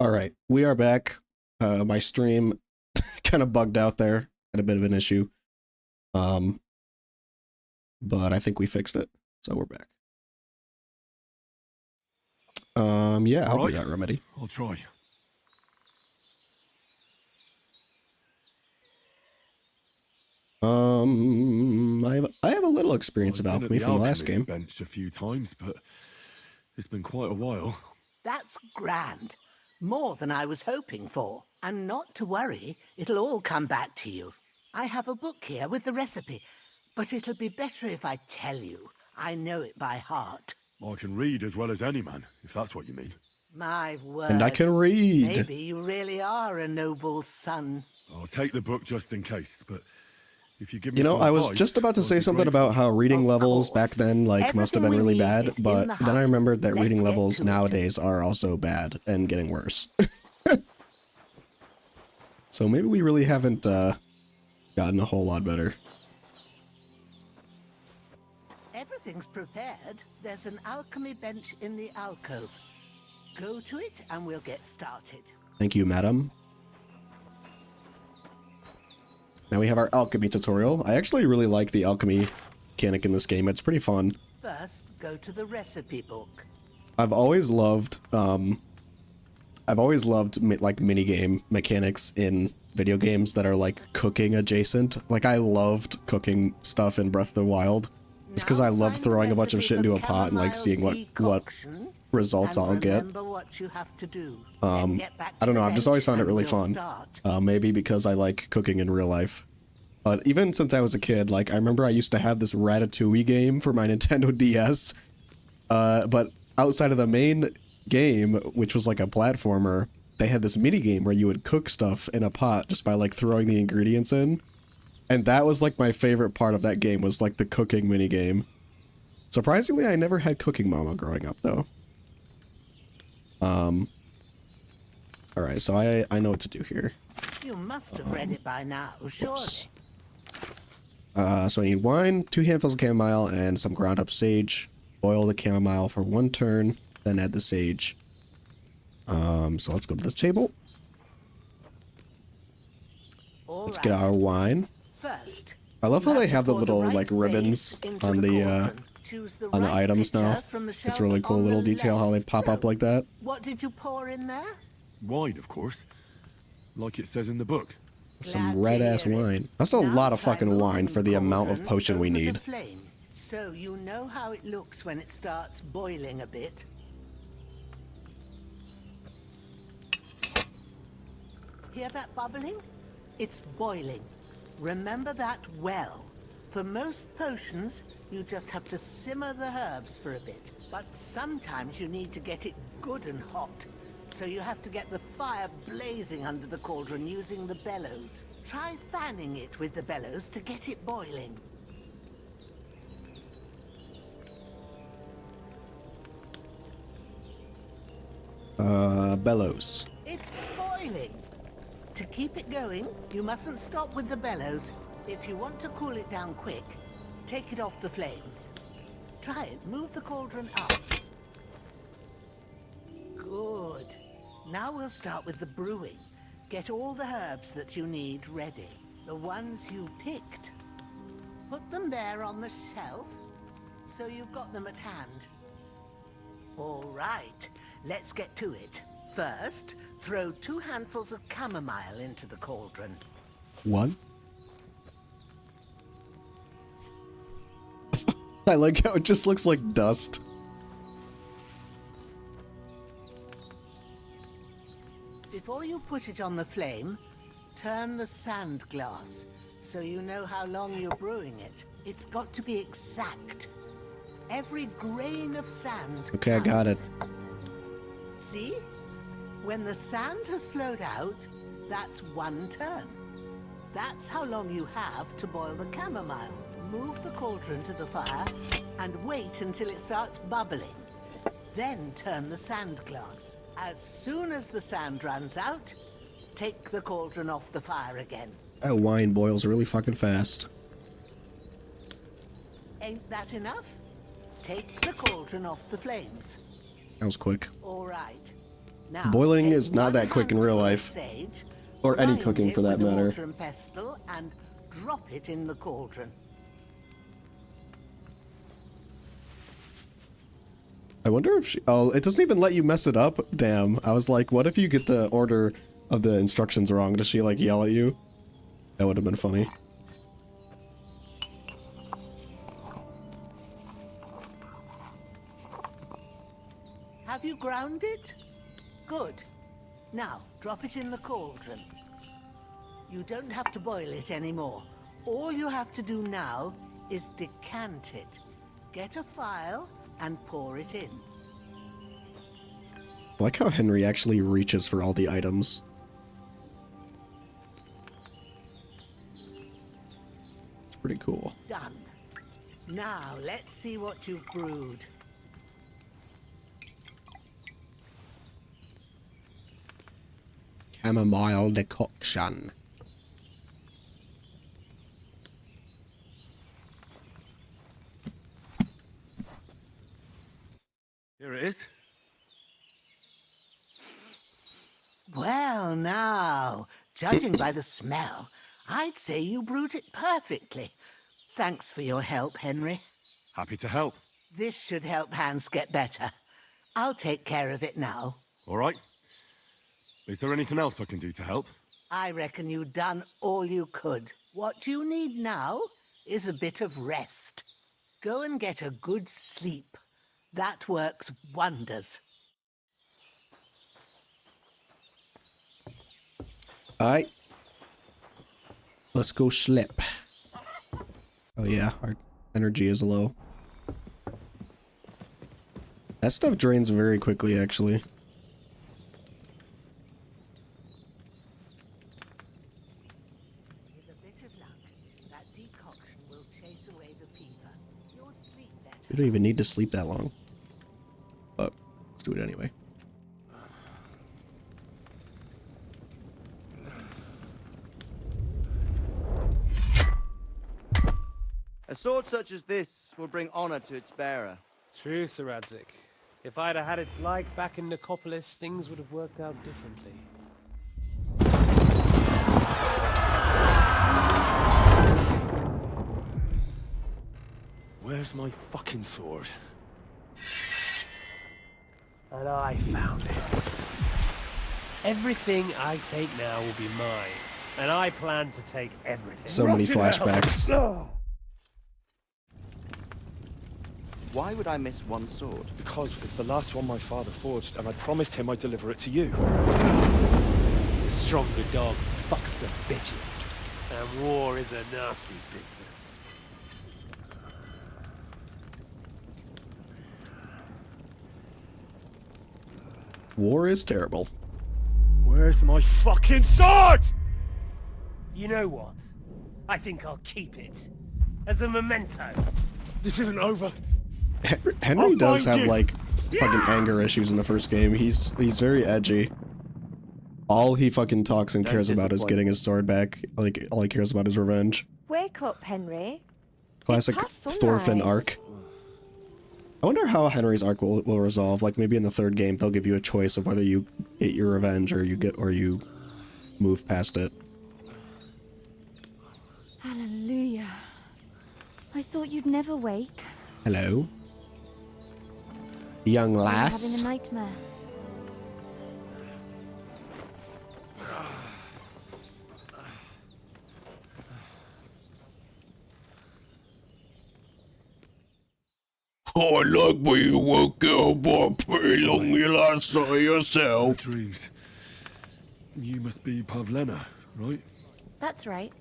All right, we are back. My stream kind of bugged out there, had a bit of an issue. Um, but I think we fixed it, so we're back. Yeah, I'll do that remedy. I'll try. I have a little experience of I've been alchemy at the from the last alchemist's game. bench a few times, but it's been quite a while. That's grand. More than I was hoping for. And not to worry, it'll all come back to you. I have a book here with the recipe, but it'll be better if I tell you. I know it by heart. I can read as well as any man, if that's what you mean. My word. And I can read. Maybe you really are a noble son. I'll take the book just in case, but if you give me You know, some I was advice, just about to I'd say be something grateful. about how reading Of levels course. back then, like, must have been Everything we really need bad, is in but the then I hut. remembered that Let's reading get levels to it. nowadays are also bad and getting worse. So maybe we really haven't gotten a whole lot better. Everything's prepared. There's an alchemy bench in the alcove. Go to it and we'll get started. Thank you, madam. Now we have our alchemy tutorial. I actually really like the alchemy mechanic in this game. It's pretty fun. First, go to the recipe book. I've always loved like mini game mechanics in video games that are like cooking adjacent. Like I loved cooking stuff in Breath of the Wild. Just because I love throwing a bunch of shit into a pot and like seeing what results I'll get. I don't know, I've just always found it really fun. Maybe because I like cooking in real life. But even since I was a kid, like I remember I used to have this Ratatouille game for my Nintendo DS. But outside of the main game, which was like a platformer, they had this mini game where you would cook stuff in a pot just by like throwing the ingredients in. And that was like my favorite part of that game, was like the cooking mini game. Surprisingly, I never had Cooking Mama growing up though. Alright, so I know what to do here. You must have read it by now, surely. So I need wine, 2 handfuls of chamomile, and some ground up sage. Boil the chamomile for 1 turn, then add the sage. So let's go to the table. Let's get our wine. First, I love how they have the pour little right like ribbons base into on the cauldron. Choose the on the right items now. pitcher from the It's shelf really cool on little the detail how they left. pop up So, like that. What did you pour in there? Wine, of course. Like it says in the book. Some Glad red to ass hear it. wine. That's a Now lot of try fucking wine moving for the amount of cauldron potion we over the need. flame. So you know how it looks when it starts boiling a bit. Hear that bubbling? It's boiling. Remember that well. For most potions, you just have to simmer the herbs for a bit. But sometimes you need to get it good and hot. So you have to get the fire blazing under the cauldron using the bellows. Try fanning it with the bellows to get it boiling. Bellows. It's boiling. To keep it going, you mustn't stop with the bellows. If you want to cool it down quick, take it off the flames. Try it. Move the cauldron up. Good. Now we'll start with the brewing. Get all the herbs that you need ready. The ones you picked. Put them there on the shelf, so you've got them at hand. All right, let's get to it. First, throw 2 handfuls of chamomile into the cauldron. 1. I like how it just looks like dust. Before you put it on the flame, turn the sand glass so you know how long you're brewing it. It's got to be exact. Every grain of sand Okay, I got it. counts. See? When the sand has flowed out, that's 1 turn. That's how long you have to boil the chamomile. Move the cauldron to the fire and wait until it starts bubbling. Then turn the sand glass. As soon as the sand runs out, take the cauldron off the fire again. That wine boils really fucking fast. Ain't that enough? Take the cauldron off the flames. That was quick. All right. Now, Boiling take is not one that quick in real handful of life. sage, Or any grind cooking it for that with a matter. mortar and pestle, and drop it in the cauldron. I wonder if she... Oh, it doesn't even let you mess it up? Damn. I was like, what if you get the order of the instructions wrong? Does she, like, yell at you? That would have been funny. Have you ground it? Good. Now, drop it in the cauldron. You don't have to boil it anymore. All you have to do now is decant it. Get a phial and pour it in. I like how Henry actually reaches for all the items. It's pretty cool. Done. Now, let's see what you've brewed. Chamomile decoction. Here it is. Well, now, judging by the smell, I'd say you brewed it perfectly. Thanks for your help, Henry. Happy to help. This should help Hans get better. I'll take care of it now. All right. Is there anything else I can do to help? I reckon you've done all you could. What you need now is a bit of rest. Go and get a good sleep. That works wonders. Alright. Let's go slip. Oh yeah, our energy is low. That stuff drains very quickly, actually. With a bit of luck, that decoction will chase away the fever. You'll sleep better. You don't even need to sleep that long. But let's do it anyway. A sword such as this will bring honor to its bearer. True, Sir Radzik. If I'd have had its like back in Nicopolis, things would have worked out differently. Where's my fucking sword? And I found it. Everything I take now will be mine, and I plan to take everything. So many flashbacks. Why would I miss one sword? Because it's the last one my father forged, and I promised him I'd deliver it to you. The stronger dog fucks the bitches, and war is a nasty business. War is terrible. Where's my fucking sword? You know what? I think I'll keep it. As a memento. This isn't over. Henry does find have you. like fucking anger issues in the first game. He's very edgy. All he fucking talks and Don't cares about is disappoint. getting his sword back. Like all he cares about is revenge. Wake up, Henry. Classic past Thorfinn sunrise. arc. I wonder how Henry's arc will resolve. Like maybe in the third game they'll give you a choice of whether you get your revenge or you move past it. Hallelujah. I thought you'd never wake. Hello, young Were you lass. having a nightmare? Oh, I like when you woke up a pretty lonely lass by yourself. Dreams. You must be Pavlena, right? That's right.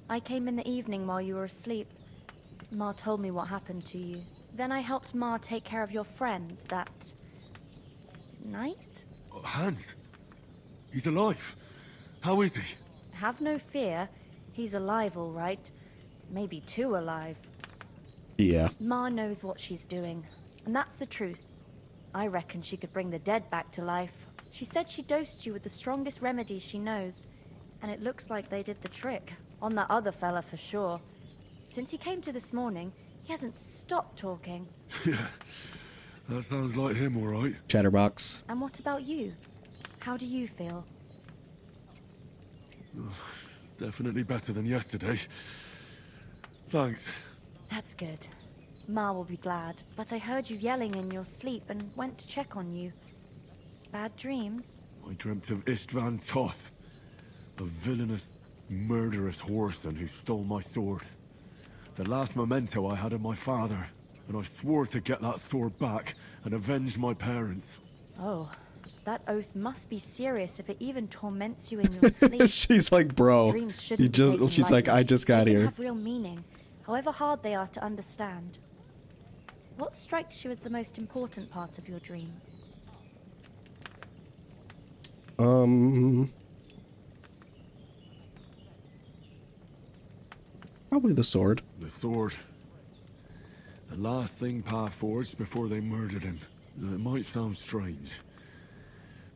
I came in the evening while you were asleep. Ma told me what happened to you. Then I helped Ma take care of your friend that night? Oh, Hans. He's alive. How is he? Have no fear. He's alive, all right. Maybe too alive. Yeah. Ma knows what she's doing, and that's the truth. I reckon she could bring the dead back to life. She said she dosed you with the strongest remedies she knows, and it looks like they did the trick. On that other fella for sure. Since he came to this morning, he hasn't stopped talking. Yeah. That sounds like him, all right. Chatterbox. And what about you? How do you feel? Definitely better than yesterday. Thanks. That's good. Ma will be glad, but I heard you yelling in your sleep and went to check on you. Bad dreams? I dreamt of Istvan Toth, a villainous, murderous whoreson who stole my sword. The last memento I had of my father, and I swore to get that sword back and avenge my parents. Oh, that oath must be serious if it even torments you in your sleep. She's like, bro, Dreams shouldn't you be just. taken She's like, lightly. I just got They can here. have real meaning, however hard they are to understand. What strikes you as the most important part of your dream? Probably the sword. The sword. The last thing Pa forged before they murdered him. It might sound strange,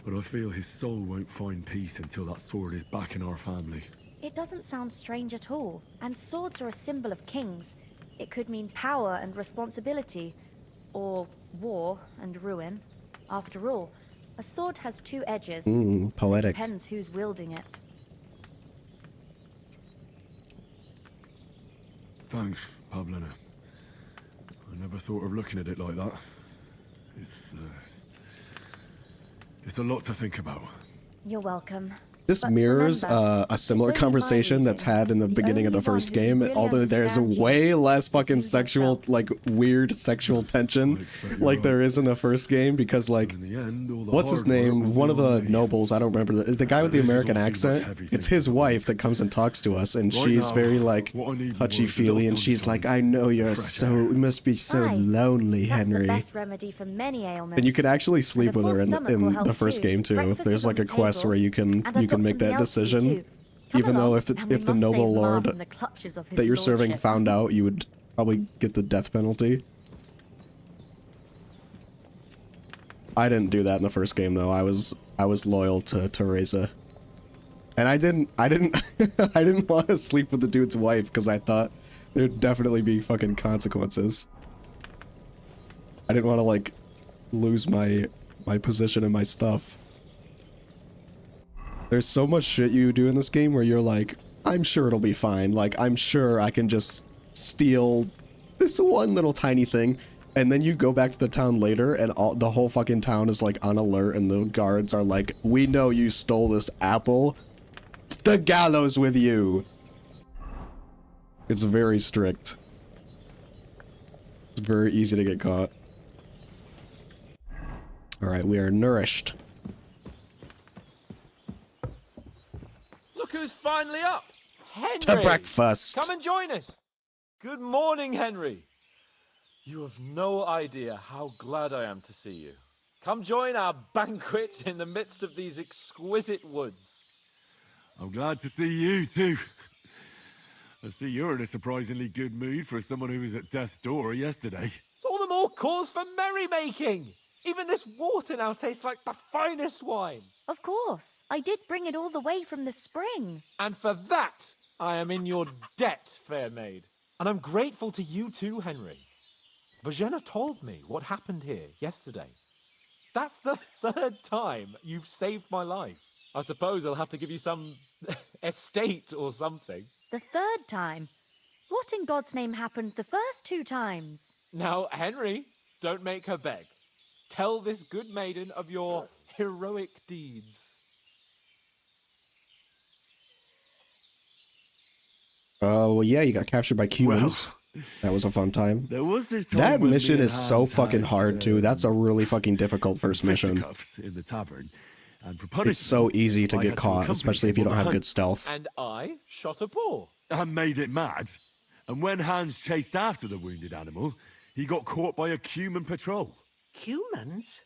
but I feel his soul won't find peace until that sword is back in our family. It doesn't sound strange at all, and swords are a symbol of kings. It could mean power and responsibility, or war and ruin. After all, a sword has two edges. Poetic. Depends who's wielding it. Thanks, Pablina. I never thought of looking at it like that. It's a lot to think about. You're welcome. This But mirrors remember, a similar it's only my conversation that's reading. had in the The beginning of the only one first who game, really although there's understands you way less is fucking you sexual, yourself. like, weird sexual tension expect you're like there right. is in the first game, because, like, In the end, all the what's his hard work will name? One be of on the me. nobles, I don't remember, the guy with the This is American all too much accent, heavy it's thinking his for the wife moment. that comes and talks to us, and Right she's now, very, like, what I need more is touchy-feely, the and she's dust on like, the I know you're fresh so, air. you must be so Aye, lonely, That's Henry. the best remedy for many ailments. And you can actually sleep And a with her full stomach will in help the first too. game too. Breakfast There's is on like a the quest table, where you can and I've got make something that else for you decision, too. Come even though along, if and we the must noble save Ma lord from the clutches of his that you're serving lordship. found out, you would probably get the death penalty. I didn't do that in the first game though. I was loyal to Teresa, and I didn't I didn't want to sleep with the dude's wife because I thought there'd definitely be fucking consequences. I didn't want to like lose my position and my stuff. There's so much shit you do in this game where you're like, I'm sure it'll be fine. Like, I'm sure I can just steal this one little tiny thing. And then you go back to the town later and the whole fucking town is like on alert and the guards are like, we know you stole this apple. The gallows with you. It's very strict. It's very easy to get caught. All right, we are nourished. Look who's finally up! Henry! To breakfast. Come and join us! Good morning, Henry! You have no idea how glad I am to see you. Come join our banquet in the midst of these exquisite woods. I'm glad to see you too. I see you're in a surprisingly good mood for someone who was at death's door yesterday. It's all the more cause for merrymaking! Even this water now tastes like the finest wine. Of course. I did bring it all the way from the spring. And for that, I am in your debt, fair maid. And I'm grateful to you too, Henry. Bojena told me what happened here yesterday. That's the third time you've saved my life. I suppose I'll have to give you some estate or something. The third time? What in God's name happened the first two times? Now, Henry, don't make her beg. Tell this good maiden of your heroic deeds. Well, yeah, you got captured by Cumans. That was a fun time. There was this time That when mission me and is so Hans fucking had, hard too. That's a really fucking difficult first mission. fisticuffs in the tavern, and for punishment, It's so easy to I get had caught, accompany especially if you him don't on have the good stealth. And I shot a boar. hunt and made it mad. And when Hans chased after the wounded animal, he got caught by a Cuman patrol. Humans?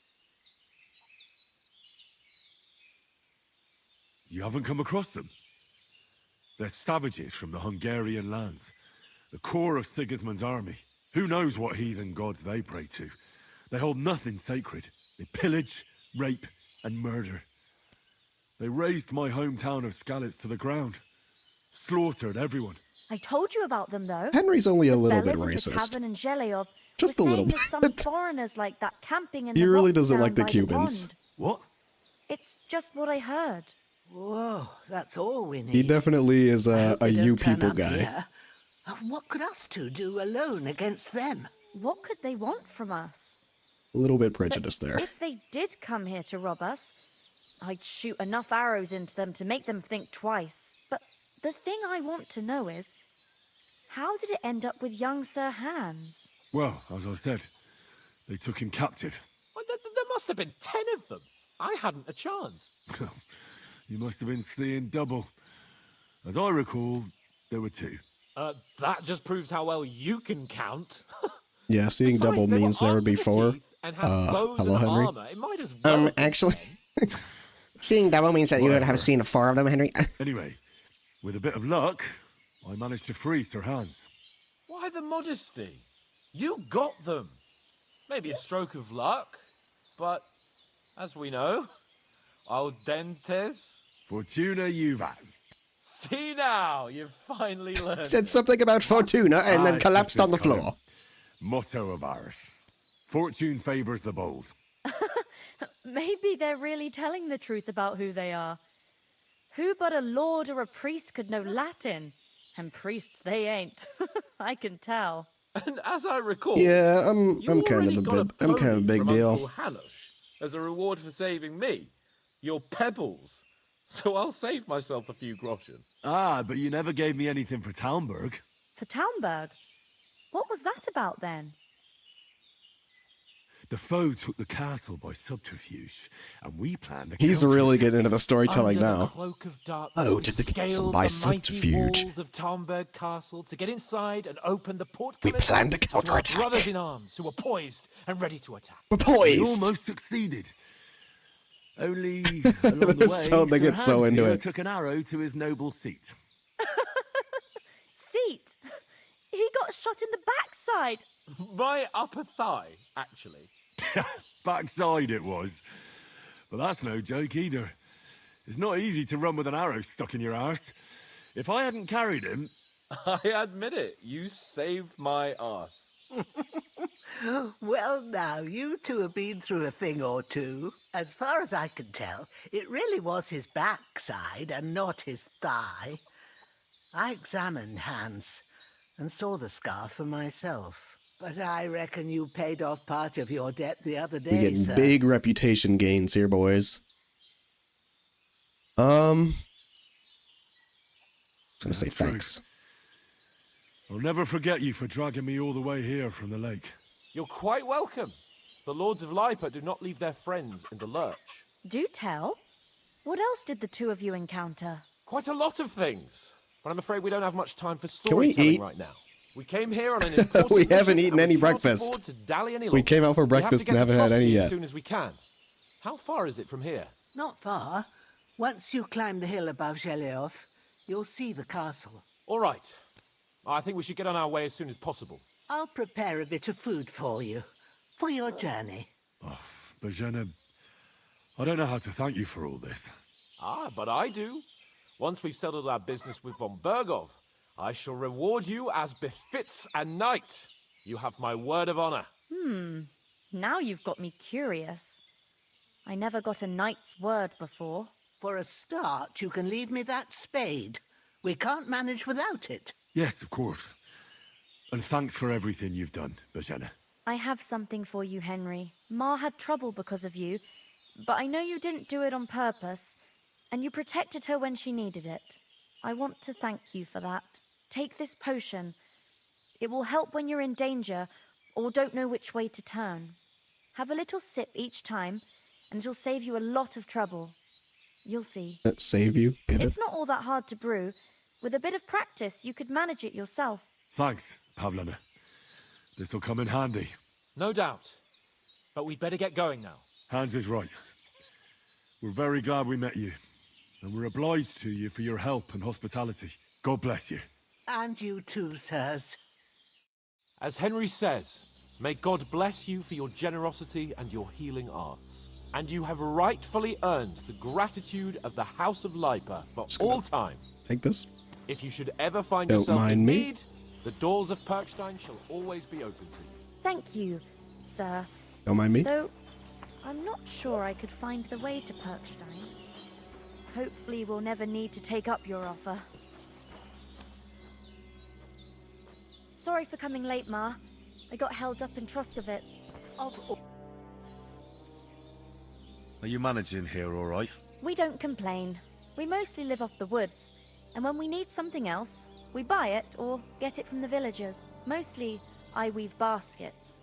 You haven't come across them? They're savages from the Hungarian lands, the core of Sigismund's army. Who knows what heathen gods they pray to? They hold nothing sacred. They pillage, rape, and murder. They razed my hometown of Skalitz to the ground, slaughtered everyone. I told you about them though. Henry's only a little bit Fellas at the racist. tavern in Zhelyov Just were a little saying there's some bit. foreigners like that camping in He the really rocks doesn't down like the by Cubans. pond. What? It's just what I heard. Whoa, that's all we need. He definitely is I hope a they you don't turn people up guy. here. What could us two do alone against them? What could they want from us? A little bit But prejudiced there. if they did come here to rob us, I'd shoot enough arrows into them to make them think twice. But the thing I want to know is, how did it end up with young Sir Hans? Well, as I said, they took him captive. Well, there must have been 10 of them. I hadn't a chance. You must have been seeing double. As I recall, there were 2. That just proves how well you can count. Yeah, seeing Besides, double they were means there would armed be to the 4. teeth and had bows Hello, and Henry. armor. It might as well have been Actually, 10. seeing double means that you would Whatever. have seen 4 of them, Henry. Anyway, with a bit of luck, I managed to free Sir Hans. Why the modesty? You got them. Maybe a stroke of luck, but as we know, al dentes. Fortuna juvat. See now, you've finally learned. Said it. something about Fortuna and then it's collapsed just on the this kind of floor. Motto of ours. Fortune favors the bold. Maybe they're really telling the truth about who they are. Who but a lord or a priest could know Latin? And priests they ain't. I can tell. And as I recall, Yeah, I'm you kind already of a got big, I'm kind of a pony big from deal. Uncle Hanush as a reward for saving me. Your pebbles. So I'll save myself a few groschen. Ah, but you never gave me anything for Talmberg. For Talmberg? What was that about then? The foe took the castle by subterfuge, and we planned a He's counter really attack. getting into the storytelling Under the now. cloak of darkness, Oh, we did the castle scaled by the mighty subterfuge? walls of Talmberg Castle to get inside and open the We portcullis planned a to our counterattack. brothers in arms who were poised and ready to attack. We're We poised. almost succeeded. Only along the way, So they Sir get so Hans into here it. took an arrow to his noble seat. Seat. He got shot in the backside. My upper thigh, actually. Backside it was. But that's no joke either. It's not easy to run with an arrow stuck in your arse. If I hadn't carried him... I admit it, you saved my arse. Well, now, you two have been through a thing or two. As far as I can tell, it really was his backside and not his thigh. I examined Hans and saw the scar for myself. But I reckon you paid off part of your debt the other day, We getting sir. big reputation gains here, boys. I was gonna say That's true. thanks. I'll never forget you for dragging me all the way here from the lake. You're quite welcome. The Lords of Lipa do not leave their friends in the lurch. Do tell. What else did the two of you encounter? Quite a lot of things. But I'm afraid we don't have much time for we storytelling eat? right now. We came here on an important We haven't mission, eaten and any we can't breakfast. afford to dally any We longer. came out for We have to breakfast get and to haven't had any Trotsky yet. as soon as we can. How far is it from here? Not far. Once you climb the hill above Geleoth, you'll see the castle. All right. I think we should get on our way as soon as possible. I'll prepare a bit of food for you, for your journey. Bajena, I don't know how to thank you for all this. Ah, but I do. Once we've settled our business with von Bergov, I shall reward you as befits a knight. You have my word of honor. Now you've got me curious. I never got a knight's word before. For a start, you can leave me that spade. We can't manage without it. Yes, of course. And thanks for everything you've done, Bajena. I have something for you, Henry. Ma had trouble because of you, but I know you didn't do it on purpose, and you protected her when she needed it. I want to thank you for that. Take this potion. It will help when you're in danger or don't know which way to turn. Have a little sip each time, and it'll save you a lot of trouble. You'll see. Save you? Get it? It's not all that hard to brew. With a bit of practice, you could manage it yourself. Thanks, Pavlana. This'll come in handy. No doubt. But we'd better get going now. Hans is right. We're very glad we met you. And we're obliged to you for your help and hospitality. God bless you. And you too, sirs. As Henry says, may God bless you for your generosity and your healing arts. And you have rightfully earned the gratitude of the House of Lipa for all time. Take this. If you should ever find Don't yourself mind in me. need, the doors of Perkstein shall always be open to you. Thank you, sir. Don't mind me. Though, I'm not sure I could find the way to Perkstein. Hopefully we'll never need to take up your offer. Sorry for coming late, Ma. I got held up in Troskovitz. Are you managing here all right? We don't complain. We mostly live off the woods, and when we need something else, we buy it or get it from the villagers. Mostly, I weave baskets.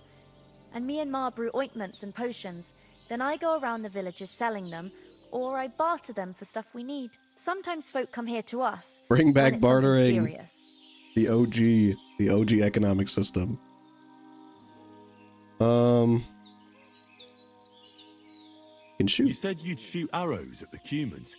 And me and Ma brew ointments and potions. Then I go around the villages selling them, or I barter them for stuff we need. Sometimes folk come here to us. Bring when back it's something bartering. serious. The OG economic system. You can shoot. You said you'd shoot arrows at the humans.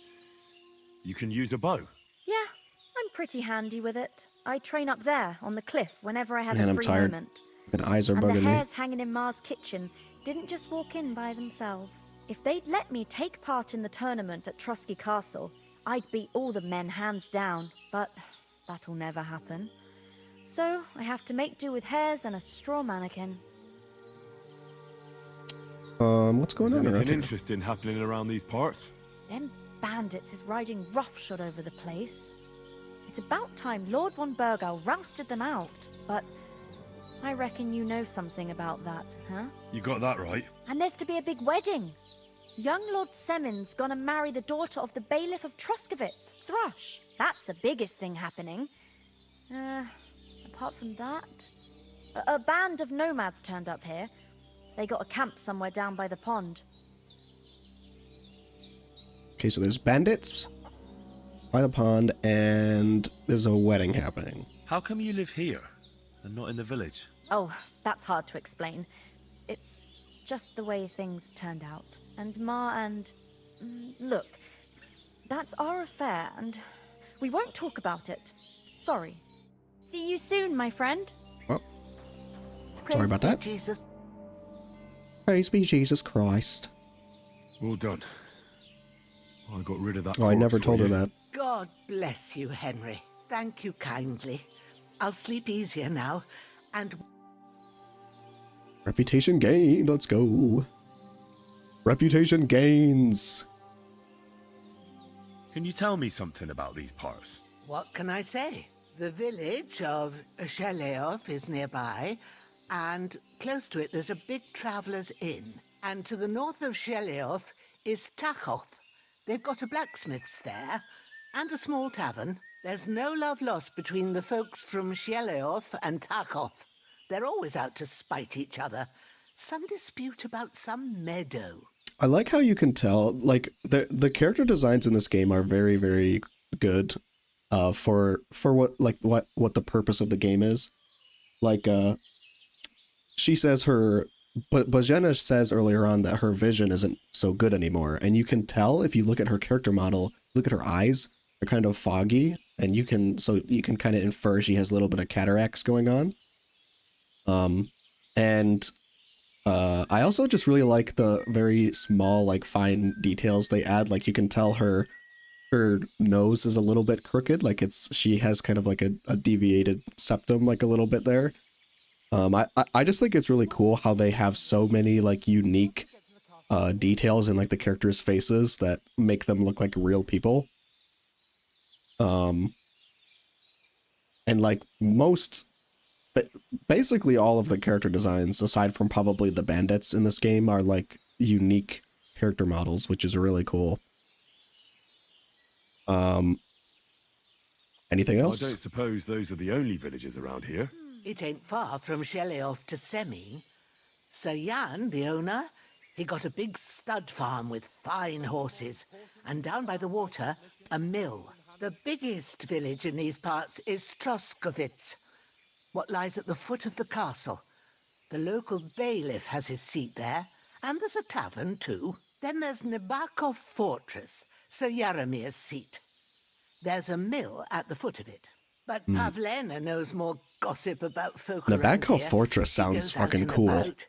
You can use a bow. Yeah, I'm pretty handy with it. I train up there on the cliff whenever I have Man, a I'm free tired. moment. My eyes are And the bugging me. hares hanging in Ma's kitchen didn't just walk in by themselves. If they'd let me take part in the tournament at Trusky Castle, I'd beat all the men hands down, but that'll never happen. So I have to make do with hares and a straw mannequin. What's going Is on around anything here? interesting happening around these parts? Them bandits is riding roughshod over the place. It's about time Lord von Burgau rousted them out, but I reckon you know something about that, huh? You got that right. And there's to be a big wedding. Young Lord Semin's gonna marry the daughter of the bailiff of Troskovitz, Thrush. That's the biggest thing happening. Apart from that, a band of nomads turned up here. They got a camp somewhere down by the pond. Okay, so there's bandits by the pond, and there's a wedding happening. How come you live here and not in the village? Oh, that's hard to explain. It's just the way things turned out. And Ma and... Look, that's our affair, and we won't talk about it. Sorry. See you soon, my friend. Well, sorry about that. Jesus. Praise be Jesus Christ. Well done. I got rid of that. Oh, I never corpse told for her you. that. God bless you, Henry. Thank you kindly. I'll sleep easier now, and... Reputation gain. Let's go. Reputation gains. Can you tell me something about these parts? What can I say? The village of Sheleov is nearby, and close to it there's a big traveller's inn. And to the north of Sheleov is Tachov. They've got a blacksmith's there, and a small tavern. There's no love lost between the folks from Sheleov and Tachov. They're always out to spite each other. Some dispute about some meadow. I like how you can tell, like, the character designs in this game are very, very good for what the purpose of the game is. Like, she says but Bojena says earlier on that her vision isn't so good anymore, and you can tell if you look at her character model, look at her eyes, they're kind of foggy, and you can kind of infer she has a little bit of cataracts going on. I also just really like the very small, like, fine details they add. Like, you can tell her nose is a little bit crooked, like she has kind of like a deviated septum, like a little bit there. I just think it's really cool how they have so many like unique details in like the characters' faces that make them look like real people. And like basically all of the character designs, aside from probably the bandits in this game, are like unique character models, which is really cool. Anything else? I don't suppose those are the only villages around here. It ain't far from Sheleov to Semin. Sir Jan, the owner, he got a big stud farm with fine horses, and down by the water, a mill. The biggest village in these parts is Troskovitz, what lies at the foot of the castle. The local bailiff has his seat there, and there's a tavern too. Then there's Nebakov Fortress, Sir Yaramir's seat. There's a mill at the foot of it. But Pavlena knows more gossip about folk around Nabakov here. Fortress She sounds goes out fucking and cool. about.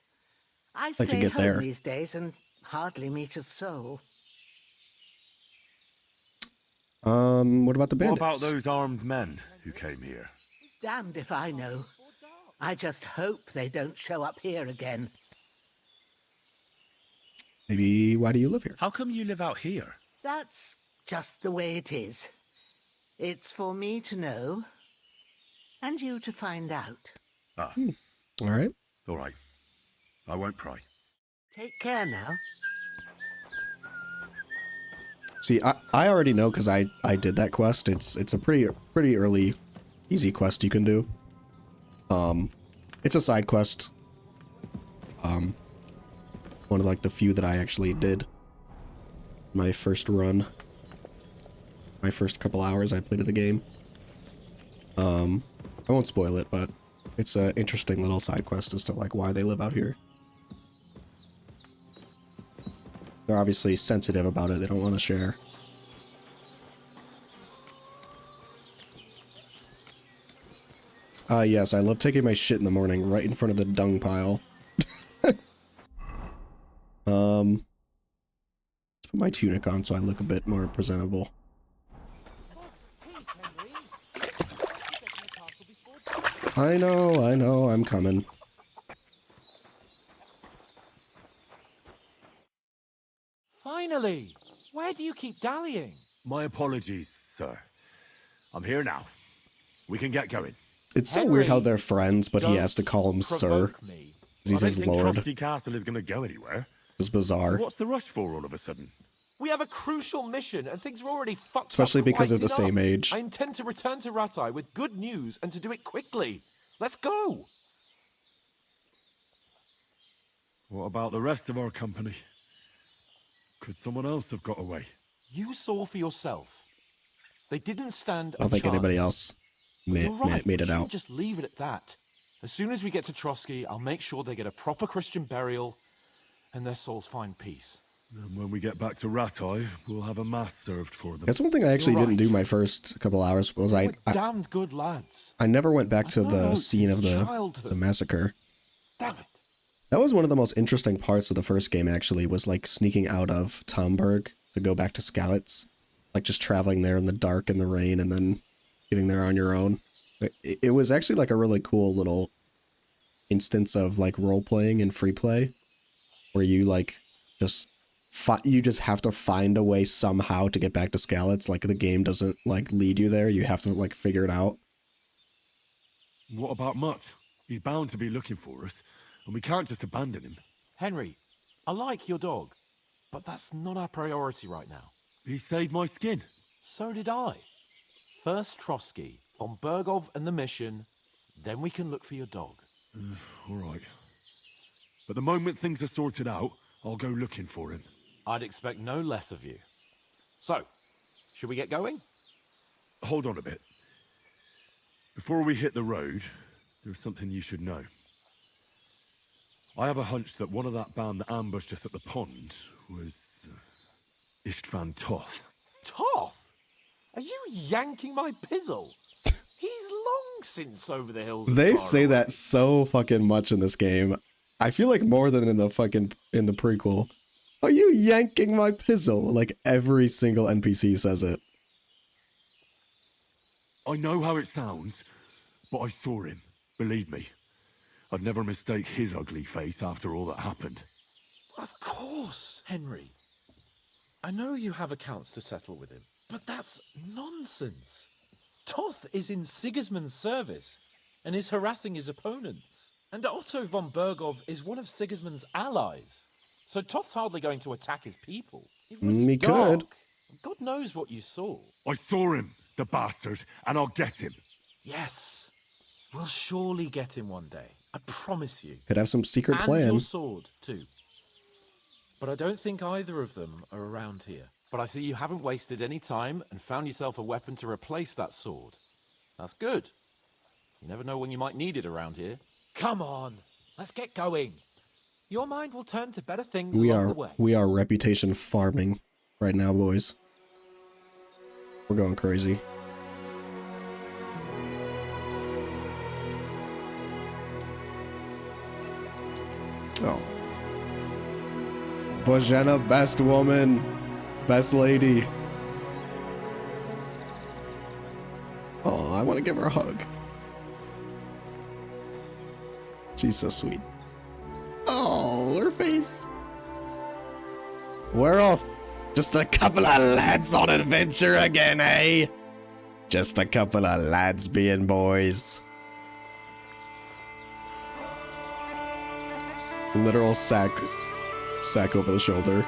I Like to stay get home there. these days and hardly meet a soul. What about the bandits? What about those armed men who came here? Damned if I know. I just hope they don't show up here again. Maybe why do you live here? How come you live out here? That's just the way it is. It's for me to know, and you to find out. Ah, All right. all right. I won't pry. Take care now. See, I already know because I did that quest. It's a pretty early, easy quest you can do. It's a side quest. One of like the few that I actually did. My first run. My first couple hours I played of the game. I won't spoil it, but it's an interesting little side quest as to like why they live out here. They're obviously sensitive about it. They don't want to share. Yes, I love taking my shit in the morning right in front of the dung pile. Let's put my tunic on so I look a bit more presentable. I know, I'm coming. Finally! Where do you keep dallying? My apologies, sir. I'm here now. We can get going. It's so Henry, weird how they're friends, but he has to call him sir. provoke me. 'Cause he's I his don't think lord. Trotsky Castle is going to go anywhere. It's bizarre. What's the rush for all of a sudden? We have a crucial mission, and things are already fucked Especially up because quite they're the same enough. age. I intend to return to Ratai with good news and to do it quickly. Let's go! What about the rest of our company? Could someone else have got away? You saw for yourself. They didn't stand I don't think anybody else You're right. made we it shouldn't out. just leave it at that. As soon as we get to Trotsky, I'll make sure they get a proper Christian burial and their souls find peace. And when we get back to Ratai, we'll have a mass served for them. That's one thing I actually You're didn't do right. my first couple hours was We're damned good lads. I never went back to I've known the Oates scene of since the childhood. massacre. Damn it. That was one of the most interesting parts of the first game, actually, was like sneaking out of Tomberg to go back to Skalitz. Like just traveling there in the dark and the rain and then getting there on your own. It was actually like a really cool little instance of like role playing and free play where you like you just have to find a way somehow to get back to Skalitz. Like the game doesn't like lead you there. You have to like figure it out. What about Mutt? He's bound to be looking for us, and we can't just abandon him. Henry, I like your dog, but that's not our priority right now. He saved my skin. So did I. First Trotsky, von Bergov and the mission, then we can look for your dog. All right. But the moment things are sorted out, I'll go looking for him. I'd expect no less of you. So, should we get going? Hold on a bit. Before we hit the road, there's something you should know. I have a hunch that one of that band that ambushed us at the pond was Istvan Toth. Toth? Are you yanking my pizzle? He's long since over the hills. They say that so fucking much in this game. I feel like more than in the prequel. Are you yanking my pizzle? Like every single NPC says it. I know how it sounds, but I saw him. Believe me. I'd never mistake his ugly face after all that happened. Of course, Henry. I know you have accounts to settle with him, but that's nonsense. Toth is in Sigismund's service and is harassing his opponents. And Otto von Bergov is one of Sigismund's allies. So Toth's hardly going to attack his people. It was He dark. could. God knows what you saw. I saw him, the bastard, and I'll get him. Yes. We'll surely get him one day. I promise you. Could have some secret And plan. your sword, too. But I don't think either of them are around here. But I see you haven't wasted any time and found yourself a weapon to replace that sword. That's good. You never know when you might need it around here. Come on, let's get going. Your mind will turn to better things along the way. We are reputation farming right now, boys. We're going crazy. Oh. Bojana, best woman. Best lady. Oh, I want to give her a hug. She's so sweet. Oh, her face. We're off. Just a couple of lads on adventure again, eh? Just a couple of lads being boys. Literal sack over the shoulder.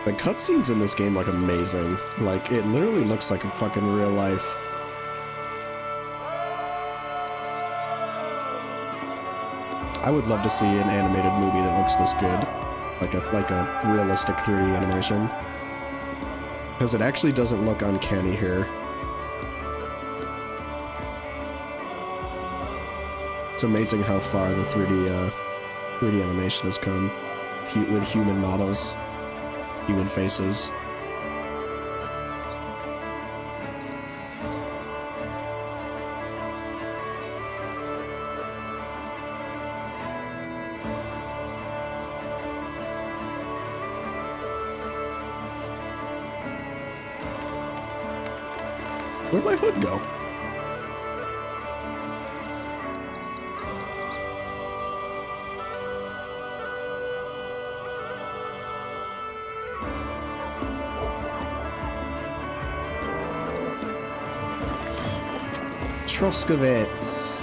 The cutscenes in this game look amazing. Like, it literally looks like a fucking real life. I would love to see an animated movie that looks this good. Like a realistic 3D animation. Because it actually doesn't look uncanny here. It's amazing how far the 3D animation has come with human models, human faces. Where'd my hood go? Troskovitz.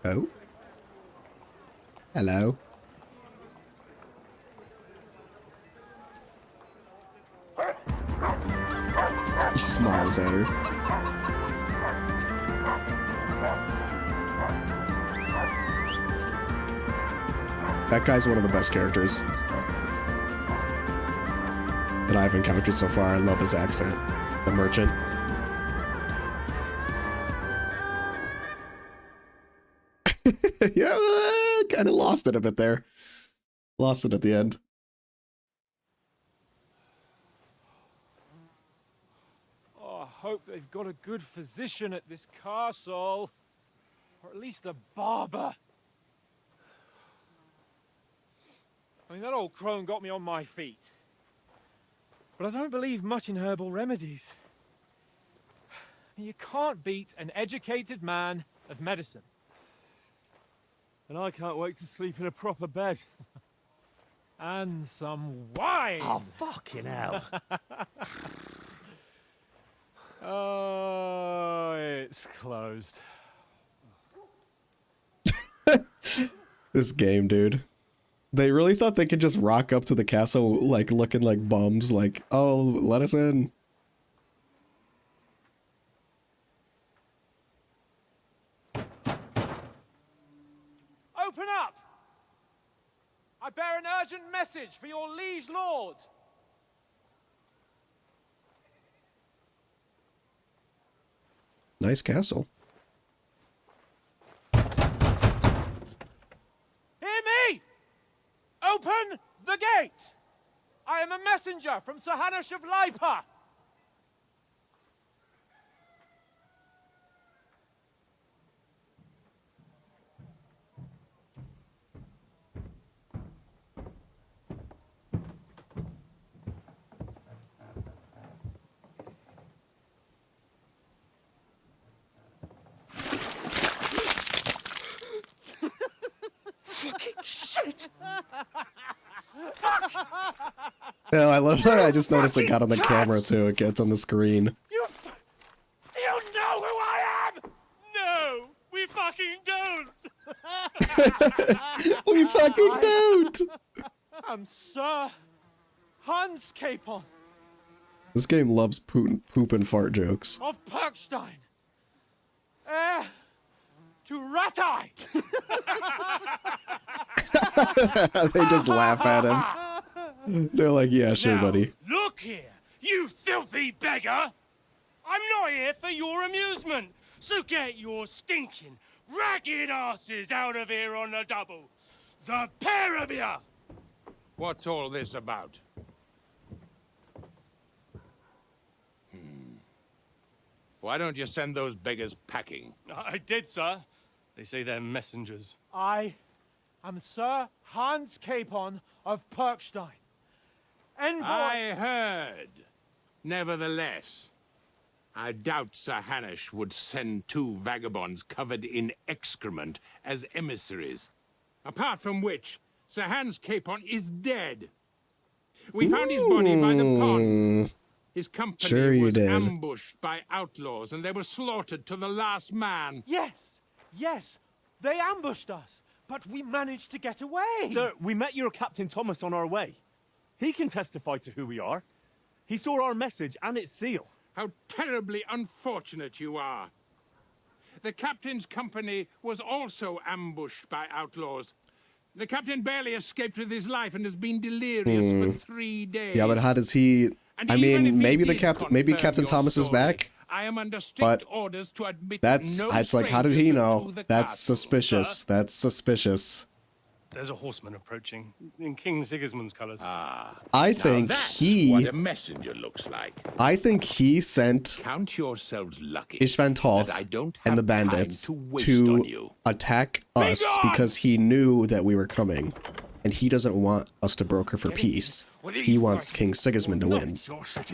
Oh. Hello. He smiles at her. That guy's one of the best characters that I've encountered so far. I love his accent. The merchant. Yeah, kind of lost it a bit there. Lost it at the end. Oh, I hope they've got a good physician at this castle. Or at least a barber. I mean, that old crone got me on my feet. But I don't believe much in herbal remedies. You can't beat an educated man of medicine. And I can't wait to sleep in a proper bed. And some wine! Oh, fucking hell. Oh, it's closed. This game, dude. They really thought they could just rock up to the castle, like, looking like bums, like, oh, let us in. Open up! I bear an urgent message for your liege lord. Nice castle. Hear me! Open the gate! I am a messenger from Sir Hanush of Lipa. Fucking shit! Yeah, I love how I just noticed it got on the camera too. It gets on the screen. Do you know who I am? No, we fucking don't. We fucking don't! I'm Sir Hans Capon This game loves poop and fart jokes. of Perkstein. Heir to Ratai. They just laugh at him. They're like, yeah, sure, Now, buddy. Look here, you filthy beggar. I'm not here for your amusement, so get your stinking, ragged asses out of here on the double. The pair of you. What's all this about? Why don't you send those beggars packing? I did, sir. They say they're messengers. I am Sir Hans Capon of Perkstein. Envoy... I heard. Nevertheless, I doubt Sir Hanush would send 2 vagabonds covered in excrement as emissaries. Apart from which, Sir Hans Capon is dead. We found his body by the pond. His company was ambushed by outlaws, and they were slaughtered to the last man. Yes, they ambushed us, but we managed to get away. Sir, we met your Captain Thomas on our way. He can testify to who we are. He saw our message and its seal. How terribly unfortunate you are. The captain's company was also ambushed by outlaws. The captain barely escaped with his life and has been delirious for 3 days. Yeah, but how does he... I mean, maybe Captain Thomas is back, I am under strict but orders to admit it's like, how did he know? That's suspicious. That's suspicious. There's a horseman approaching in King Sigismund's colors. I think that's he... what a messenger looks like. I think he sent Count yourselves lucky Ishvan Toth and the bandits to attack us because he knew that we were coming. And he doesn't want us to broker for peace. He wants King Sigismund to win.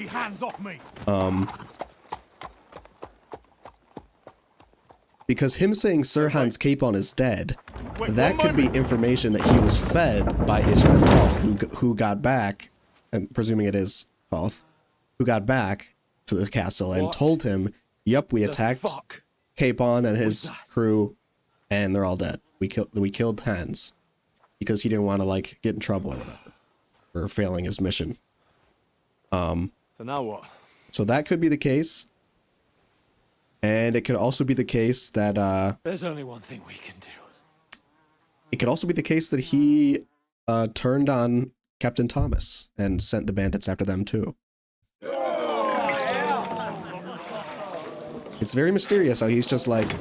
Hands off me. Because him saying Sir Hans Capon is dead, that could be information that he was fed by Ishvan Toth, who got back, and presuming it is Toth, who got back to the castle and told him, yep, we attacked Capon and his crew, and they're all dead. We killed Hans. Because he didn't want to, like, get in trouble or whatever. For failing his mission. So now what? So that could be the case. And it could also be the case that, There's only one thing we can do. It could also be the case that he, turned on Captain Thomas and sent the bandits after them, too. It's very mysterious how he's just like...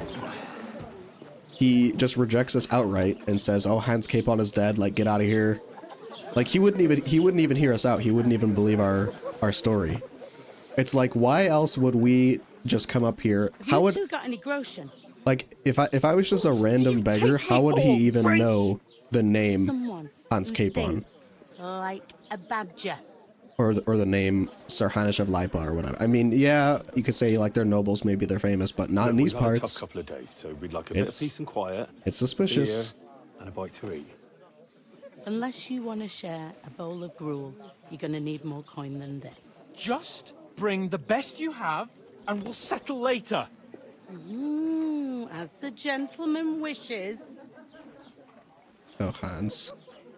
He just rejects us outright and says, "Oh, Hans Capon is dead. Like, get out of here." Like, he wouldn't even hear us out. He wouldn't even believe our story. It's like, why else would we just come up here? How would got any groschen? Like, if I was just a random beggar, how would he even know the name Hans Capon Like a badger. or the name Sir Hanush of Lipa or whatever? I mean, yeah, you could say like they're nobles, maybe they're famous, but not in these We've had a parts. tough couple of days, so we'd like a bit of peace and quiet. It's suspicious. Beer and a bite to eat. Unless you want to share a bowl of gruel, you're going to need more coin than this. Just bring the best you have, and we'll settle later. As the gentleman wishes. Oh, Hans.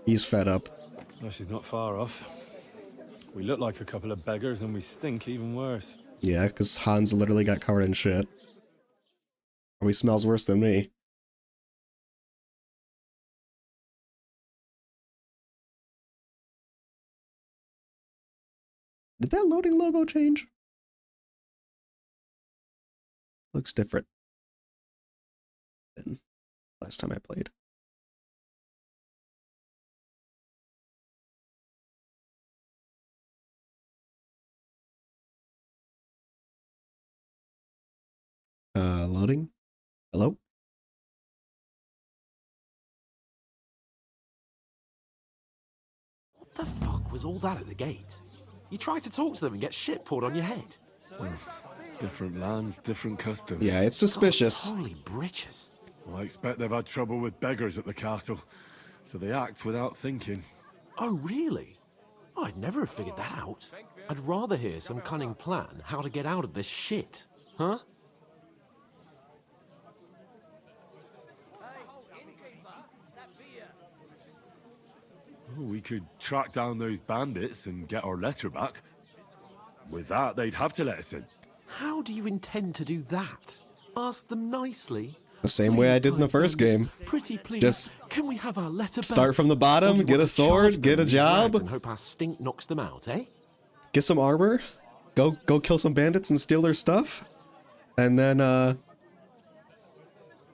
He's fed up. Well, she's not far off. We look like a couple of beggars, and we stink even worse. Yeah, because Hans literally got covered in shit. Or he smells worse than me. Did that loading logo change? Looks different than last time I played. Loading. Hello? What the fuck was all that at the gate? You try to talk to them and get shit poured on your head. Different lands, different customs. Yeah, it's suspicious. Holy britches. Well, I expect they've had trouble with beggars at the castle, so they act without thinking. Oh, really? I'd never have figured that out. I'd rather hear some cunning plan how to get out of this shit. Huh? Oh, we could track down those bandits and get our letter back. With that, they'd have to let us in. How do you intend to do that? Ask them nicely. The same way I did in the first game. Pretty please, just can we have our letter start back? from the bottom, get a sword, get a job, And hope our stink knocks them out, eh? get some armor, go kill some bandits and steal their stuff, and then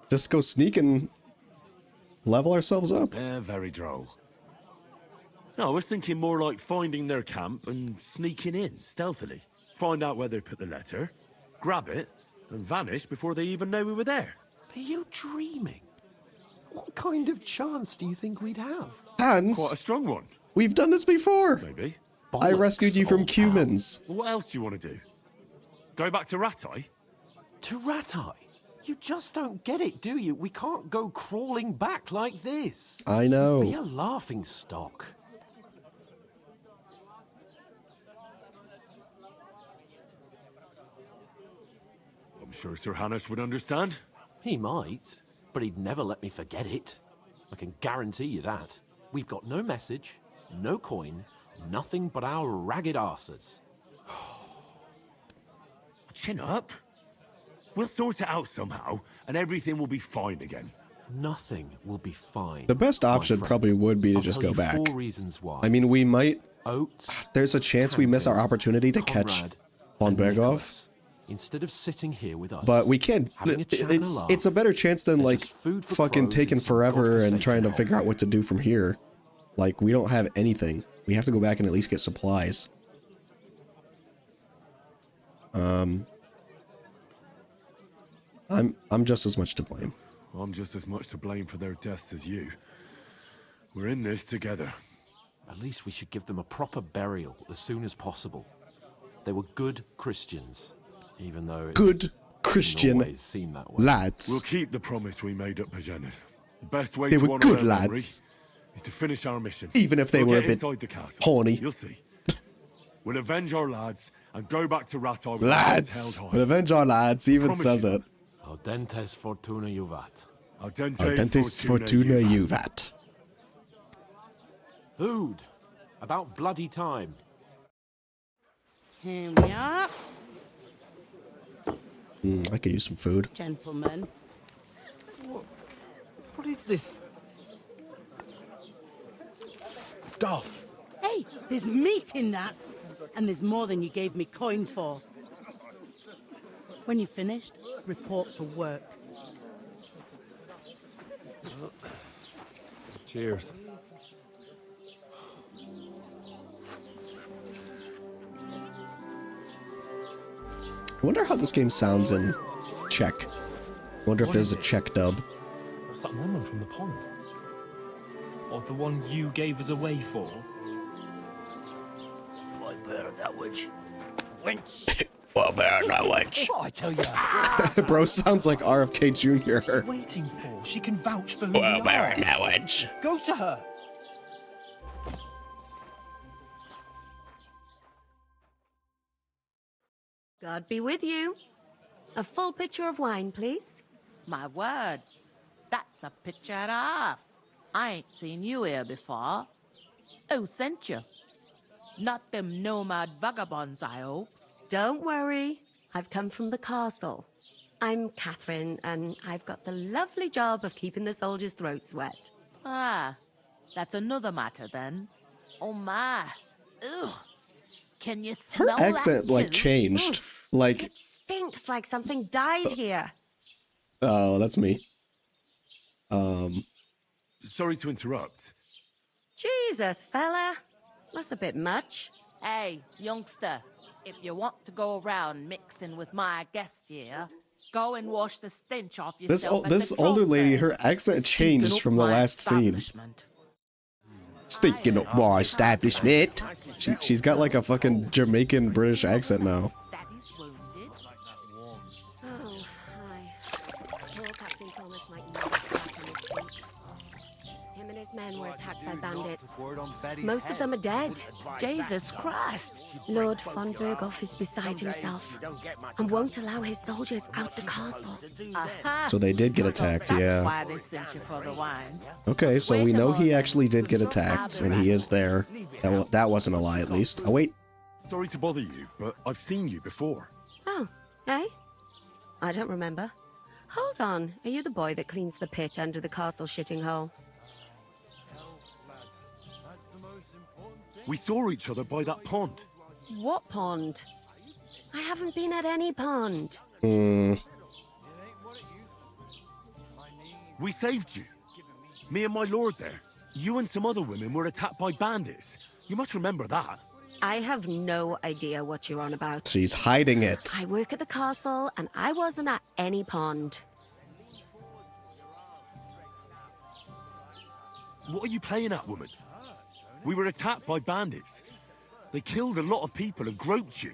just go sneak and level ourselves up. Very droll. No, I was thinking more like finding their camp and sneaking in stealthily. Find out where they put the letter, grab it, and vanish before they even know we were there. Are you dreaming? What kind of chance do you think we'd have? Hans, Quite a strong one. we've done this before. Maybe. I rescued you from humans. Well, what else do you want to do? Go back to Ratai? To Ratai? You just don't get it, do you? We can't go crawling back like this. I know. Be a laughing stock. I'm sure Sir Hanush would understand. He might, but he'd never let me forget it. I can guarantee you that. We've got no message, no coin, nothing but our ragged arses. Chin up. We'll sort it out somehow, and everything will be fine again. Nothing will be fine. The best option probably would be to just go back. 4 reasons why. I mean, we might... Oates, there's a chance we miss our opportunity to catch von Berghoff. Instead of sitting here with us, But we can't. It's a better chance than like fucking taking forever and trying to figure out what to do from here. Like, we don't have anything. We have to go back and at least get supplies. I'm just as much to blame. I'm just as much to blame for their deaths as you. We're in this together. At least we should give them a proper burial as soon as possible. They were good Christians, even though it good Christian always seemed that way. lads. We'll keep the promise we made at Pagenis. The best way They to were honor good their memory lads. is to finish our mission. Even if they We'll were a get bit inside the castle. horny. You'll see. We'll avenge our lads and go back to Ratai with our heads Lads. held high. We'll avenge our lads. He even Promise says you. it. Audentes fortuna juvat. Audentes fortuna juvat. Food. About bloody time. Here we are. I could use some food. Gentlemen. What is this stuff? Hey, there's meat in that. And there's more than you gave me coin for. When you're finished, report for work. Cheers. I wonder how this game sounds in Czech. I wonder if there's a Czech dub. That's that woman from the pond. Or the one you gave us away for. I bear that witch. Wench. Well, bear that witch. What I tell you. Bro sounds like RFK Jr. Waiting for. She can vouch for who Well, we bear are. that witch. Go to her. God be with you. A full pitcher of wine, please. My word, that's a picture and a half. I ain't seen you here before. Who sent you? Not them nomad vagabonds, I hope. Don't worry. I've come from the castle. I'm Catherine, and I've got the lovely job of keeping the soldiers' throats wet. Ah, that's another matter then. Oh my. Ugh. Can you Her smell accent, that like, too? changed. Like, Stinks like something died here. oh, that's me. Sorry to interrupt. Jesus, fella. That's a bit much. Hey, youngster, if you want to go around mixing with my guests here, go and wash the stench off yourself. This older lady, her accent changed from the last scene. Stinking up my establishment. She's got like a fucking Jamaican British accent now. Oh, hi. Poor Captain Thomas might not be back on his feet. Him and his men were attacked by bandits. Most of them are dead. Jesus Christ. Lord von Berghoff is beside himself and won't allow his soldiers out the castle. So they did get attacked, That's yeah. why they sent you for the wine. Okay, so we know he actually did get attacked, and he is there. That wasn't a lie, at least. Oh, wait. Sorry to bother you, but I've seen you before. Oh, eh? I don't remember. Hold on. Are you the boy that cleans the pit under the castle shitting hole? We saw each other by that pond. What pond? I haven't been at any pond. Hmm. We saved you. Me and my lord there. You and some other women were attacked by bandits. You must remember that. I have no idea what you're on about. She's hiding it. I work at the castle, and I wasn't at any pond. What are you playing at, woman? We were attacked by bandits. They killed a lot of people and groped you.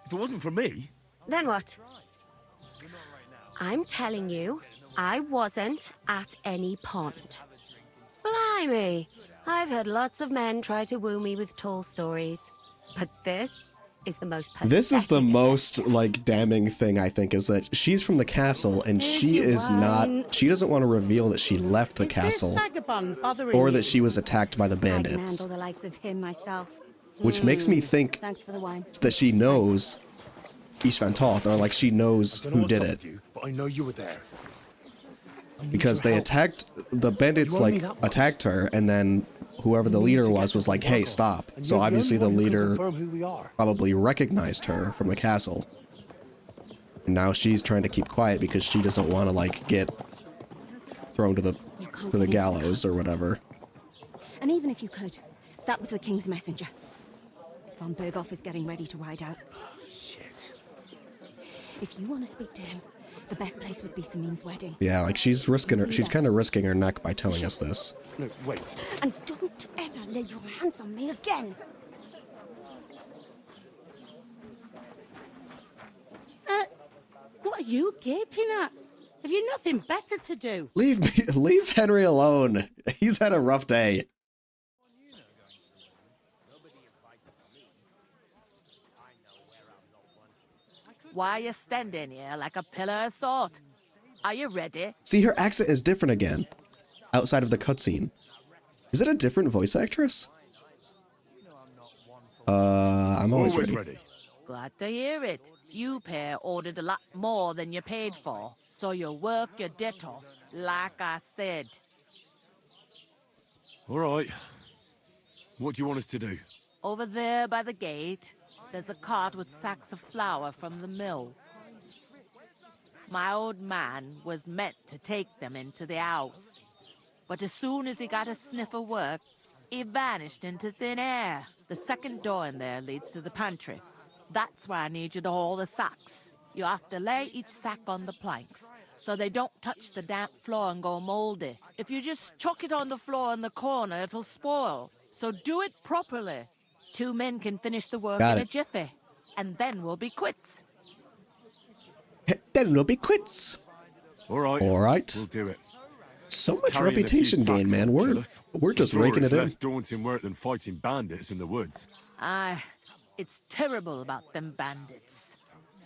If it wasn't for me... Then what? I'm telling you, I wasn't at any pond. Blimey! I've had lots of men try to woo me with tall stories. But this is the most pathetic. This is the most, like, damning thing, I think, is that she's from the castle and she is not... She doesn't want to reveal that she left the castle or that she was attacked by the I can bandits. handle the likes of him myself. Which makes me think Thanks for the wine. that she knows East Van Toth, or like she knows who did it. But I know you were there. Because they attacked, the bandits like attacked her, and then whoever the leader was like, hey, stop. So obviously the leader probably recognized her from the castle. And now she's trying to keep quiet because she doesn't want to like get thrown to the gallows or whatever. And even if you could, that was the king's messenger. Von Berghoff is getting ready to ride out. Shit. If you want to speak to him, the best place would be Samin's wedding. Yeah, like she's kind of risking her neck by telling us this. No, wait. And don't ever lay your hands on me again. What are you gaping at? Have you nothing better to do? Leave Henry alone. He's had a rough day. Why are you standing here like a pillar of salt? Are you ready? See, her accent is different again. Outside of the cutscene. Is it a different voice actress? I'm always ready. Glad to hear it. You pair ordered a lot more than you paid for, so you work your debt off, like I said. All right. What do you want us to do? Over there by the gate, there's a cart with sacks of flour from the mill. My old man was meant to take them into the house. But as soon as he got a sniff of work, he vanished into thin air. The second door in there leads to the pantry. That's why I need you to haul the sacks. You have to lay each sack on the planks, so they don't touch the damp floor and go moldy. If you just chuck it on the floor in the corner, it'll spoil. So do it properly. 2 men can finish the work in a jiffy, and then we'll be quits. Then we'll be quits. All right. All right. We'll do it. So much reputation gain, man. We're just raking it in. Less daunting work than fighting bandits in the woods. Aye, it's terrible about them bandits.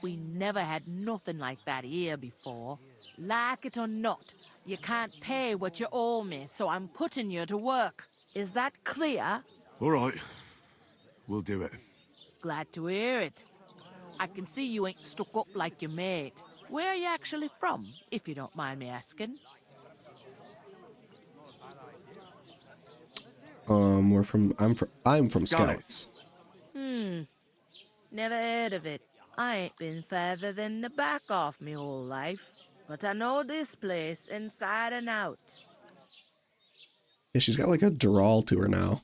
We never had nothing like that here before. Like it or not, you can't pay what you owe me, so I'm putting you to work. Is that clear? All right. We'll do it. Glad to hear it. I can see you ain't stuck up like your mate. Where are you actually from, if you don't mind me asking? I'm from Scouts. Never heard of it. I ain't been further than the back off me whole life. But I know this place inside and out. Yeah, she's got like a drawl to her now.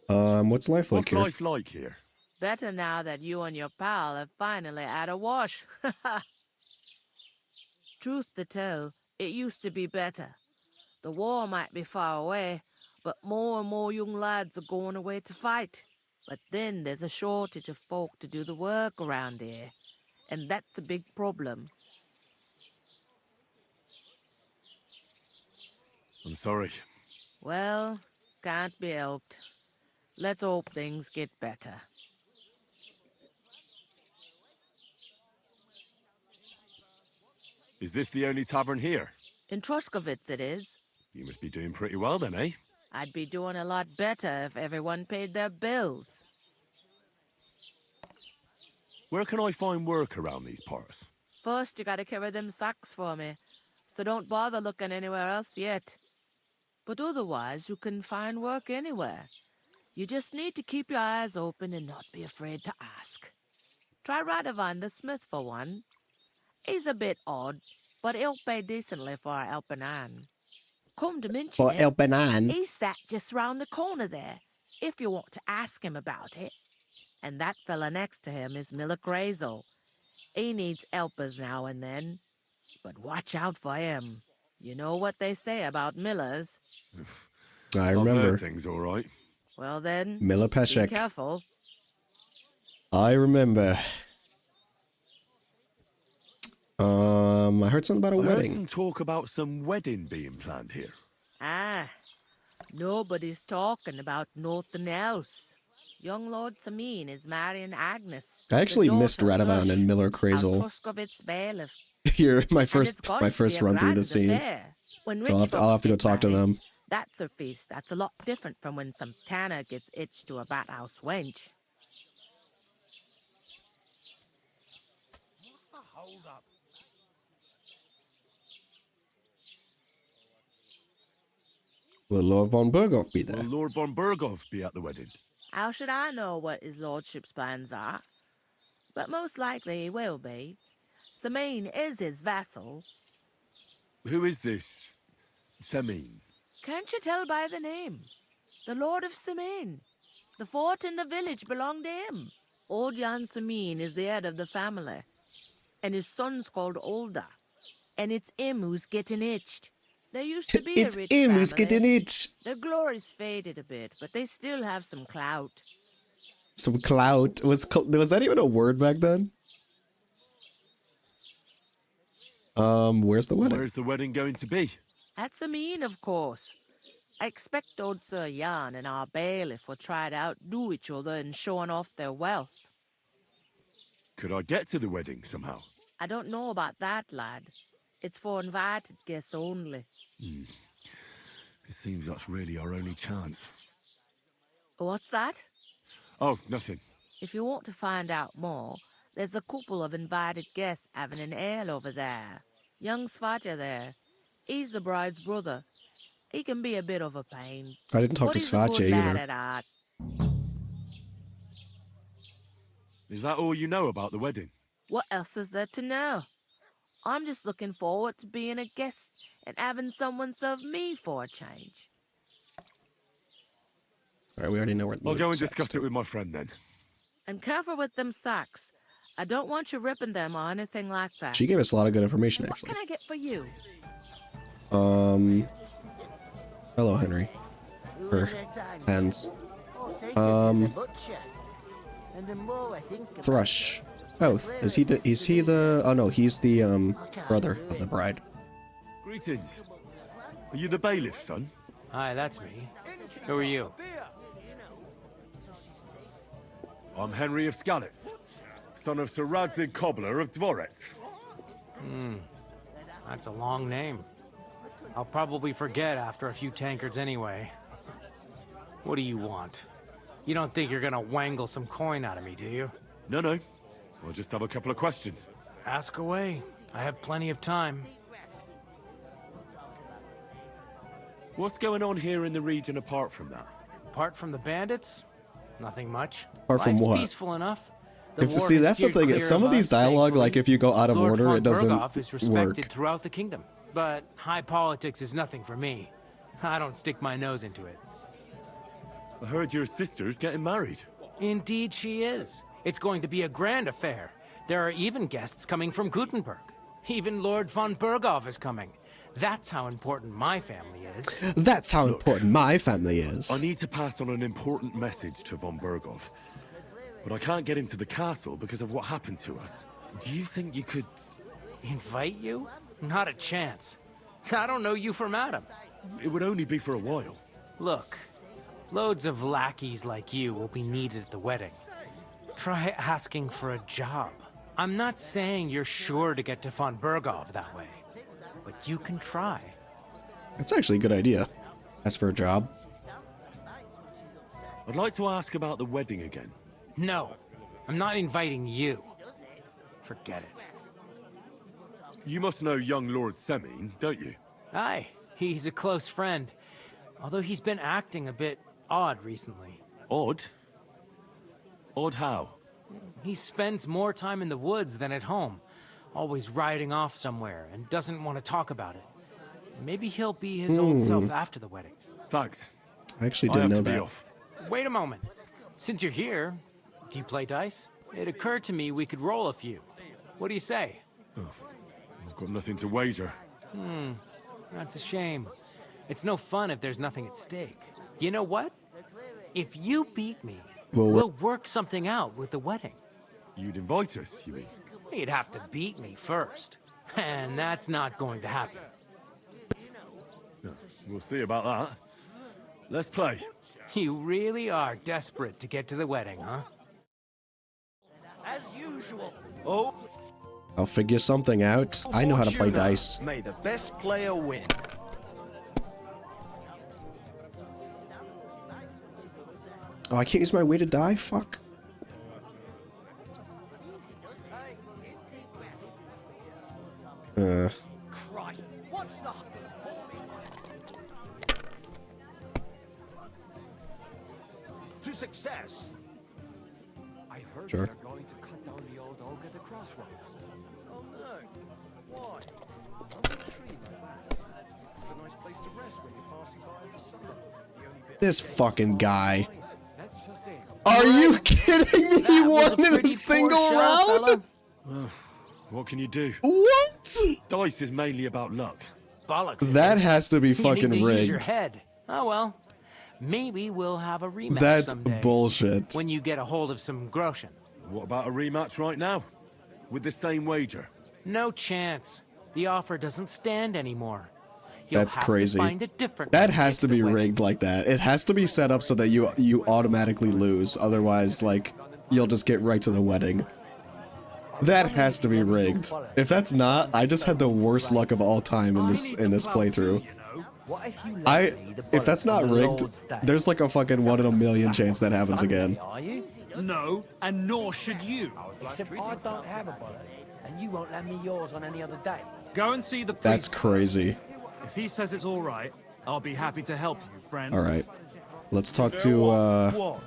What's life like here? What's life like here? Better now that you and your pal have finally had a wash. Truth to tell, it used to be better. The war might be far away, but more and more young lads are going away to fight. But then there's a shortage of folk to do the work around here, and that's a big problem. I'm sorry. Well, can't be helped. Let's hope things get better. Is this the only tavern here? In Truskovitz it is. You must be doing pretty well then, eh? I'd be doing a lot better if everyone paid their bills. Where can I find work around these parts? First, you gotta carry them sacks for me, so don't bother looking anywhere else yet. But otherwise, you can find work anywhere. You just need to keep your eyes open and not be afraid to ask. Try Radovan the smith for one. He's a bit odd, but he'll pay decently for a helping hand. Come to mention For it, helping hand? he sat just round the corner there. if you want to ask him about it. And that fella next to him is Miller Crazel. He needs helpers now and then, but watch out for him. You know what they say about Millers. I I've remember. heard things all right. Well then, Miller be Peshek. careful. I remember. I heard something about a I heard wedding. some talk about some wedding being planned here. Ah, nobody's talking about nothing else. Young Lord Samin is marrying Agnes. I actually the missed daughter of Radovan Ush, and Miller our Crazel. Tuskovitz bailiff. Here, my And it's going to be a run through the grand scene. affair. When So rich I'll have to go folks talk to get married, them. That's a feast that's a lot different from when some tanner gets itched to a bathhouse wench. What's the hold up? Will Lord von Berghoff be there? Will Lord von Berghoff be at the wedding? How should I know what his lordship's plans are? But most likely he will be. Samin is his vassal. Who is this Semin? Can't you tell by the name? The Lord of Samin. The fort and the village belong to him. Old Jan Samin is the head of the family. And his son's called Olda. And it's him who's getting itched. There used to be It's a rich him family. who's getting itched. Their glory's faded a bit, but they still have some clout. Some clout. Was that even a word back then? Where's the wedding? Where's the wedding going to be? At Samin, of course. I expect old Sir Jan and our bailiff will try to outdo each other in showing off their wealth. Could I get to the wedding somehow? I don't know about that, lad. It's for invited guests only. It seems that's really our only chance. What's that? Oh, nothing. If you want to find out more, there's a couple of invited guests having an ale over there. Young Svaja there. He's the bride's brother. He can be a bit of a pain. I didn't talk but to he's a good Svaja lad either. at heart. Is that all you know about the wedding? What else is there to know? I'm just looking forward to being a guest and having someone serve me for a change. Alright, we already know where I'll go and discuss it with my friend then. And careful with them sacks. I don't want you ripping them or anything like that. She gave us a lot of good information, What actually. can I get for you? Hello, Henry. Or Hans. Thrush. Oh, is he the, oh no, he's the, brother of the bride. Greetings. Are you the bailiff's son? Hi, that's me. Who are you? I'm Henry of Skalitz, son of Sir Radzig Cobbler of Dvorets. That's a long name. I'll probably forget after a few tankards anyway. What do you want? You don't think you're gonna wangle some coin out of me, do you? No. I'll just have a couple of questions. Ask away. I have plenty of time. What's going on here in the region apart from that? Apart from the bandits, nothing much. Apart from Life's what? peaceful enough. The If war see, has that's the steered thing. clear Is some of us, these dialogue, like thankfully. if you go out of Lord order, von it doesn't Berghoff is respected work. throughout the kingdom. But high politics is nothing for me. I don't stick my nose into it. I heard your sister's getting married. Indeed she is. It's going to be a grand affair. There are even guests coming from Gutenberg. Even Lord von Berghoff is coming. That's how important my family is. That's how important my family is. I need to pass on an important message to von Berghoff. But I can't get into the castle because of what happened to us. Do you think you could... Invite you? Not a chance. I don't know you from Adam. It would only be for a while. Look, loads of lackeys like you will be needed at the wedding. Try asking for a job. I'm not saying you're sure to get to von Berghoff that way, but you can try. That's actually a good idea. As for a job. I'd like to ask about the wedding again. No, I'm not inviting you. Forget it. You must know young Lord Semin, don't you? Aye, he's a close friend. Although he's been acting a bit odd recently. Odd? Odd how? He spends more time in the woods than at home. Always riding off somewhere and doesn't want to talk about it. Maybe he'll be his old self after the wedding. Thanks. I actually didn't know that. Wait a moment. Since you're here, do you play dice? It occurred to me we could roll a few. What do you say? Oh, I've got nothing to wager. That's a shame. It's no fun if there's nothing at stake. You know what? If you beat me, we'll work something out with the wedding. You'd invite us, you mean? You'd have to beat me first. And that's not going to happen. No, we'll see about that. Let's play. You really are desperate to get to the wedding, huh? As usual. Oh. I'll figure something out. I know how to play dice. May the best player win. Oh, I can't use my way to die? Fuck. Christ, what's the... To success. I heard Sure. they're going to cut down the old oak at the crossroads. Oh no. Why? Under a tree like that. It's a nice place to rest when you're passing by in the summer. The only bit This fucking guy. That's just it. Are you kidding me? He won in a single round? What can you do? What? Dice is mainly about luck. Bollocks. That has to be You fucking need to use your rigged. head. Oh well. Maybe we'll have a rematch That's someday. bullshit. When you get a hold of some groschen. What about a rematch right now? With the same wager? No chance. The offer doesn't stand anymore. You'll That's have crazy. To find a different That way to has get to the be wedding. rigged like that. It has to be set up so that you automatically lose. Otherwise, like, you'll just get right to the wedding. That has to be rigged. If that's not, I just had the worst luck of all time in this playthrough. If that's not rigged, there's like a fucking 1 in a million chance that happens again. Are you? No, and nor should you. Except I don't have a wallet, and you won't lend me yours on any other day. Go and see the priest. That's crazy. If he says it's all right, I'll be happy to help you, friend. All right, let's talk to What?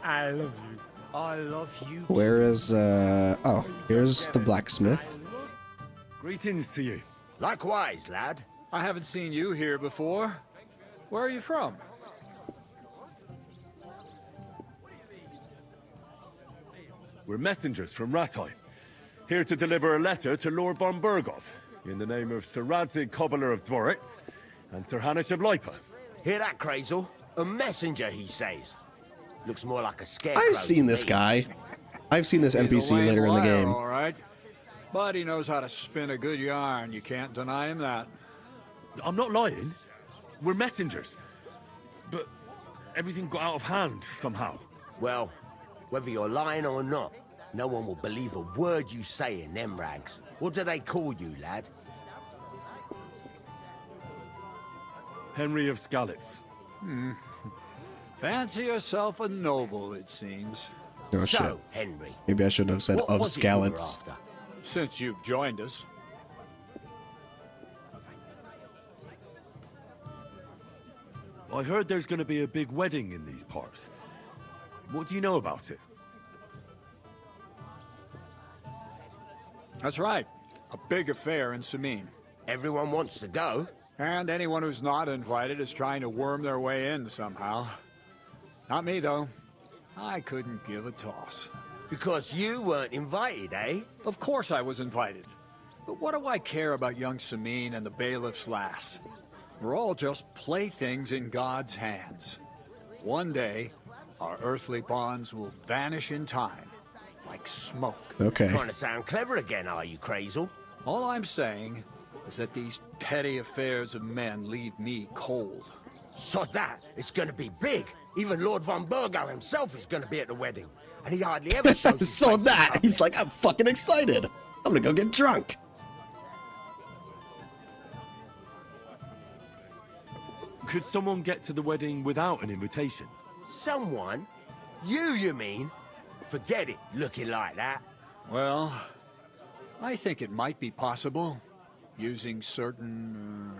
I love you. I love you. where is oh, here's the blacksmith. Greetings to you. Likewise, lad. I haven't seen you here before. Where are you from? We're messengers from Rattay, here to deliver a letter to Lord von Burgov, in the name of Sir Radzig Cobbler of Dworitz and Sir Hanush of Lipa. Hear that, Crazel? A messenger, he says. Looks more like a scarecrow. I've seen to this me. guy. I've seen this He's a NPC lame later in the liar, game. all right. But he knows how to spin a good yarn. You can't deny him that. I'm not lying. We're messengers. But everything got out of hand somehow. Well, whether you're lying or not, no one will believe a word you say in them rags. What do they call you, lad? Henry of Skalitz. Fancy yourself a noble, it seems. Oh shit. So, Henry, Maybe I should have said what of was it you were Skalitz. after? Since you've joined us. I heard there's going to be a big wedding in these parts. What do you know about it? That's right. A big affair in Sameen. Everyone wants to go. And anyone who's not invited is trying to worm their way in somehow. Not me, though. I couldn't give a toss. Because you weren't invited, eh? Of course I was invited. But what do I care about young Sameen and the bailiff's lass? We're all just playthings in God's hands. One day, our earthly bonds will vanish in time, like smoke. Okay. Trying to sound clever again, are you, Crazel? All I'm saying is that these petty affairs of men leave me cold. Sod that, it's gonna be big. Even Lord von Burgo himself is gonna be at the wedding. And he hardly ever shows his So face in that public. he's like, I'm fucking excited. I'm gonna go get drunk. Could someone get to the wedding without an invitation? Someone? You mean? Forget it, looking like that. Well, I think it might be possible, using certain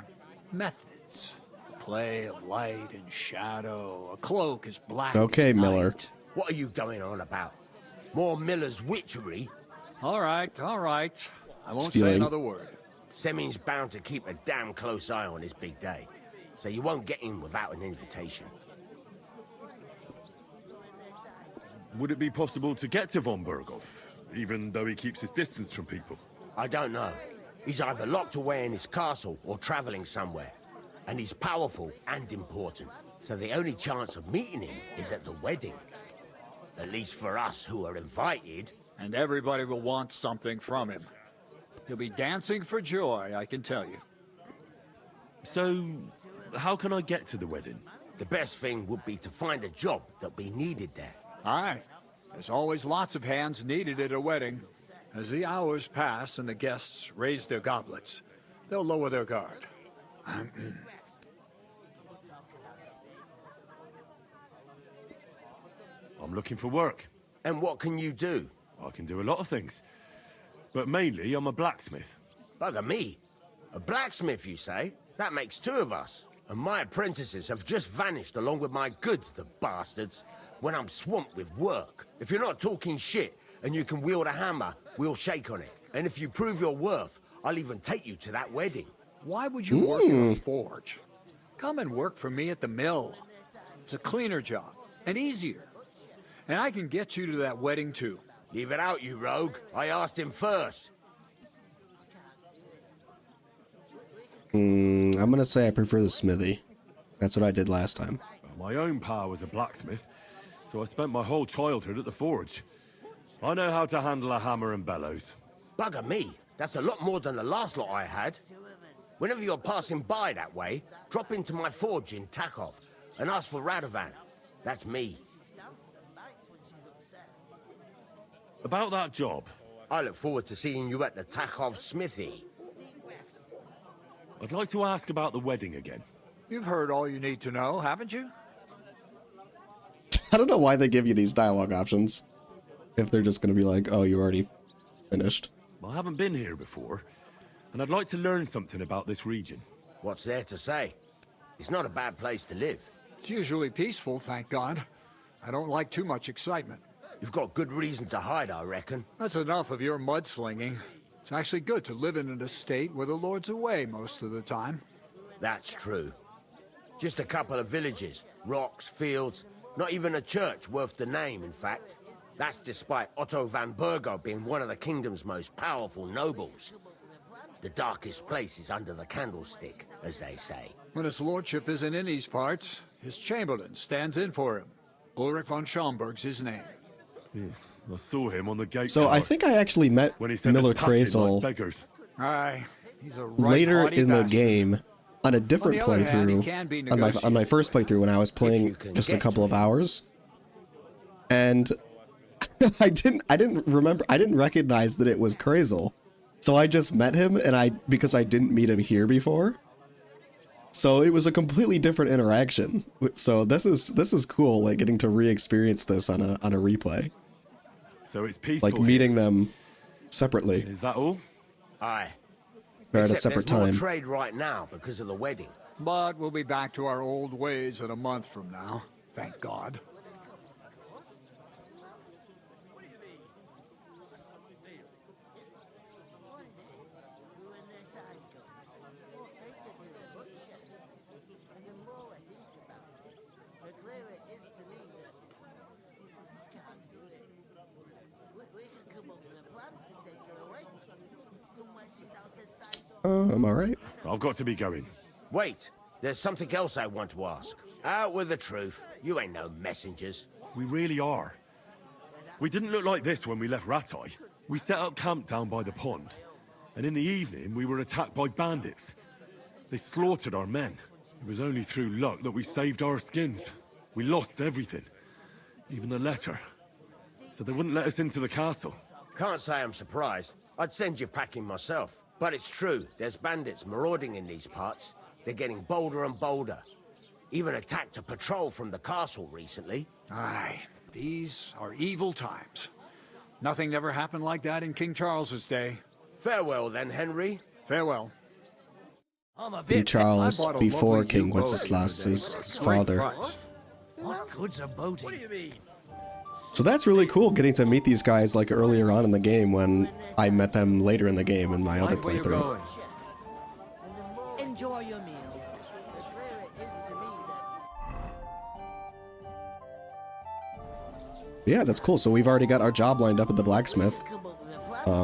methods. Play of light and shadow, a cloak as black Okay, as Miller. night. What are you going on about? More Miller's witchery? All right. I won't say Stealing. another word. Semin's bound to keep a damn close eye on his big day. So you won't get in without an invitation. Would it be possible to get to von Berghoff, even though he keeps his distance from people? I don't know. He's either locked away in his castle or traveling somewhere. And he's powerful and important. So the only chance of meeting him is at the wedding. At least for us who are invited. And everybody will want something from him. He'll be dancing for joy, I can tell you. So, how can I get to the wedding? The best thing would be to find a job that'll be needed there. Aye. There's always lots of hands needed at a wedding. As the hours pass and the guests raise their goblets, they'll lower their guard. I'm looking for work. And what can you do? I can do a lot of things. But mainly, I'm a blacksmith. Bugger me. A blacksmith, you say? That makes two of us. And my apprentices have just vanished along with my goods, the bastards. When I'm swamped with work. If you're not talking shit and you can wield a hammer, we'll shake on it. And if you prove your worth, I'll even take you to that wedding. Why would you work in a forge? Come and work for me at the mill. It's a cleaner job, and easier. And I can get you to that wedding too. Leave it out, you rogue. I asked him first. I'm gonna say I prefer the smithy. That's what I did last time. My own pa was a blacksmith, so I spent my whole childhood at the forge. I know how to handle a hammer and bellows. Bugger me. That's a lot more than the last lot I had. Whenever you're passing by that way, drop into my forge in Takov and ask for Radovan. That's me. About that job. I look forward to seeing you at the Takov smithy. I'd like to ask about the wedding again. You've heard all you need to know, haven't you? I don't know why they give you these dialogue options. If they're just gonna be like, oh, you already finished. I haven't been here before, and I'd like to learn something about this region. What's there to say? It's not a bad place to live. It's usually peaceful, thank God. I don't like too much excitement. You've got good reason to hide, I reckon. That's enough of your mudslinging. It's actually good to live in an estate where the Lord's away most of the time. That's true. Just a couple of villages, rocks, fields, not even a church worth the name, in fact. That's despite Otto van Bergo being one of the kingdom's most powerful nobles. The darkest place is under the candlestick, as they say. When his lordship isn't in these parts, his chamberlain stands in for him. Ulrich von Schomberg's his name. I saw him on the gate. So I think I actually met Miller Crazel Aye, he's a later in the game on a different playthrough. On my first playthrough when I was playing just a couple of hours, and I didn't recognize that it was Crazel, so I just met him, and because I didn't meet him here before. So it was a completely different interaction. So this is cool, like getting to re-experience this on a replay. So it's peaceful. Like meeting them separately. Is that all? Aye. They're at a separate there's time. more trade right now because of the wedding. But we'll be back to our old ways in a month from now. Thank God. I'm alright. I've got to be going. Wait, there's something else I want to ask. Out with the truth. You ain't no messengers. We really are. We didn't look like this when we left Ratai. We set up camp down by the pond, and in the evening we were attacked by bandits. They slaughtered our men. It was only through luck that we saved our skins. We lost everything, even the letter. So they wouldn't let us into the castle. Can't say I'm surprised. I'd send you packing myself. But it's true, there's bandits marauding in these parts. They're getting bolder and bolder. Even attacked a patrol from the castle recently. Aye, these are evil times. Nothing ever happened like that in King Charles's day. Farewell then, Henry. Farewell. King Charles before King Wenceslas, his father. What good's a boating? What do you mean? So that's really cool, getting to meet these guys like earlier on in the game when I met them later in the game in my other playthrough. Enjoy your meal. Yeah, that's cool. So we've already got our job lined up at the blacksmith,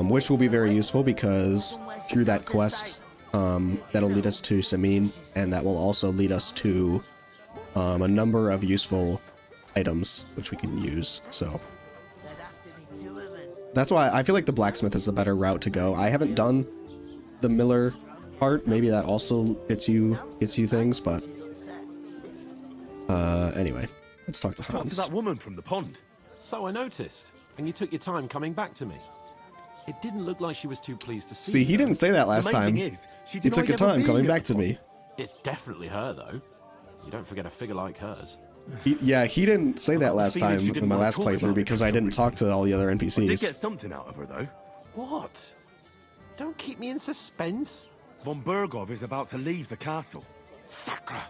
which will be very useful because through that quest, that'll lead us to Samin, and that will also lead us to a number of useful items which we can use. So that's why I feel like the blacksmith is the better route to go. I haven't done the miller part. Maybe that also gets you things, but anyway, let's talk to Hans. Talk to that woman from the pond. So I noticed, and you took your time coming back to me. It didn't look like she was too pleased to see See, me. he didn't say that last time. He took your time coming back to me. It's definitely her, though. You don't forget a figure like hers. He didn't say that last time in my last playthrough because I didn't talk to all the other I did NPCs. get something out of her, though. What? Don't keep me in suspense. Von Bergov is about to leave the castle. Sacra!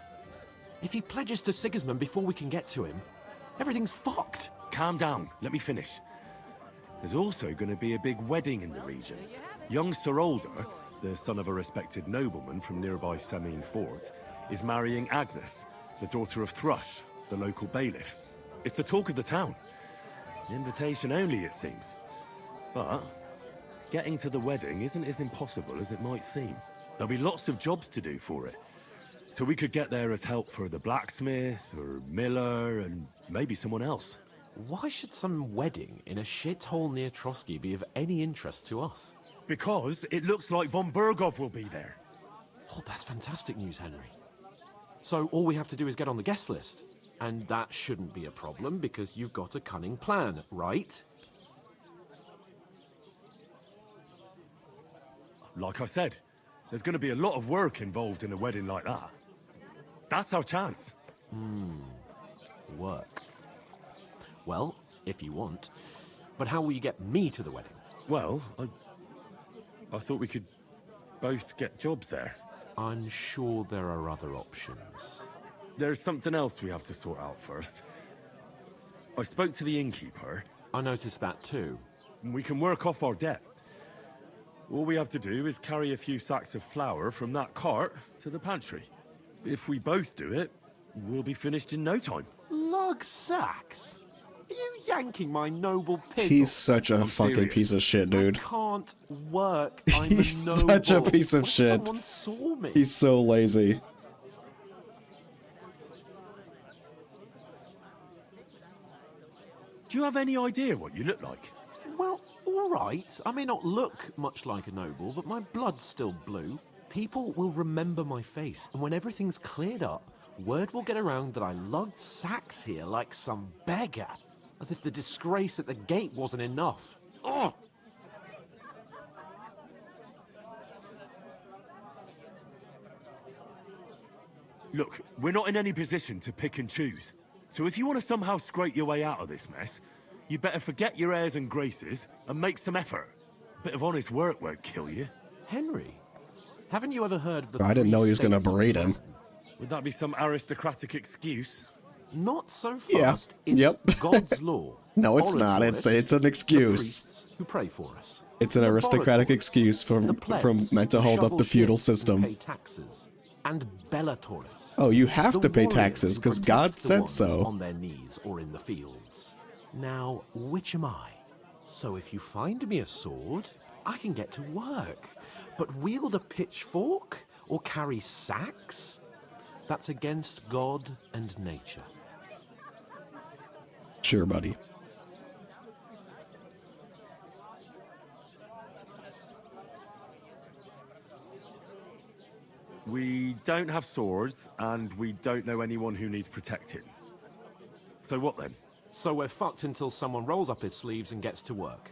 If he pledges to Sigismund before we can get to him, everything's fucked. Calm down. Let me finish. There's also going to be a big wedding in the region. Young Sir Alder, the son of a respected nobleman from nearby Samin Fort, is marrying Agnes, the daughter of Thrush, the local bailiff. It's the talk of the town. Invitation only, it seems. But getting to the wedding isn't as impossible as it might seem. There'll be lots of jobs to do for it. So we could get there as help for the blacksmith, or miller, and maybe someone else. Why should some wedding in a shithole near Trotsky be of any interest to us? Because it looks like Von Bergov will be there. Oh, that's fantastic news, Henry. So all we have to do is get on the guest list. And that shouldn't be a problem because you've got a cunning plan, right? Like I said, there's going to be a lot of work involved in a wedding like that. That's our chance. Work. Well, if you want. But how will you get me to the wedding? Well, I thought we could both get jobs there. I'm sure there are other options. There's something else we have to sort out first. I spoke to the innkeeper. I noticed that too. We can work off our debt. All we have to do is carry a few sacks of flour from that cart to the pantry. If we both do it, we'll be finished in no time. Lug sacks? Are you yanking my noble pizzle? He's such a fucking piece of shit, dude. I can't work. I'm He's such a piece of shit. Someone saw me. He's so lazy. Do you have any idea what you look like? Well, all right. I may not look much like a noble, but my blood's still blue. People will remember my face, and when everything's cleared up, word will get around that I lugged sacks here like some beggar. As if the disgrace at the gate wasn't enough. Ugh! Look, we're not in any position to pick and choose. So if you want to somehow scrape your way out of this mess, you better forget your airs and graces and make some effort. A bit of honest work won't kill you. Henry, haven't you ever heard of the I didn't know he was going to three berate him. Would that be some aristocratic excuse? Not so fast. Yeah. It's Yep. God's law. No, it's not. It's an excuse. Priests who pray for us. It's an aristocratic excuse from meant to hold up the feudal system. Pay taxes. And Bellatores. Oh, you have The to pay warriors taxes who because protect God the said ones so. On their knees or in the fields. Now, which am I? So if you find me a sword, I can get to work. But wield a pitchfork or carry sacks? That's against God and nature. Sure, buddy. We don't have swords, and we don't know anyone who needs protecting. So what then? So we're fucked until someone rolls up his sleeves and gets to work.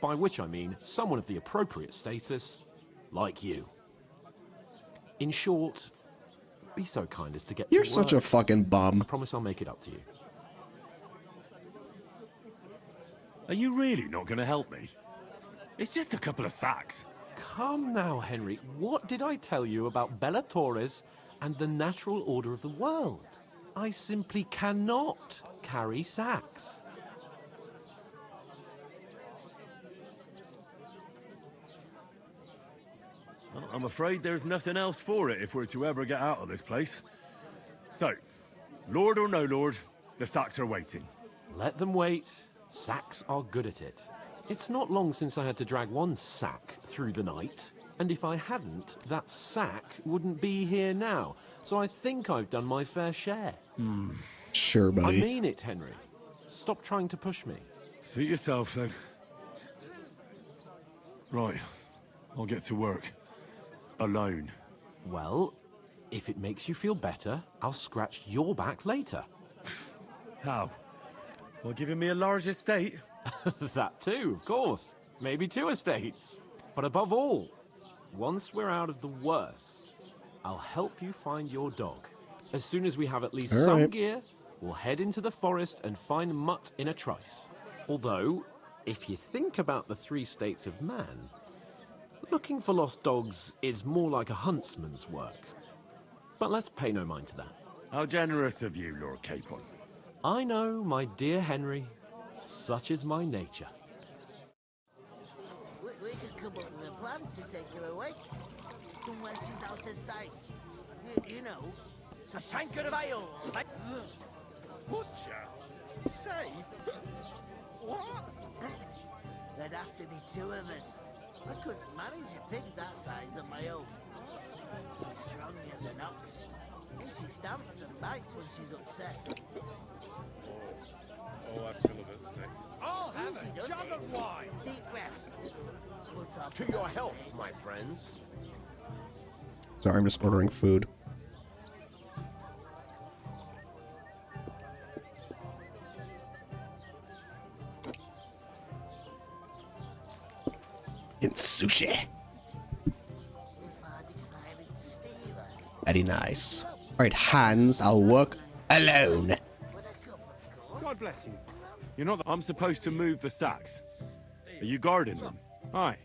By which I mean someone of the appropriate status, like you. In short, be so kind as to get You're to such a work. fucking bum. I promise I'll make it up to you. Are you really not going to help me? It's just a couple of sacks. Come now, Henry. What did I tell you about Bellatores and the natural order of the world? I simply cannot carry sacks. Well, I'm afraid there's nothing else for it if we're to ever get out of this place. So, Lord or no Lord, the sacks are waiting. Let them wait. Sacks are good at it. It's not long since I had to drag one sack through the night, and if I hadn't, that sack wouldn't be here now. So I think I've done my fair share. Sure, buddy. I mean it, Henry. Stop trying to push me. Suit yourself, then. Right. I'll get to work. Alone. Well, if it makes you feel better, I'll scratch your back later. How? Well, giving me a large estate? That too, of course. Maybe 2 estates. But above all, once we're out of the worst, I'll help you find your dog. As soon as we have at least some gear, we'll head into the forest and find Mutt in a trice. Although, if you think about the 3 states of man, looking for lost dogs is more like a huntsman's work. But let's pay no mind to that. How generous of you, Lord Capon. I know, my dear Henry. Such is my nature. We could come up with a plan to take her away. Somewhere she's out of sight. You know. So A tankard of ale! Butcher? Safe? What? There'd have to be 2 of us. I couldn't manage a pig that size on my own. She's strong as an ox. And she stamps and bites when she's upset. Oh, I feel a bit sick. I'll have a jug of wine! Deep breaths. To your health, my friends. Sorry, I'm just ordering food. In sushi. Very nice. Alright, Hans, I'll work alone. God bless you. You're not. I'm supposed to move the sacks. Are you guarding them? Aye.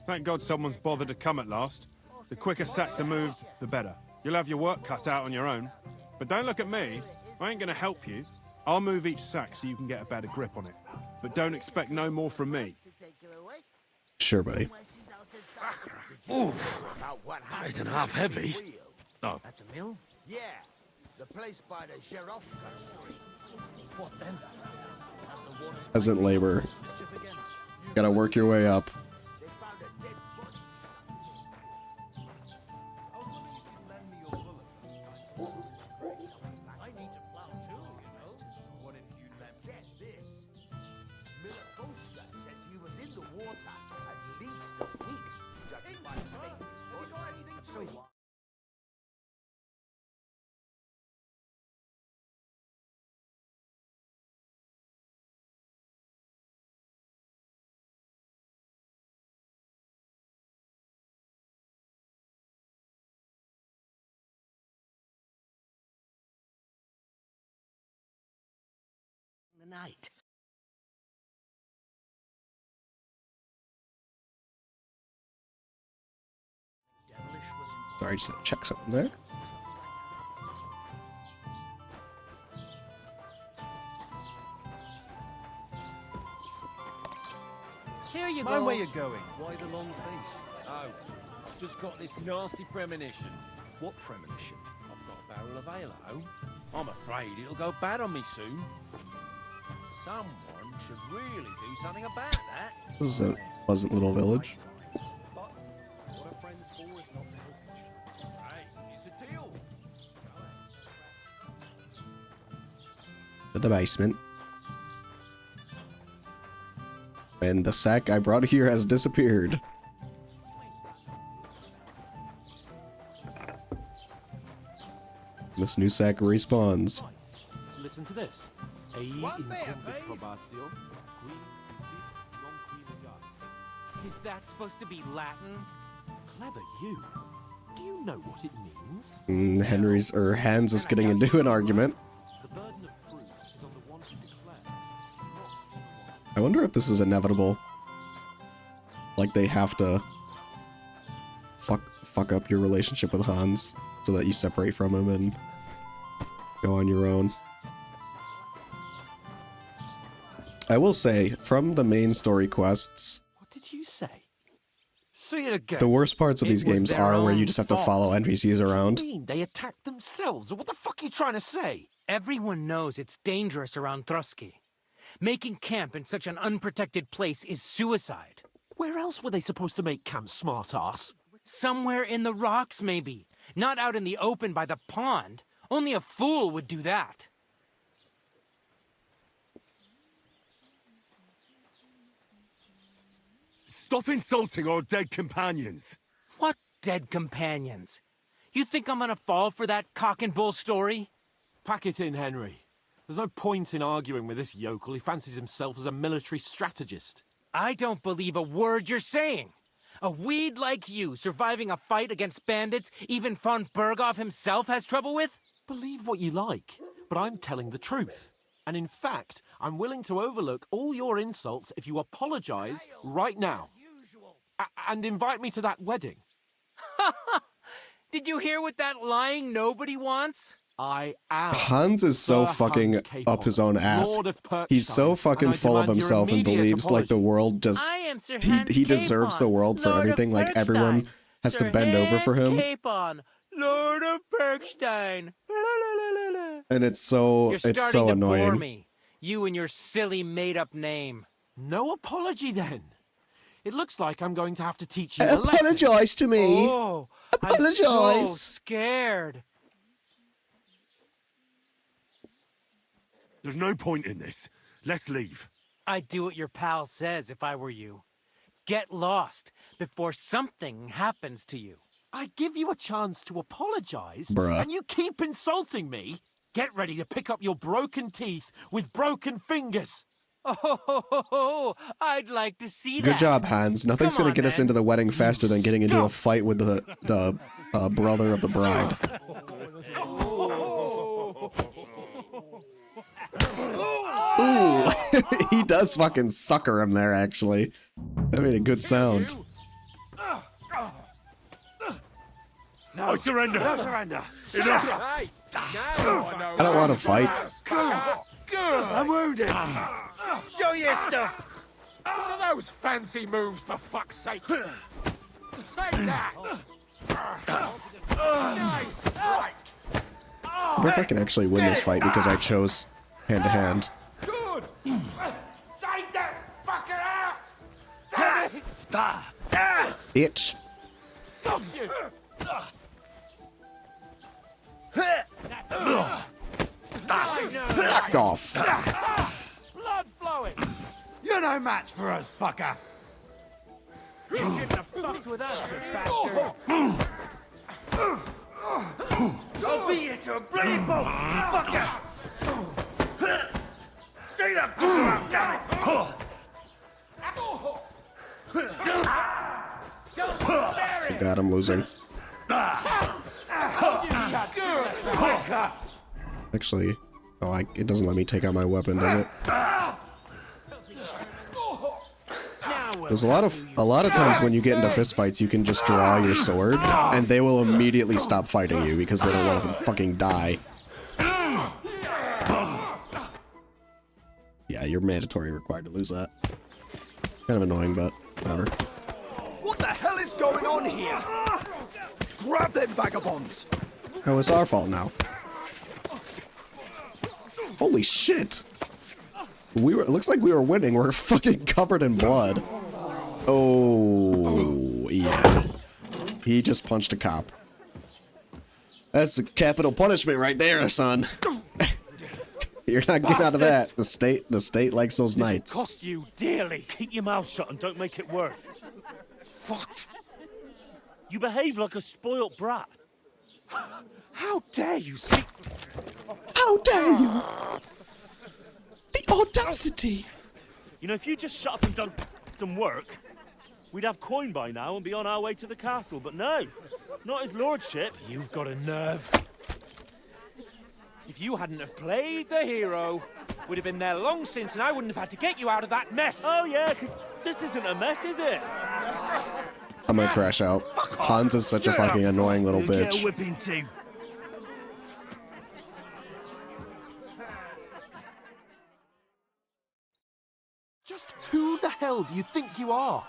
Thank God someone's bothered to come at last. The quicker sacks are moved, the better. You'll have your work cut out on your own. But don't look at me. I ain't gonna help you. I'll move each sack so you can get a better grip on it. But don't expect no more from me. Sure, buddy. Oof. That isn't half heavy. Oh. At the mill? Yeah, the place by the Sheriffka Street. What then? Peasant labor. Gotta work your way up. The night. Sorry, just had to check something there. Here you Mind go. where you're going. Why the long face? Oh, I've just got this nasty premonition. What premonition? I've got a barrel of ale at home. I'm afraid it'll go bad on me soon. Someone should really do something about that. This is a pleasant little village. What are friends for if not to help each other? Hey, it's a deal. To the basement. And the sack I brought here has disappeared. This new sack respawns. Listen to this. Is that supposed to be Latin? Clever you. Do you know what it means? Hans is getting into an argument. The burden of proof is on the one who declares. I wonder if this is inevitable. Like they have to fuck up your relationship with Hans so that you separate from him and go on your own. I will say, from the main story quests, What did you say? Say it again. the worst parts of these games are where you just have to follow NPCs around. What do you mean? They attacked themselves? What the fuck are you trying to say? Everyone knows it's dangerous around Trotsky. Making camp in such an unprotected place is suicide. Where else were they supposed to make camp, smart-ass? Somewhere in the rocks, maybe. Not out in the open by the pond. Only a fool would do that. Stop insulting our dead companions. What dead companions? You think I'm gonna fall for that cock and bull story? Pack it in, Henry. There's no point in arguing with this yokel. He fancies himself as a military strategist. I don't believe a word you're saying. A weed like you surviving a fight against bandits even von Berghoff himself has trouble with? Believe what you like, but I'm telling the truth. And in fact, I'm willing to overlook all your insults if you apologize right now. And invite me to that wedding. Did you hear what that lying nobody wants? I am. Hans is so fucking up his own ass. He's so fucking full of himself and believes like the world just he deserves the world for everything. Like everyone has to bend over for him. Capon, Lord of Bergstein. And it's so You're starting to annoying. bore me. You and your silly made-up name. No apology then. It looks like I'm going to have to teach you a lesson. Apologize to me. Oh, apologize. I'm so scared. There's no point in this. Let's leave. I'd do what your pal says if I were you. Get lost before something happens to you. I give you a chance to apologize, Bruh. and you keep insulting me? Get ready to pick up your broken teeth with broken fingers. Oh, I'd like to see that. Good job, Hans. Nothing's gonna get us into the wedding faster than getting into a fight with the brother of the bride. Ooh, he does fucking sucker him there, actually. That made a good sound. No, I surrender. No surrender. Enough. Hey, I don't want to fight. I'm wounded. Show your stuff. What are those fancy moves, for fuck's sake? Take that. Nice strike. I wonder if I can actually win this fight because I chose hand-to-hand. Good. Take that fucker out. Bitch. Got you. Fuck off. Blood flowing. You're no match for us, fucker. You shouldn't have fucked with us, you bastard. I'll beat you to a bloody pulp, fucker. Take that fucker out, damn Oh god, I'm losing. Actually, oh, it doesn't let me take out my weapon, does it? There's a lot of times when you get into fistfights, you can just draw your sword, and they will immediately stop fighting you because they don't want to fucking die. Yeah, you're mandatory required to lose that. Kind of annoying, but whatever. What the hell is going on here? Grab them vagabonds! Oh, it's our fault now. Holy shit! It looks like we were winning. We're fucking covered in blood. Oh, yeah. He just punched a cop. That's a capital punishment right there, son. You're not getting out of that. The state likes those knights. It'll cost you dearly. Keep your mouth shut and don't make it worse. What? You behave like a spoilt brat. How dare you speak? How dare you? The audacity! You know, if you just shut up and done some work, we'd have coin by now and be on our way to the castle. But no, not his lordship. You've got a nerve. If you hadn't have played the hero, we'd have been there long since, and I wouldn't have had to get you out of that mess. Oh yeah, because this isn't a mess, is it? I'm gonna crash out. Hans is such a fucking annoying little bitch. whipping too. Just who the hell do you think you are?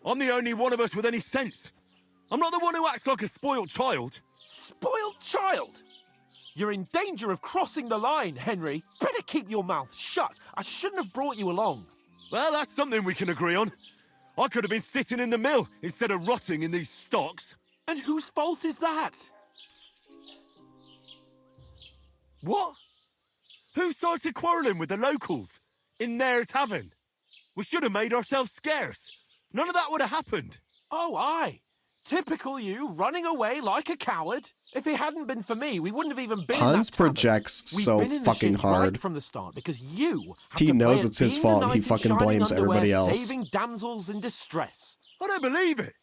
I'm the only one of us with any sense. I'm not the one who acts like a spoiled child. Spoiled child? You're in danger of crossing the line, Henry. Better keep your mouth shut. I shouldn't have brought you along. Well, that's something we can agree on. I could have been sitting in the mill instead of rotting in these stocks. And whose fault is that? What? Who started quarrelling with the locals in their tavern? We should have made ourselves scarce. None of that would have happened. Oh, aye. Typical you, running away like a coward. If it hadn't been for me, we wouldn't have even been Hans in that tavern. projects We've so been in the fucking shit hard. right from the start because you have He to knows play it's us his being fault the and he knight in fucking shining blames underwear, everybody else. Saving damsels in distress. I don't believe it.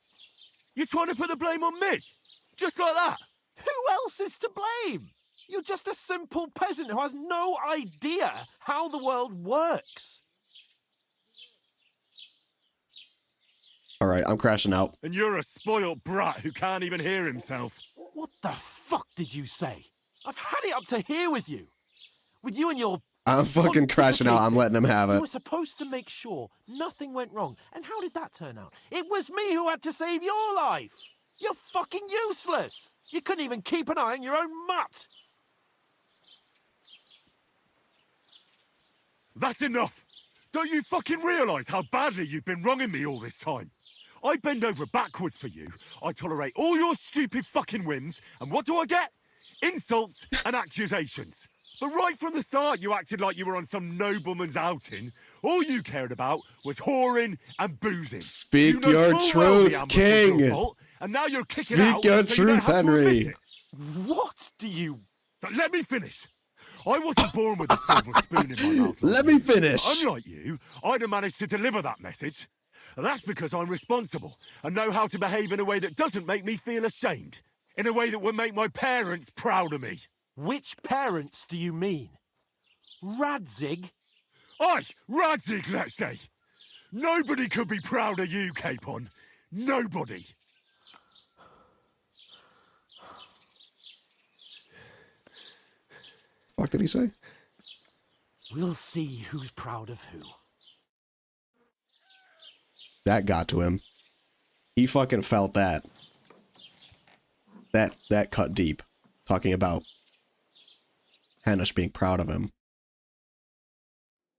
You're trying to put the blame on me? Just like that? Who else is to blame? You're just a simple peasant who has no idea how the world works. All right, I'm crashing out. And you're a spoilt brat who can't even hear himself. What the fuck did you say? I've had it up to here with you. With you and your... I'm fucking crashing out. I'm letting him have You it. were supposed to make sure nothing went wrong. And how did that turn out? It was me who had to save your life. You're fucking useless. You couldn't even keep an eye on your own mutt. That's enough. Don't you fucking realise how badly you've been wronging me all this time? I bend over backwards for you. I tolerate all your stupid fucking whims. And what do I get? Insults and accusations. But right from the start, you acted like you were on some nobleman's outing. All you cared about was whoring and boozing. Speak You know your full well the truth, ambush was your King. fault, and now you're kicking Speak out, your so you don't truth, have to admit Henry. it. What do you... Let me finish. I wasn't born with a silver spoon in my mouth. Let me finish. Unlike you, I'd have managed to deliver that message. And that's because I'm responsible and know how to behave in a way that doesn't make me feel ashamed. In a way that would make my parents proud of me. Which parents do you mean? Radzig? Aye, Radzig, let's say. Nobody could be proud of you, Capon. Nobody. Fuck did he say? We'll see who's proud of who. That got to him. He fucking felt that. That cut deep. Talking about Hanush being proud of him.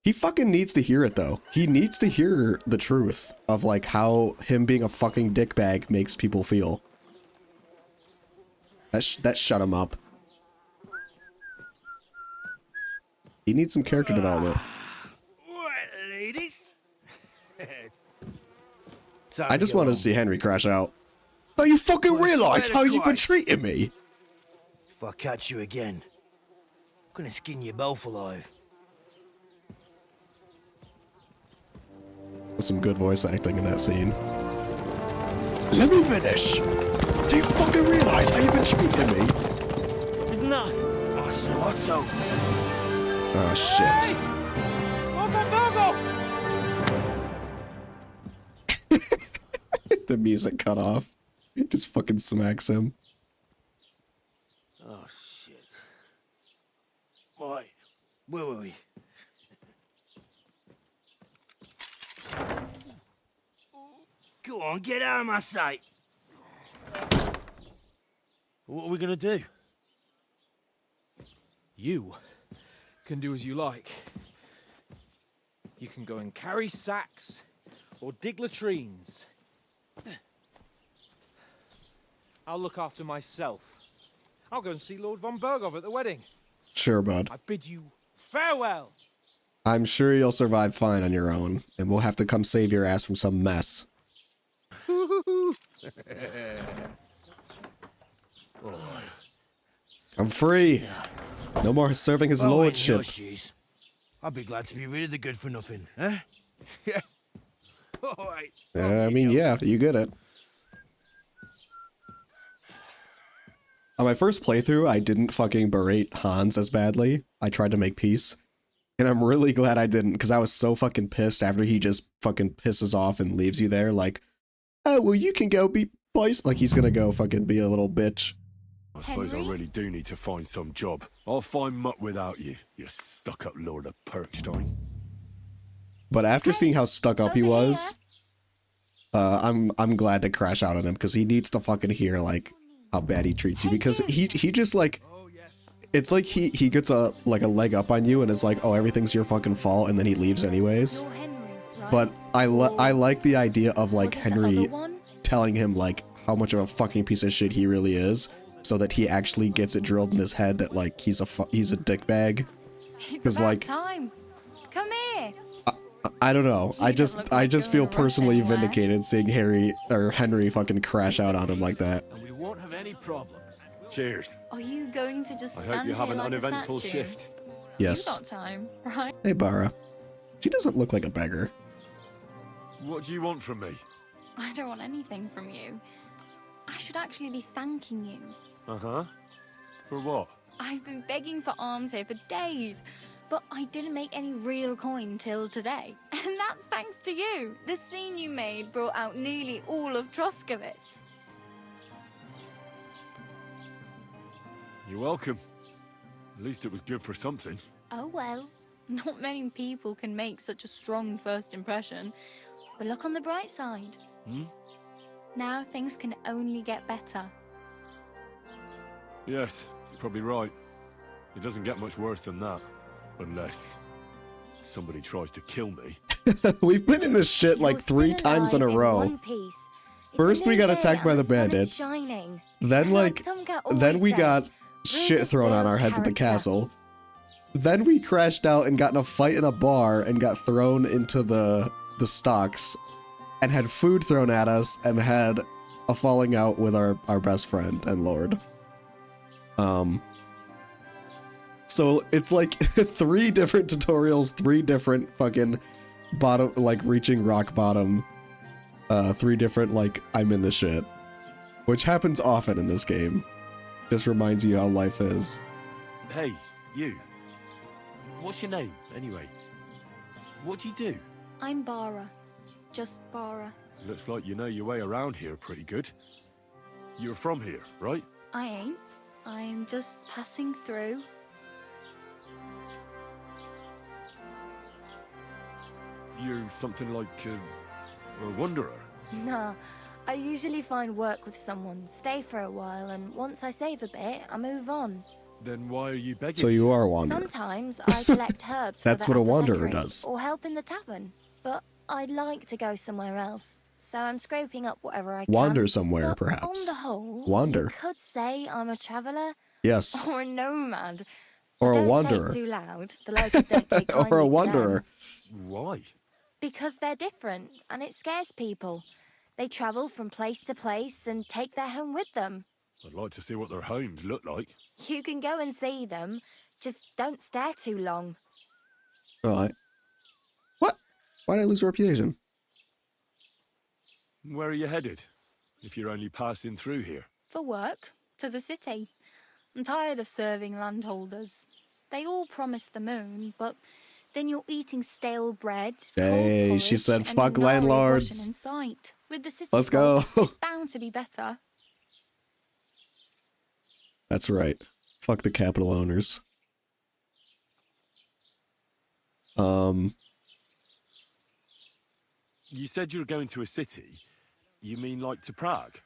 He fucking needs to hear it though. He needs to hear the truth of like how him being a fucking dickbag makes people feel. That shut him up. He needs some character development. Right, ladies. I just wanted to see Henry crash out. Do you fucking realize how you've been treating me? If I catch you again, I'm gonna skin you both alive. With some good voice acting in that scene. Let me finish. Do you fucking realize how you've been treating me? Isn't that? Otto. Oh shit. The music cut off. He just fucking smacks him. Oh shit. Right, where were we? Go on, get out of my sight. What are we gonna do? You can do as you like. You can go and carry sacks or dig latrines. I'll look after myself. I'll go and see Lord von Berghoff at the wedding. Sure, bud. I bid you farewell. I'm sure you'll survive fine on your own, and we'll have to come save your ass from some mess. I'm free. No more serving his lordship. I'd be glad to be rid of the good for nothing, eh? Yeah. All right. I mean, yeah, you get it. On my first playthrough, I didn't fucking berate Hans as badly. I tried to make peace. And I'm really glad I didn't, because I was so fucking pissed after he just fucking pisses off and leaves you there, like, oh, well, you can go be boys. Like, he's gonna go fucking be a little bitch. I suppose I really do need to find some job. I'll find mutt without you, you stuck-up Lord of Perkstein. But after seeing how stuck up he was, I'm glad to crash out on him, because he needs to fucking hear, like, how bad he treats you, because he just, like, it's like he gets a leg up on you and is like, oh, everything's your fucking fault, and then he leaves anyways. But I like the idea of like Henry telling him like how much of a fucking piece of shit he really is, so that he actually gets it drilled in his head that like he's a dickbag. Because like, time. Come here. I don't know. I just feel personally vindicated seeing Henry fucking crash out on him like that. And we won't have any problems. Cheers. Are you going to just I stand hope you have here an like a uneventful statue? shift. Yes. You got time, right? Hey, Bara. She doesn't look like a beggar. What do you want from me? I don't want anything from you. I should actually be thanking you. Uh-huh. For what? I've been begging for alms here for days, but I didn't make any real coin till today. And that's thanks to you. The scene you made brought out nearly all of Troskowitz. You're welcome. At least it was good for something. Oh well, not many people can make such a strong first impression. But look on the bright side. Now things can only get better. Yes, you're probably right. It doesn't get much worse than that. Unless somebody tries to kill me. We've been in this shit like 3 times in a row. First we got attacked by the bandits. Then we got shit thrown on our heads at the castle. Then we crashed out and got in a fight in a bar and got thrown into the stocks and had food thrown at us and had a falling out with our best friend and lord. So it's like 3 different tutorials, 3 different fucking bottom, like reaching rock bottom, 3 different like I'm in the shit, which happens often in this game. Just reminds you how life is. Hey, you. What's your name, anyway? What do you do? I'm Bara. Just Bara. Looks like you know your way around here pretty good. You're from here, right? I ain't. I'm just passing through. You're something like a wanderer. Nah, I usually find work with someone, stay for a while, and once I save a bit, I move on. Then why are you begging? So you are a wanderer. Sometimes I collect herbs. That's for what a the wanderer apothecary, does. Or help in the tavern. But I'd like to go somewhere else. So I'm scraping up whatever I can. Wander somewhere, But perhaps. On the whole, Wander. you could say I'm a traveler. Yes. Or a nomad. Or a Don't wanderer. Say it too loud. The locals don't take kindly Or a to wanderer. them. Why? Because they're different, and it scares people. They travel from place to place and take their home with them. I'd like to see what their homes look like. You can go and see them, just don't stare too long. Alright. What? Why did I lose reputation? Where are you headed? If you're only passing through here. For work, to the city. I'm tired of serving landholders. They all promise the moon, but then you're eating stale bread. Hey, she said fuck landlords. In sight. With the city Let's go. folk, it's bound to be better. That's right. Fuck the capital owners. You said you were going to a city. You mean like to Prague?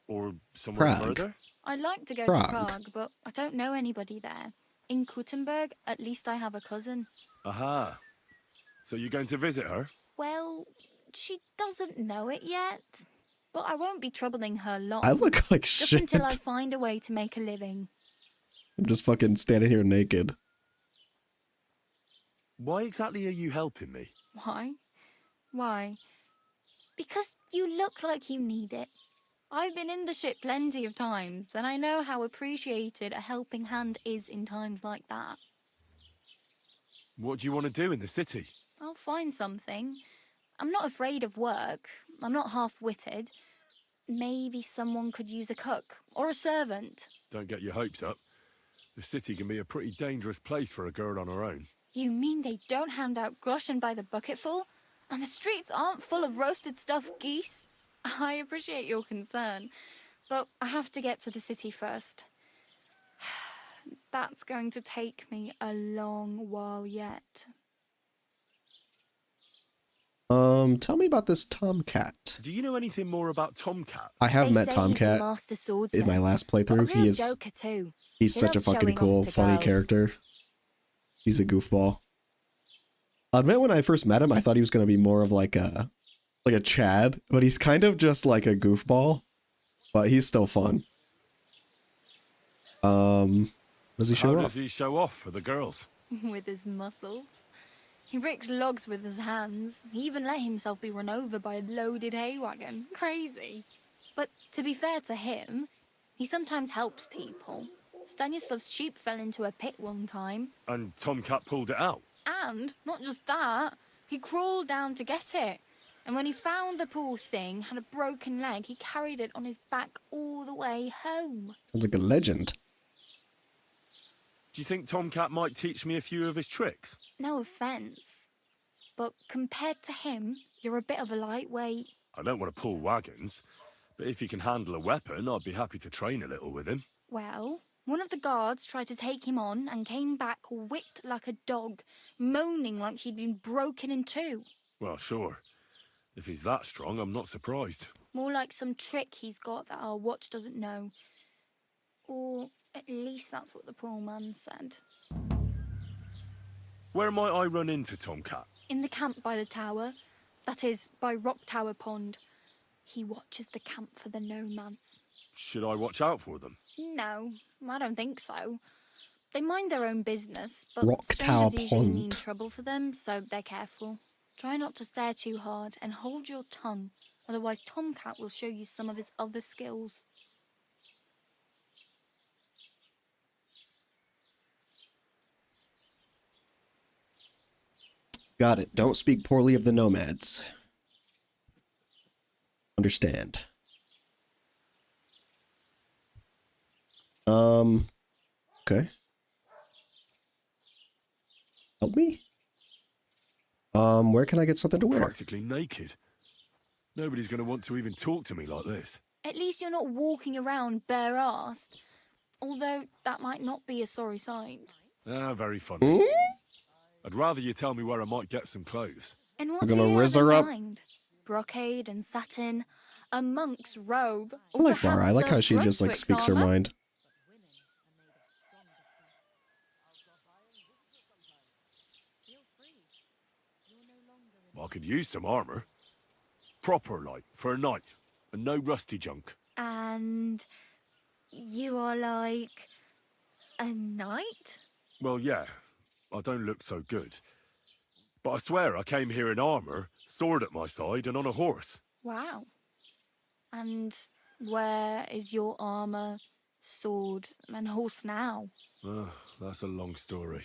Or somewhere further? I'd like to go Prague. to Prague, but I don't know anybody there. In Kuttenberg, at least I have a cousin. Aha. So you're going to visit her? Well, she doesn't know it yet. But I won't be troubling her long. I look like just shit. until I find a way to make a living. I'm just fucking standing here naked. Why exactly are you helping me? Why? Why? Because you look like you need it. I've been in the ship plenty of times, and I know how appreciated a helping hand is in times like that. What do you want to do in the city? I'll find something. I'm not afraid of work. I'm not half-witted. Maybe someone could use a cook or a servant. Don't get your hopes up. The city can be a pretty dangerous place for a girl on her own. You mean they don't hand out groschen by the bucketful? And the streets aren't full of roasted stuffed geese? I appreciate your concern, but I have to get to the city first. That's going to take me a long while yet. Tell me about this Tomcat. Do you know anything more about Tomcat? I have They met say he's a Tomcat master in swordsman, my last but a playthrough. real joker too. He's He such a loves fucking showing off cool, to funny girls. character. He's a goofball. I admit when I first met him, I thought he was gonna be more of like a Chad, but he's kind of just like a goofball. But he's still fun. Does he show How off? does he show off for the girls? With his muscles. He rigs logs with his hands. He even let himself be run over by a loaded hay wagon. Crazy. But to be fair to him, he sometimes helps people. Stanislav's sheep fell into a pit one time. And Tomcat pulled it out. And, not just that, he crawled down to get it. And when he found the poor thing had a broken leg, he carried it on his back all the way home. Sounds like a legend. Do you think Tomcat might teach me a few of his tricks? No offense, but compared to him, you're a bit of a lightweight. I don't want to pull wagons, but if he can handle a weapon, I'd be happy to train a little with him. Well, one of the guards tried to take him on and came back whipped like a dog, moaning like he'd been broken in two. Well, sure. If he's that strong, I'm not surprised. More like some trick he's got that our watch doesn't know. Or at least that's what the poor man said. Where might I run into Tomcat? In the camp by the tower. That is, by Rock Tower Pond. He watches the camp for the nomads. Should I watch out for them? No, I don't think so. They mind their own business, but Rock Tower strangers usually mean Pond. trouble for them, so they're careful. Try not to stare too hard and hold your tongue, otherwise Tomcat will show you some of his other skills. Got it. Don't speak poorly of the nomads. Understand. Okay. Help me? Where can I get something to wear? Practically naked. Nobody's going to want to even talk to me like this. At least you're not walking around bare-assed, although that might not be a sorry sight. Ah, very funny. I'd rather you tell me where I might get some clothes. And what We're do gonna you riz have her in up. mind? Brocade and satin, a monk's robe, I like Mara. I like how she just like Brunswick's speaks her armor. mind. I could use some armor. Proper, like, for a night. And no rusty junk. And you are like a knight? Well, yeah. I don't look so good. But I swear I came here in armor, sword at my side, and on a horse. Wow. And where is your armor, sword, and horse now? That's a long story.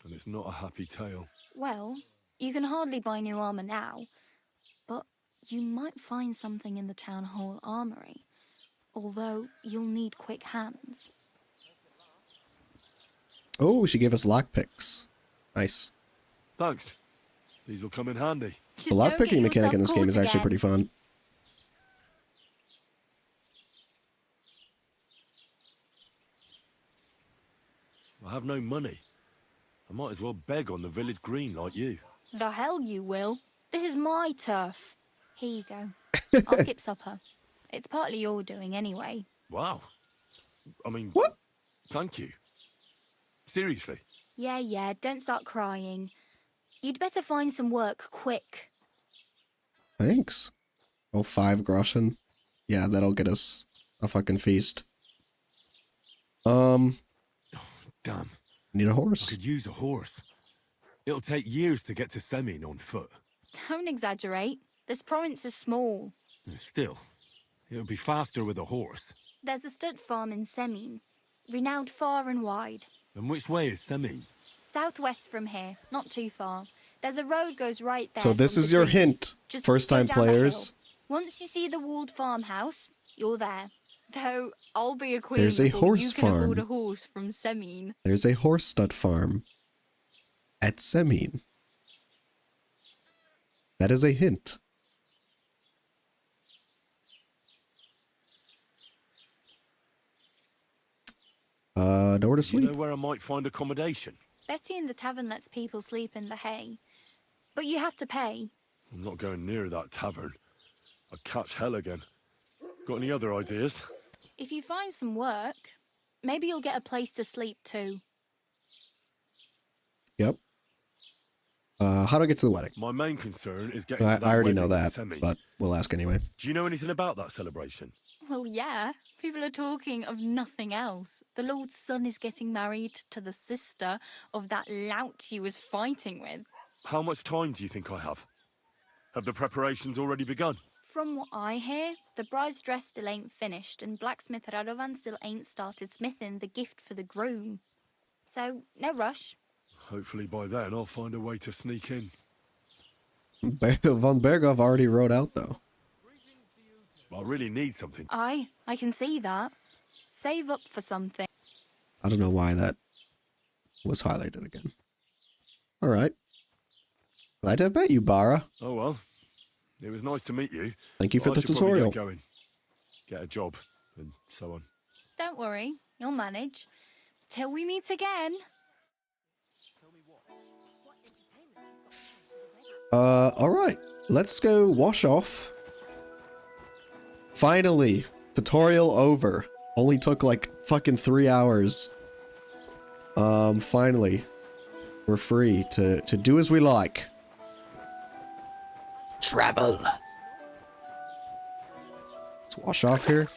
And it's not a happy tale. Well, you can hardly buy new armor now, but you might find something in the town hall armory. Although you'll need quick hands. Oh, she gave us lockpicks. Nice. Thanks. These'll come in handy. The lockpicking mechanic in this game is actually pretty fun. I have no money. I might as well beg on the village green like you. The hell you will. This is my turf. Here you go. I'll skip supper. It's partly your doing anyway. Wow. I mean, what? Thank you. Seriously. Yeah, don't start crying. You'd better find some work quick. Thanks. Oh, 5 groschen. Yeah, that'll get us a fucking feast. Damn. Need a horse. I could use a horse. It'll take years to get to Semin on foot. Don't exaggerate. This province is small. Still, it'll be faster with a horse. There's a stud farm in Semin, renowned far and wide. And which way is Semin? Southwest from here, not too far. There's a road goes right there. So this from is the your green. hint, Just first go time down the players. hill. Once you see the walled farmhouse, you're there. Though I'll be a queen There's a before horse you can afford a farm. horse from Semin. There's a horse stud farm at Semin. That is a hint. Nowhere to You sleep. know where I might find accommodation? Betty in the tavern lets people sleep in the hay. But you have to pay. I'm not going near that tavern. I'd catch hell again. Got any other ideas? If you find some work, maybe you'll get a place to sleep too. Yep. How do I get to the wedding? My main concern is getting I to that already know wedding in that, Semi. but we'll ask anyway. Do you know anything about that celebration? Well, yeah. People are talking of nothing else. The Lord's son is getting married to the sister of that lout you was fighting with. How much time do you think I have? Have the preparations already begun? From what I hear, the bride's dress still ain't finished, and blacksmith Radovan still ain't started smithing the gift for the groom. So, no rush. Hopefully by then I'll find a way to sneak in. Von Berghoff already rode out, though. I really need something. I can see that. Save up for something. I don't know why that was highlighted again. All right. Glad to have met you, Bara. Oh well. It was nice to meet you. Thank you for I the should probably tutorial. Get going. Get a job, and so on. Don't worry, you'll manage. Till we meet again. All right. Let's go wash off. Finally, tutorial over. Only took like fucking 3 hours. Finally, we're free to do as we like. Travel. Let's wash off here.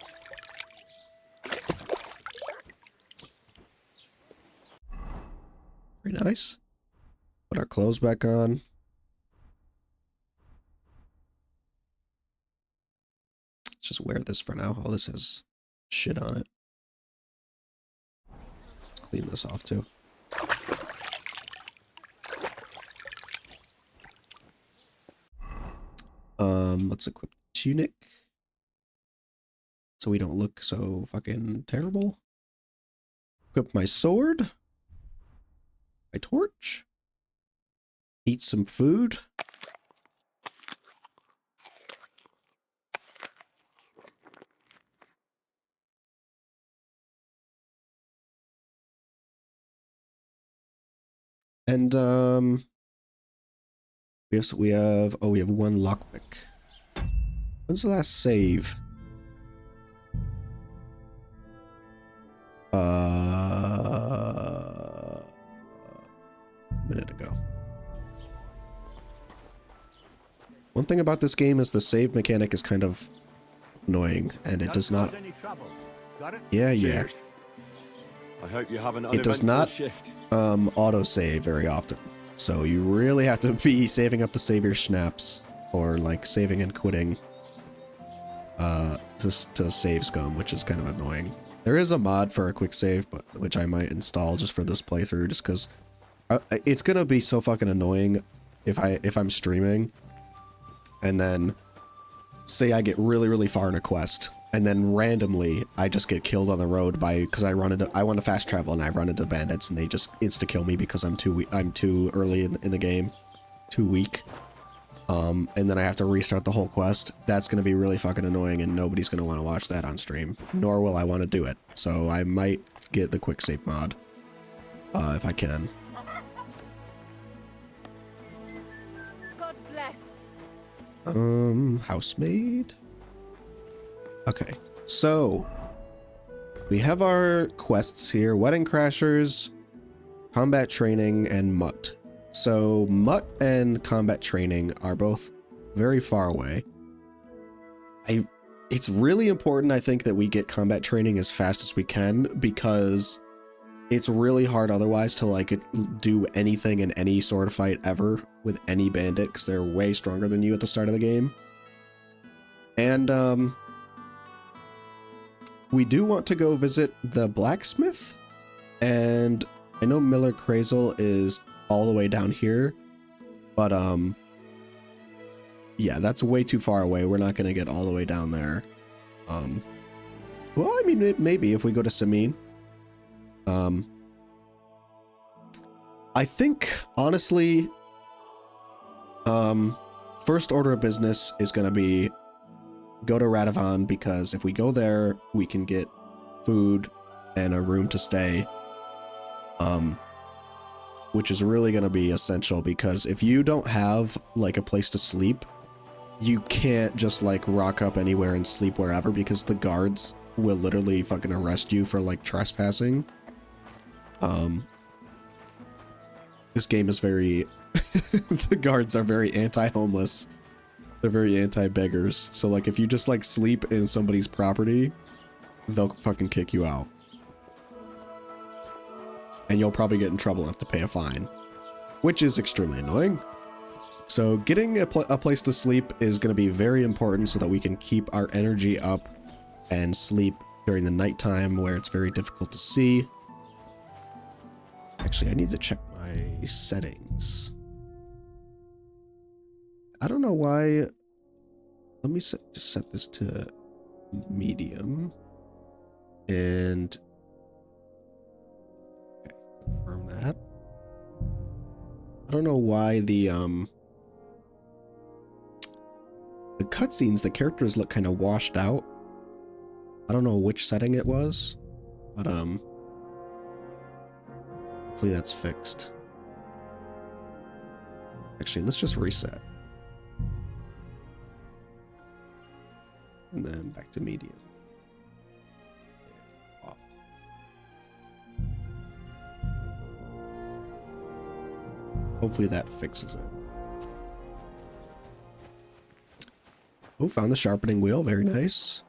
Very nice. Put our clothes back on. Let's just wear this for now. Oh, this has shit on it. Let's clean this off too. Let's equip the tunic so we don't look so fucking terrible. Equip my sword. My torch. Eat some food. And we have one lockpick. When's the last save? A minute ago. One thing about this game is the save mechanic is kind of annoying, and it does not. Yeah. I hope you have an It does not shift. auto-save very often. So you really have to be saving up to save your snaps, or like saving and quitting to save scum, which is kind of annoying. There is a mod for a quick save, but which I might install just for this playthrough, just because it's gonna be so fucking annoying if I'm streaming, and then say I get really far in a quest, and then randomly I just get killed on the road because I want to fast travel and I run into bandits and they just insta kill me because I'm too early in the game, too weak. And then I have to restart the whole quest. That's going to be really fucking annoying, and nobody's going to want to watch that on stream, nor will I want to do it. So I might get the quick save mod if I can. God bless. Housemaid. Okay, so we have our quests here: Wedding Crashers, Combat Training, and Mutt. So Mutt and Combat Training are both very far away. It's really important, I think, that we get Combat Training as fast as we can, because it's really hard otherwise to like do anything in any sword fight ever with any bandit, because they're way stronger than you at the start of the game. And we do want to go visit the blacksmith, and I know Miller Crazel is all the way down here, but yeah, that's way too far away. We're not going to get all the way down there. Well, I mean, maybe if we go to Samin. I think, honestly, first order of business is going to be go to Radovan, because if we go there, we can get food and a room to stay. which is really going to be essential because if you don't have like a place to sleep, you can't just like rock up anywhere and sleep wherever because the guards will literally fucking arrest you for like trespassing. This game is very the guards are very anti-homeless. They're very anti-beggars. So like if you just like sleep in somebody's property, they'll fucking kick you out. And you'll probably get in trouble and have to pay a fine, which is extremely annoying. So getting a place to sleep is going to be very important so that we can keep our energy up and sleep during the nighttime where it's very difficult to see. Actually, I need to check my settings. I don't know why. Let me just set this to medium and confirm that. I don't know why the cutscenes, the characters look kind of washed out. I don't know which setting it was, but hopefully that's fixed. Actually, let's just reset. And then back to medium. And off. Hopefully that fixes it. Oh, found the sharpening wheel. Very nice.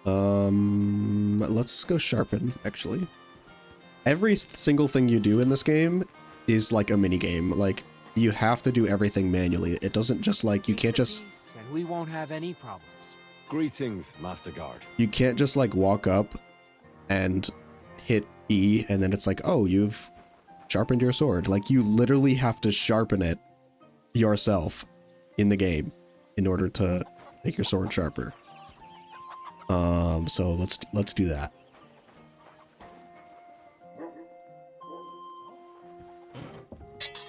Let's go sharpen, actually. Every single thing you do in this game is like a mini game. Like, you have to do everything manually. It doesn't just like, you can't just... And we won't have any problems. Greetings, Master Guard. You can't just like walk up and hit E and then it's like, oh, you've sharpened your sword. Like, you literally have to sharpen it yourself in the game in order to make your sword sharper. So let's do that.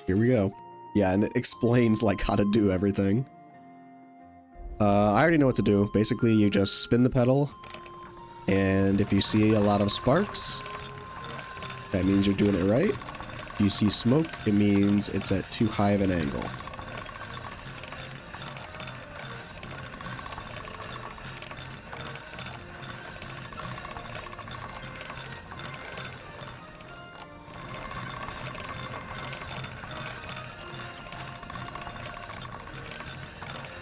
Here we go. Yeah, and it explains like how to do everything. I already know what to do. Basically, you just spin the pedal, and if you see a lot of sparks, that means you're doing it right. If you see smoke, it means it's at too high of an angle.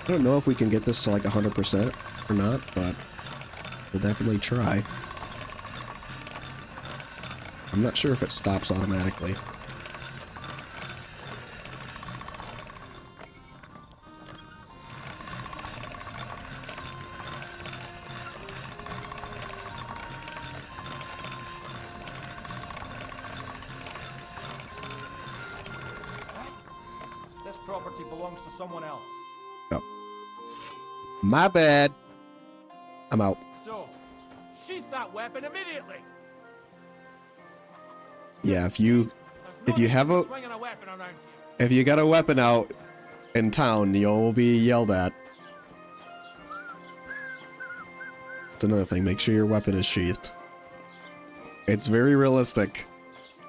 I don't know if we can get this to like 100% or not, but we'll definitely try. I'm not sure if it stops automatically. This property belongs to someone else. My bad. I'm out. So, sheath that weapon immediately. Yeah, if you have a Swinging a weapon around here. if you got a weapon out in town, you'll be yelled at. It's another thing. Make sure your weapon is sheathed. It's very realistic.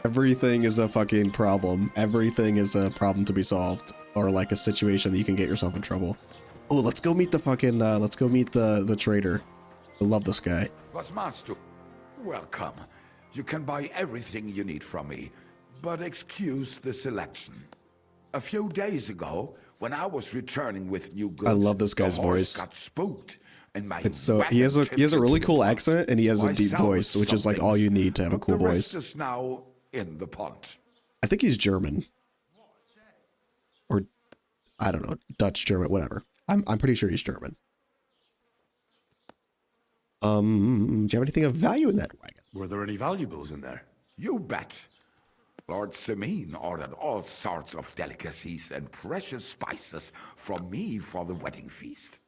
Everything is a fucking problem. Everything is a problem to be solved, or like a situation that you can get yourself in trouble. Oh, let's go meet the fucking, let's go meet the trader. I love this guy. Was master, welcome. You can buy everything you need from me, but excuse the selection. A few days ago, when I was returning with new goods, I love this guy's the horse voice. got spooked, and my It's so he has a really cool accent and he has a deep voice, which is like all you need to have a cool the rest voice. is now in the pond. I think he's German. Or I don't know, Dutch, German, whatever. I'm pretty sure he's German. Do you have anything of value in that wagon? Were there any valuables in there? You bet. Lord Semin ordered all sorts of delicacies and precious spices from me for the wedding feast.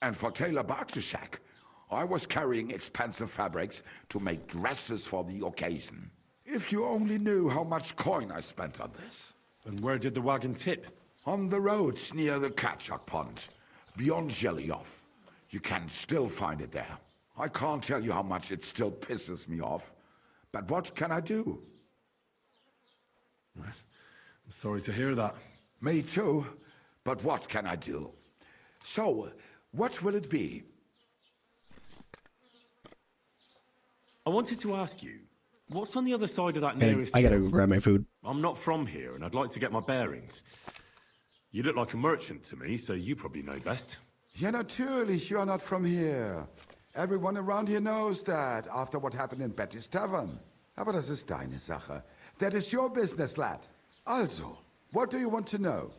And for Taylor Bartashak, I was carrying expensive fabrics to make dresses for the occasion. If you only knew how much coin I spent on this. And where did the wagon tip? On the roads near the Katchak Pond, beyond Zhelyov. You can still find it there. I can't tell you how much it still pisses me off. But what can I do? Sorry to hear that. Me too. But what can I do? So, what will it be? I wanted to ask you, what's on the other side of that I nearest gotta hill? go grab my food. I'm not from here, and I'd like to get my bearings. You look like a merchant to me, so you probably know best. Ja, natürlich, you're not from here. Everyone around here knows that, after what happened in Betty's Tavern. Aber das ist deine Sache. That is your business, lad. Also, what do you want to know?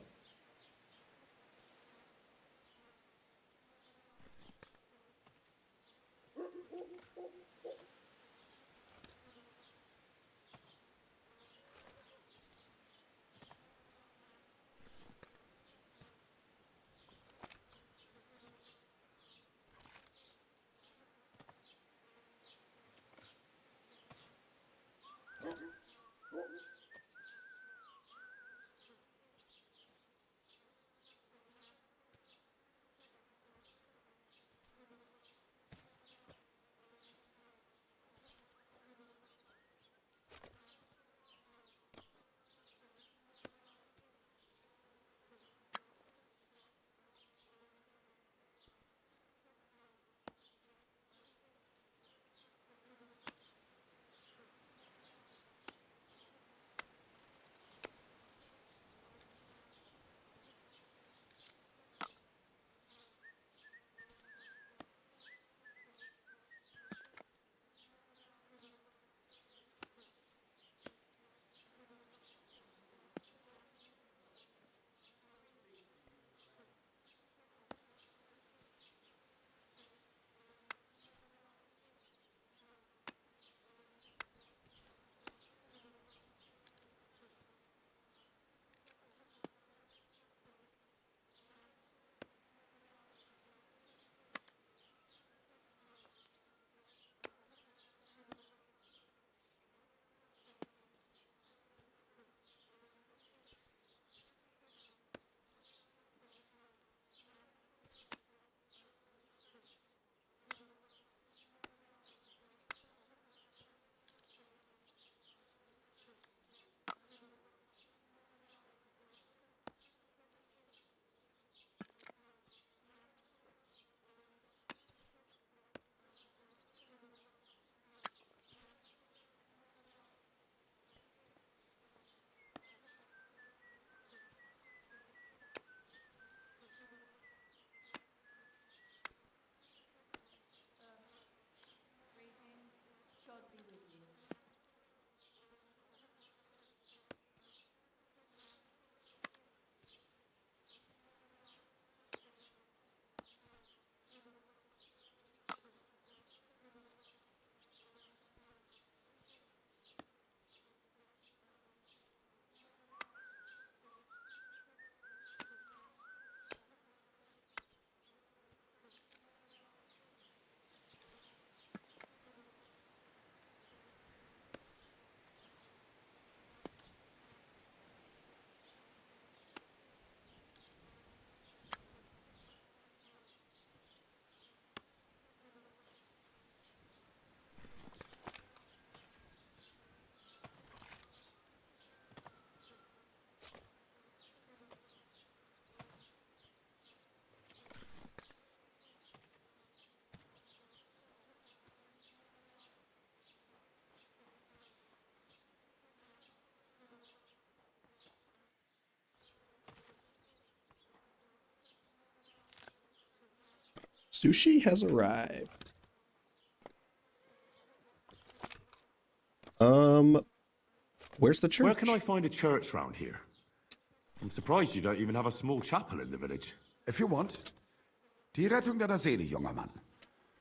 Sushi has arrived. Where's the church? Where can I find a church round here? I'm surprised you don't even have a small chapel in the village. If you want. Die Rettung deiner Seele, junger Mann.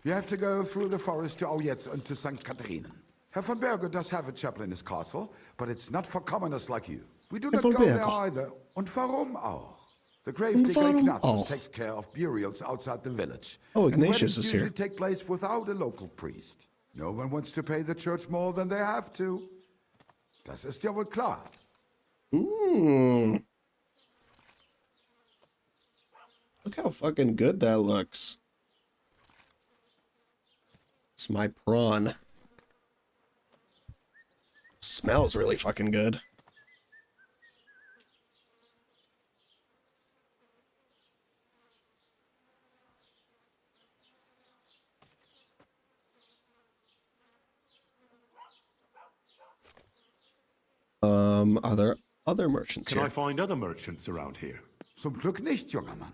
You have to go through the forest to Aujetz and to St. Katharinen. Herr von Berger does have a chapel in his castle, but it's not for commoners like you. We do not go there either. Und warum auch? The grave digger Ignatius takes care of burials outside the village. Oh, and Ignatius is usually here. take place without a local priest. No one wants to pay the church more than they have to. Das ist ja wohl klar. Look how fucking good that looks. It's my prawn. Smells really fucking good. Are there other merchants Can here? I find other merchants around here? Zum Glück nicht, junger Mann.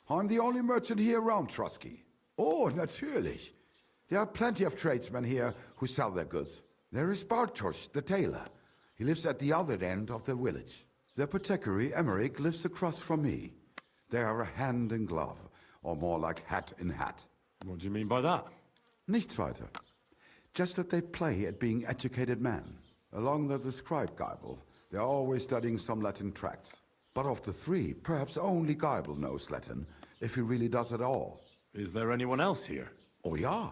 I'm the only merchant here around Trusky. Oh, natürlich. There are plenty of tradesmen here who sell their goods. There is Bartosz, the tailor. He lives at the other end of the village. The apothecary, Emmerich, lives across from me. They are hand in glove, or more like hat in hat. What do you mean by that? Nichts weiter. Just that they play at being educated men. Along with the scribe Geibel, they are always studying some Latin tracts. But of the three, perhaps only Geibel knows Latin, if he really does at all. Is there anyone else here? Oh yeah.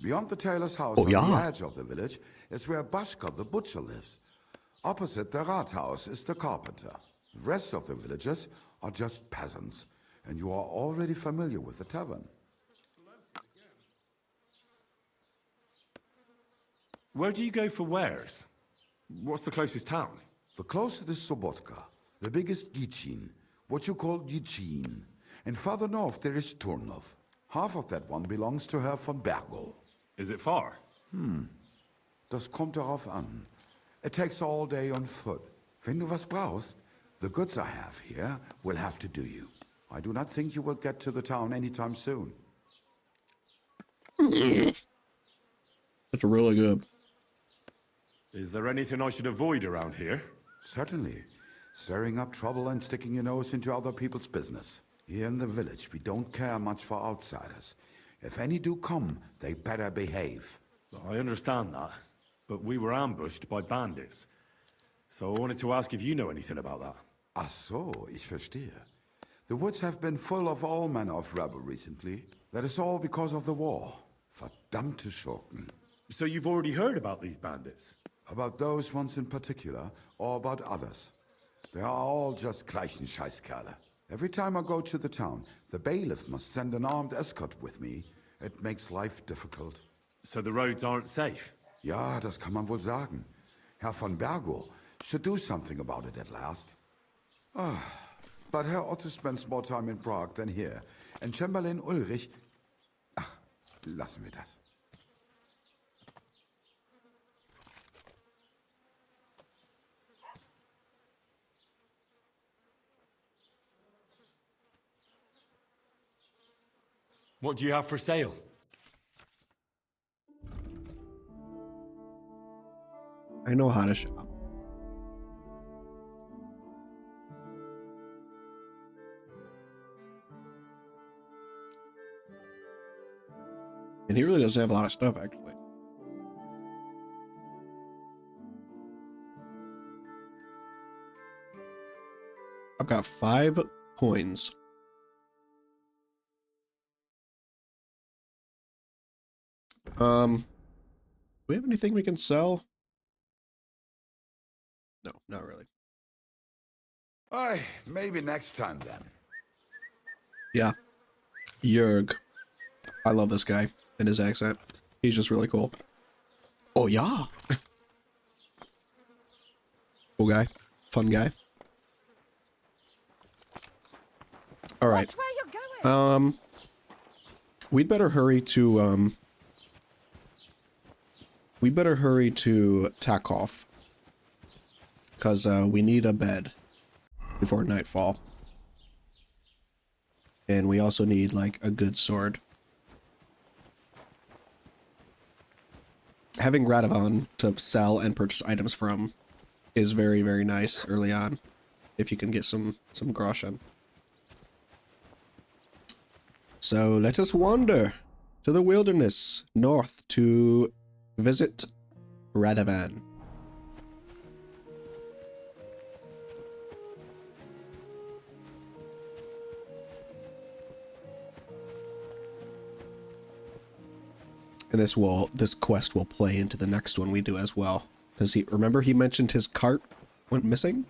Beyond the tailor's house Oh, on yeah. the edge of the village is where Bashka the butcher lives. Opposite the Rathaus is the carpenter. The rest of the villagers are just peasants, and you are already familiar with the tavern. Where do you go for wares? What's the closest town? The closest is Sobotka, the biggest Gichin, what you call Gichin. And farther north there is Turnov. Half of that one belongs to Herr von Bergo. Is it far? Das kommt darauf an. It takes all day on foot. Wenn du was brauchst, the goods I have here will have to do you. I do not think you will get to the town anytime soon. That's really good. Is there anything I should avoid around here? Certainly. Stirring up trouble and sticking your nose into other people's business. Here in the village, we don't care much for outsiders. If any do come, they better behave. I understand that, but we were ambushed by bandits. So I wanted to ask if you know anything about that. Ach so, ich verstehe. The woods have been full of all manner of rebel recently. That is all because of the war. Verdammte Schurken. So you've already heard about these bandits? About those ones in particular, or about others. They are all just gleichen Scheißkerle. Every time I go to the town, the bailiff must send an armed escort with me. It makes life difficult. So the roads aren't safe? Ja, das kann man wohl sagen. Herr von Bergo should do something about it at last. But Herr Otto spends more time in Prague than here. And Chamberlain Ulrich... Ach, lassen wir das. What do you have for sale? I know how to shop. And he really doesn't have a lot of stuff, actually. I've got 5 coins. Do we have anything we can sell? No, not really. Maybe next time then. Yeah. Jörg. I love this guy and his accent. He's just really cool. Oh, yeah. Cool guy. Fun guy. All right. Watch where you're going. We'd better hurry to, Takov. Because, we need a bed before nightfall. And we also need, like, a good sword. Having Radovan to sell and purchase items from is very, very nice early on. If you can get some groschen. So let us wander to the wilderness north to visit Radovan. And this quest will play into the next one we do as well. Because remember he mentioned his cart went missing?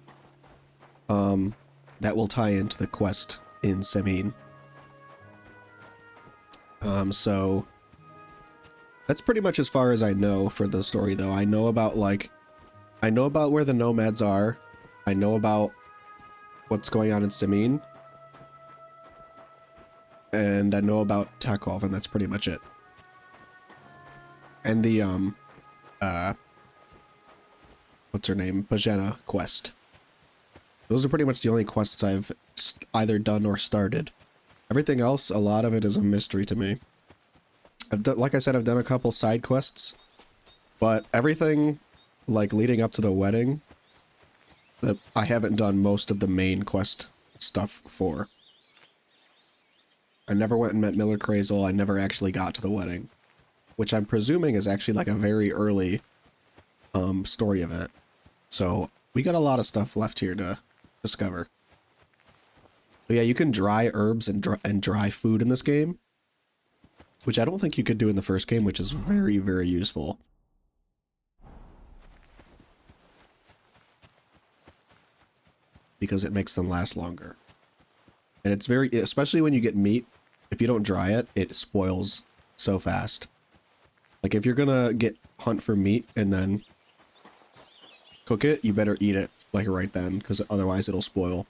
That will tie into the quest in Semin. So that's pretty much as far as I know for the story though. I know about where the nomads are. I know about what's going on in Semin. And I know about Takov, and that's pretty much it. what's her name, Bajena quest. Those are pretty much the only quests I've either done or started. Everything else, a lot of it is a mystery to me. I've done, like I said, I've done a couple side quests, but everything like leading up to the wedding, that I haven't done most of the main quest stuff for. I never went and met Miller Crazel. I never actually got to the wedding, which I'm presuming is actually like a very early story event. So we got a lot of stuff left here to discover. But yeah, you can dry herbs and dry food in this game, which I don't think you could do in the first game, which is very, very useful. Because it makes them last longer. And it's very, especially when you get meat, if you don't dry it, it spoils so fast. Like if you're gonna hunt for meat and then cook it, you better eat it like right then, because otherwise it'll spoil.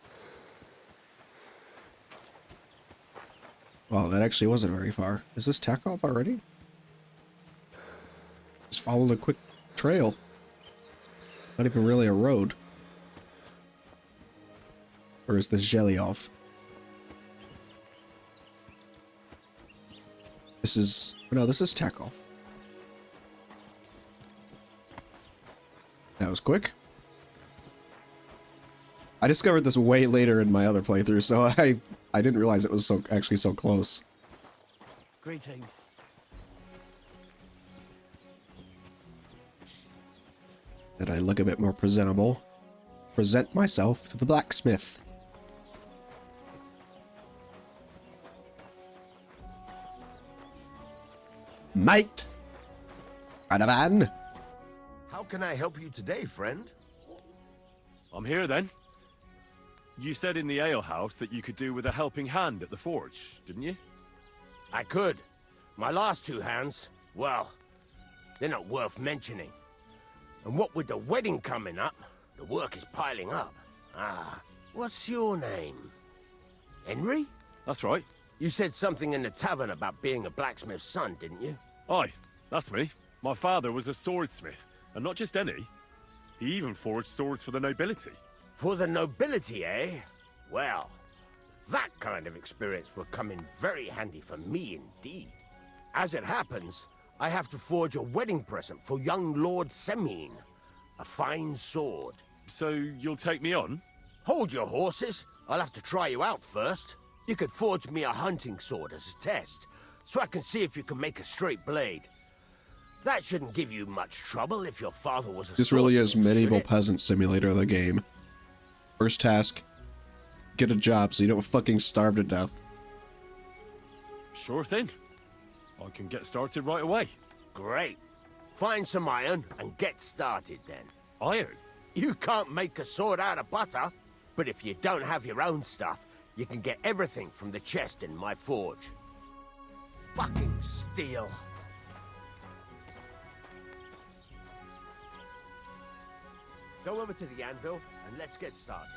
Wow, that actually wasn't very far. Is this Takeoff already? Just followed a quick trail. Not even really a road. Or is this Zhelyav? This is... No, this is Takeoff. That was quick. I discovered this way later in my other playthrough, so I didn't realize it was actually so close. Greetings. That I look a bit more presentable. Present myself to the blacksmith. Mate! Radavan! How can I help you today, friend? I'm here then. You said in the alehouse that you could do with a helping hand at the forge, didn't you? I could. My last two hands, well, they're not worth mentioning. And what with the wedding coming up, the work is piling up. Ah, what's your name? Henry? That's right. You said something in the tavern about being a blacksmith's son, didn't you? Aye, that's me. My father was a swordsmith, and not just any. He even forged swords for the nobility. For the nobility, eh? Well, that kind of experience will come in very handy for me indeed. As it happens, I have to forge a wedding present for young Lord Semine. A fine sword. So you'll take me on? Hold your horses. I'll have to try you out first. You could forge me a hunting sword as a test, so I can see if you can make a straight blade. That shouldn't give you much trouble if your father was a This really is swordsmith, medieval should it? peasant simulator, the game. First task, get a job so you don't fucking starve to death. Sure thing. I can get started right away. Great. Find some iron and get started then. Iron? You can't make a sword out of butter, but if you don't have your own stuff, you can get everything from the chest in my forge. Fucking steel. Go over to the anvil and let's get started.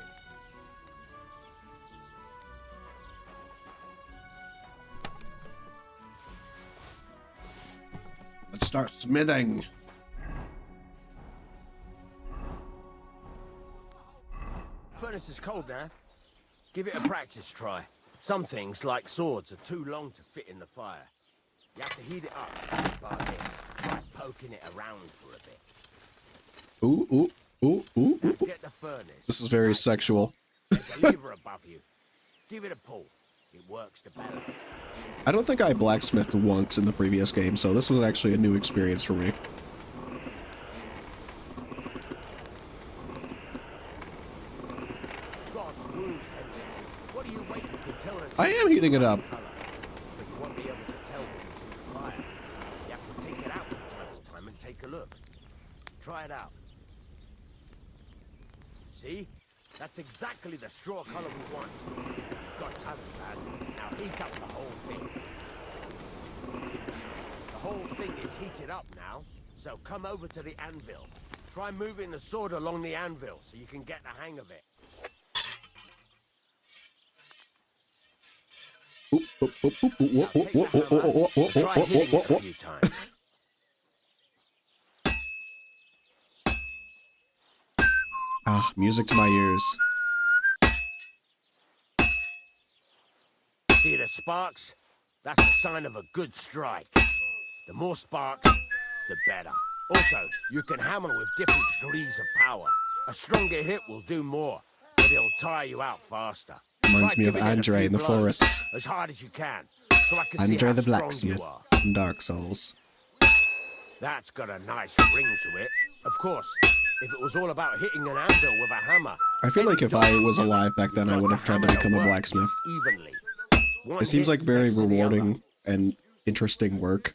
Let's start smithing. Furnace is cold now. Give it a practice try. Some things, like swords, are too long to fit in the fire. You have to heat it up. Like it. Try poking it around for a bit. Ooh, ooh, ooh, ooh, Now ooh. get the furnace. This is very sexual. There's a lever above you. Give it a pull. It works to balance. I don't think I blacksmithed once in the previous game, so this was actually a new experience for me. God's wound, Henry. What are you waiting to tell us? I am heating it up. But you won't be able to tell when it's in the fire. You have to take it out from time to time and take a look. Try it out. See? That's exactly the straw color we want. You've got talent, lad. Now heat up the whole thing. The whole thing is heated up now, so come over to the anvil. Try moving the sword along the anvil so you can get the hang of it. Try hitting it a few times. Ah, music to my ears. See the sparks? That's a sign of a good strike. The more sparks, the better. Also, you can hammer with different degrees of power. A stronger hit will do more, but it'll tire you out faster. Reminds Try me of giving it a Andre few in the blows, forest. as hard as you can, so I can see Andre how the strong blacksmith you are. from Dark Souls. That's got a nice ring to it. Of course, if it was all about hitting an anvil with a hammer... I feel like if I was alive back then, I would have tried to become a blacksmith. Evenly. It seems like very rewarding and interesting work,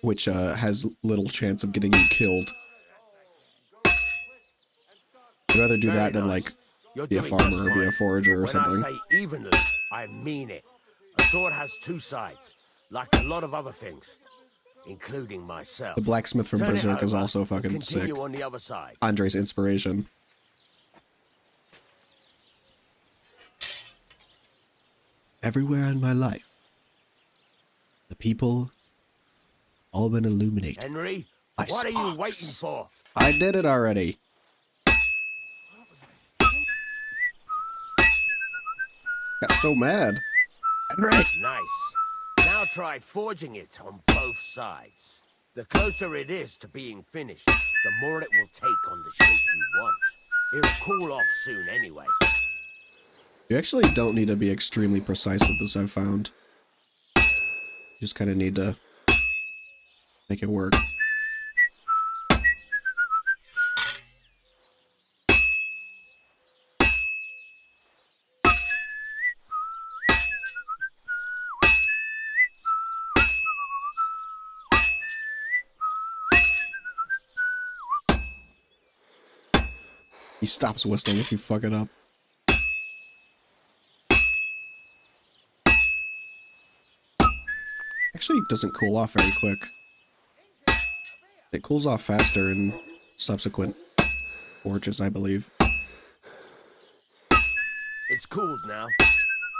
which has little chance of getting you killed. I'd rather do that than, like, be a farmer or be a forager or something. When I say evenly, I mean it. A sword has two sides, like a lot of other things, including myself. The blacksmith from Turn it Berserk is over also and fucking sick. continue on the other side. Andre's inspiration. Everywhere in my life, the people all been illuminated. Henry, by what are you sparks. waiting for? I did it already. Got so mad. Henry! Nice. Now try forging it on both sides. The closer it is to being finished, the more it will take on the shape you want. It'll cool off soon anyway. You actually don't need to be extremely precise with this, I've found. You just kind of need to make it work. He stops whistling if you fuck it up. Actually, it doesn't cool off very quick. It cools off faster in subsequent forges, I believe. It's cooled now.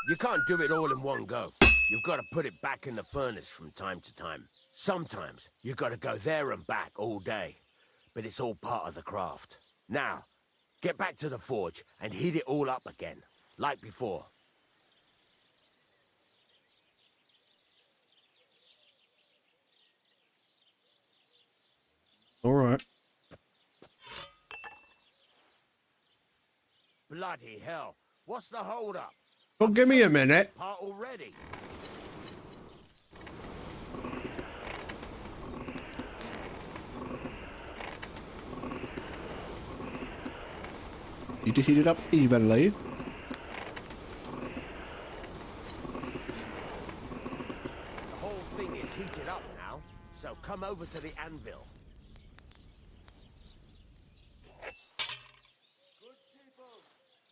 You can't do it all in one go. You've got to put it back in the furnace from time to time. Sometimes you got to go there and back all day. But it's all part of the craft. Now, get back to the forge and heat it all up again, like before. Alright. Bloody hell. What's the hold-up? Oh, give me a minute. Part already. Need to heat it up evenly. The whole thing is heated up now, so come over to the anvil.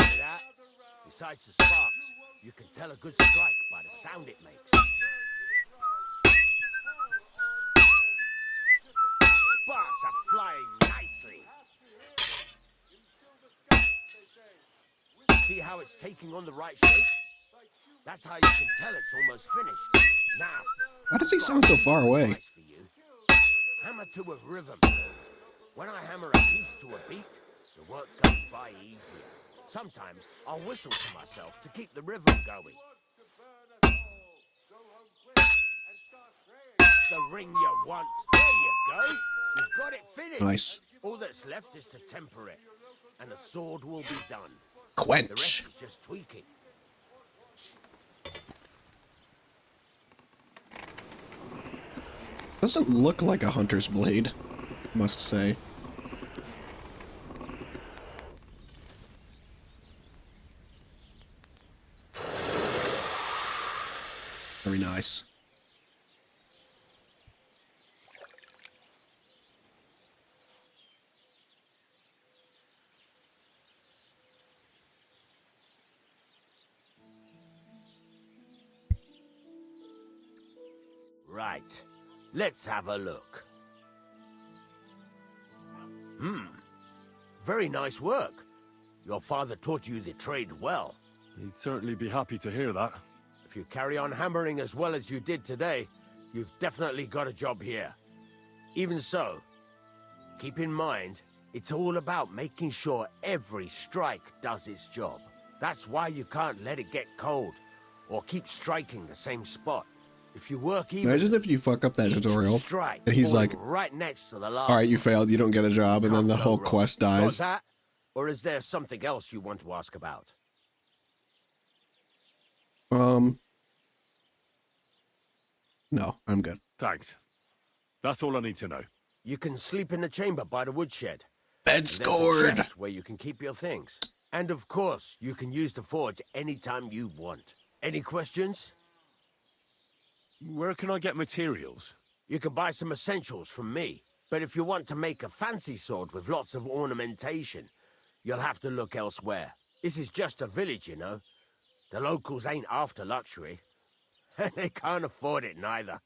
See that? Besides the sparks, you can tell a good strike by the sound it makes. Sparks are flying nicely. See how it's taking on the right shape? That's how you can tell it's almost finished. Now, Why does he sound so far away? hammer to a rhythm. When I hammer a piece to a beat, the work goes by easier. Sometimes I'll whistle to myself to keep the rhythm going. The ring you want. There you go. You've got it finished. Nice. All that's left is to temper it, and the sword will be done. Quench. The rest is just tweaking. Doesn't look like a hunter's blade, must say. Very nice. Right. Let's have a look. Very nice work. Your father taught you the trade well. He'd certainly be happy to hear that. If you carry on hammering as well as you did today, you've definitely got a job here. Even so, keep in mind, It's all about making sure every strike does its job. That's why you can't let it get cold, or keep striking the same spot. If you work even, Imagine if you fuck up that tutorial strike and he's like, right next to the last. all right, you failed, you don't get a job, and then the whole quest Got dies. that? Or is there something else you want to ask about? No, I'm good. Thanks. That's all I need to know. You can sleep in the chamber by the woodshed. Bed And there's a scored. chest where you can keep your things. And of course, you can use the forge anytime you want. Any questions? Where can I get materials? You can buy some essentials from me. But if you want to make a fancy sword with lots of ornamentation, you'll have to look elsewhere. This is just a village, you know. The locals ain't after luxury. And they can't afford it neither.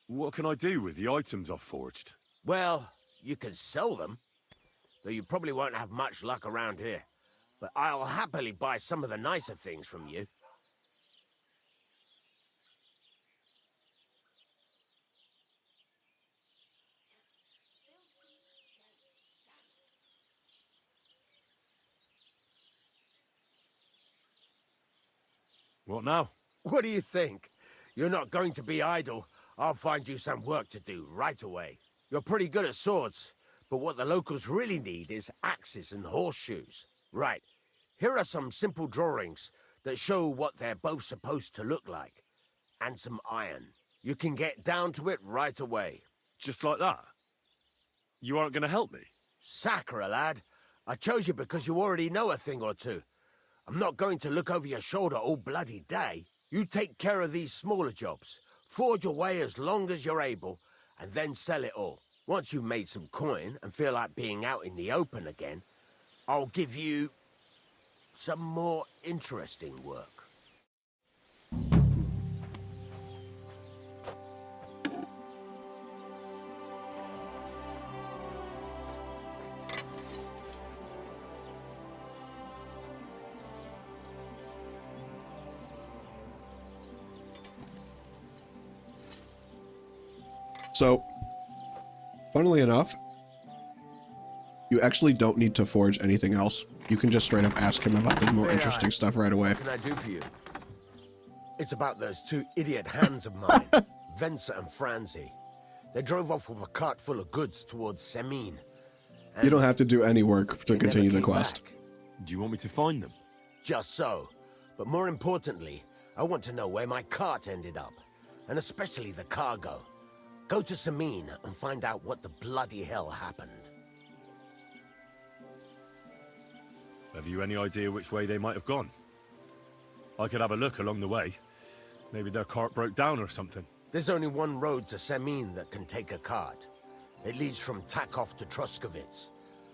What can I do with the items I've forged? Well, you can sell them. Though you probably won't have much luck around here. But I'll happily buy some of the nicer things from you. What now? What do you think? You're not going to be idle. I'll find you some work to do right away. You're pretty good at swords, but what the locals really need is axes and horseshoes. Right, here are some simple drawings that show what they're both supposed to look like. And some iron. You can get down to it right away. Just like that? You aren't going to help me? Sacre, lad. I chose you because you already know a thing or two. I'm not going to look over your shoulder all bloody day. You take care of these smaller jobs. Forge away as long as you're able, and then sell it all. Once you've made some coin and feel like being out in the open again, I'll give you some more interesting work. So, funnily enough, you actually don't need to forge anything else. You can just straight up ask him about the more interesting stuff right away. What can I do for you? It's about those two idiot hands of mine, Venser and Franzi. They drove off with a cart full of goods towards Semin. You don't have to do any work to continue the quest. Do you want me to find them? Just so. But more importantly, I want to know where my cart ended up. And especially the cargo. Go to Semin and find out what the bloody hell happened. Have you any idea which way they might have gone? I could have a look along the way. Maybe their cart broke down or something. There's only one road to Semin that can take a cart. It leads from Takov to Troskovitz,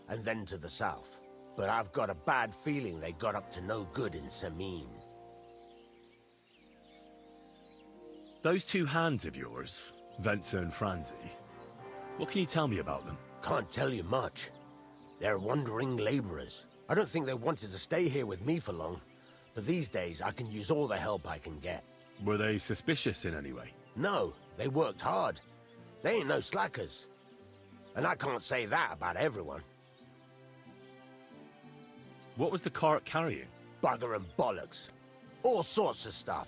and then to the south. But I've got a bad feeling they got up to no good in Semin. Those two hands of yours, Venser and Franzi, what can you tell me about them? Can't tell you much. They're wandering laborers. I don't think they wanted to stay here with me for long, but these days I can use all the help I can get. Were they suspicious in any way? No, they worked hard. They ain't no slackers. And I can't say that about everyone. What was the cart carrying? Bugger and bollocks. All sorts of stuff.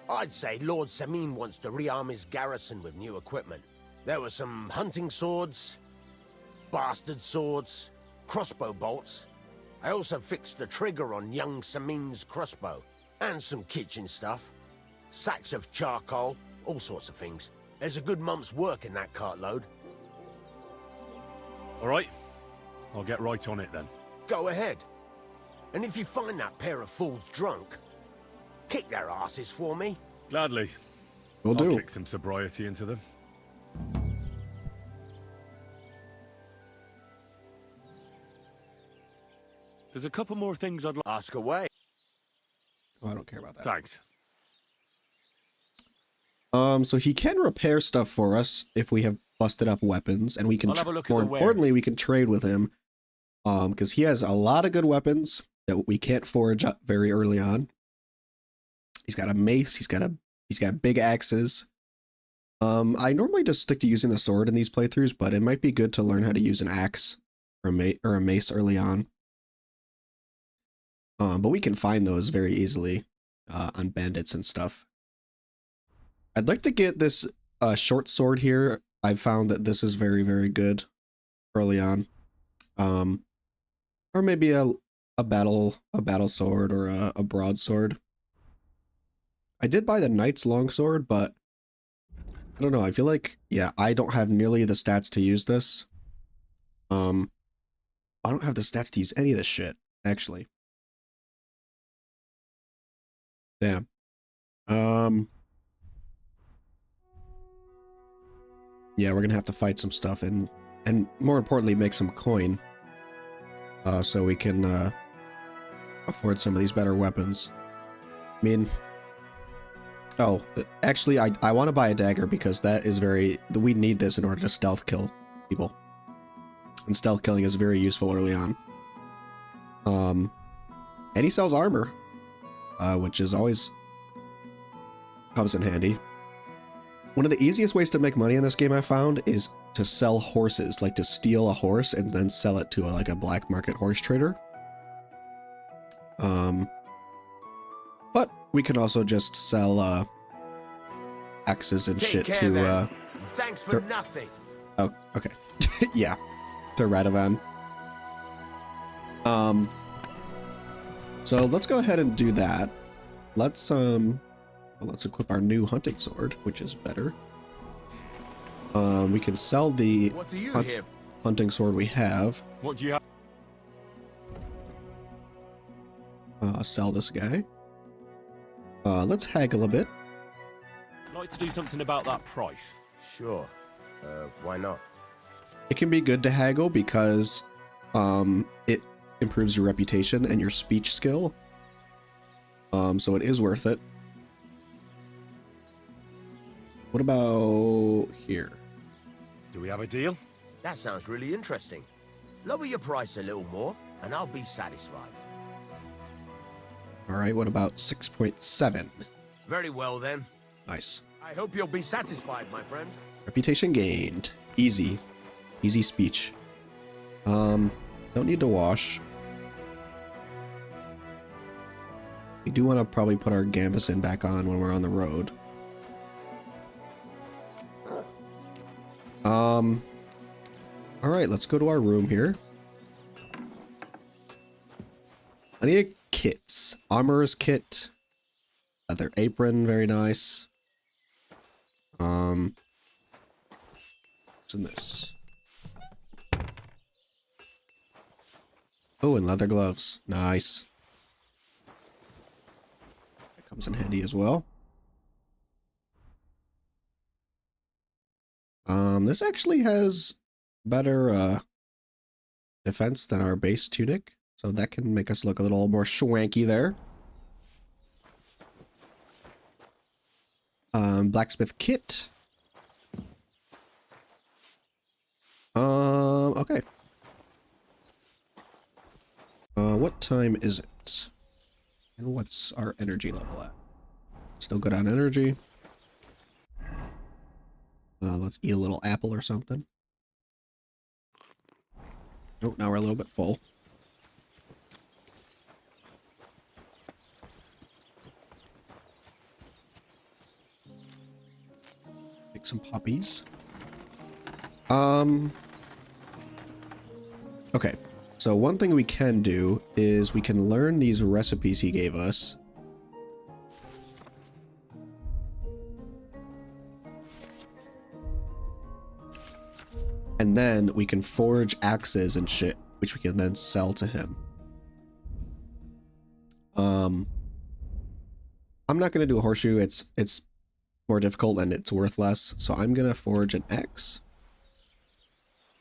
I'd say Lord Semin wants to rearm his garrison with new equipment. There were some hunting swords, bastard swords, crossbow bolts. I also fixed the trigger on young Semin's crossbow. And some kitchen stuff. Sacks of charcoal, all sorts of things. There's a good month's work in that cartload. All right, I'll get right on it then. Go ahead. And if you find that pair of fools drunk, kick their asses for me. Gladly. Will do. I'll kick some sobriety into them. There's a couple more things I'd like. Ask away. Oh, I don't care about that. Thanks. So he can repair stuff for us if we have busted up weapons, and we can, I'll have a look at more the importantly, we can trade with him. Because he has a lot of good weapons that we can't forge up very early on. He's got a mace. He's got big axes. I normally just stick to using the sword in these playthroughs, but it might be good to learn how to use an axe or a mace early on. But we can find those very easily on bandits and stuff. I'd like to get this short sword here. I've found that this is very, very good early on. Or maybe a battle sword or a broadsword. I did buy the knight's longsword, but I don't know. I feel like, yeah, I don't have nearly the stats to use this. I don't have the stats to use any of this shit, actually. Damn. Yeah, we're gonna have to fight some stuff and more importantly, make some coin. So we can afford some of these better weapons. I mean, oh, actually, I want to buy a dagger because that is we need this in order to stealth kill people. And stealth killing is very useful early on. And he sells armor, which is always comes in handy. One of the easiest ways to make money in this game I found is to sell horses, like to steal a horse and then sell it to like a black market horse trader. But we can also just sell axes and shit to Thanks for nothing. Oh, okay. Yeah. To Radovan. So let's go ahead and do that. Let's equip our new hunting sword, which is better. We can sell the hunting sword we have. What do you have? Sell this guy. Let's haggle a bit. I'd like to do something about that price. Sure. Why not? It can be good to haggle because it improves your reputation and your speech skill. So it is worth it. What about here? Do we have a deal? That sounds really interesting. Lower your price a little more, and I'll be satisfied. All right, what about 6.7? Very well, then. Nice. I hope you'll be satisfied, my friend. Reputation gained. Easy. Easy speech. Don't need to wash. We do want to probably put our gambeson back on when we're on the road. All right, let's go to our room here. I need kits. Armorer's kit. Leather apron, very nice. What's in this? Oh, and leather gloves. Nice. That comes in handy as well. This actually has better defense than our base tunic, so that can make us look a little more schwanky there. Blacksmith kit. Okay. What time is it? And what's our energy level at? Still good on energy. Let's eat a little apple or something. Oh, now we're a little bit full. Make some poppies. Okay, so one thing we can do is we can learn these recipes he gave us. And then we can forge axes and shit, which we can then sell to him. I'm not going to do a horseshoe. It's more difficult and it's worth less. So I'm going to forge an axe.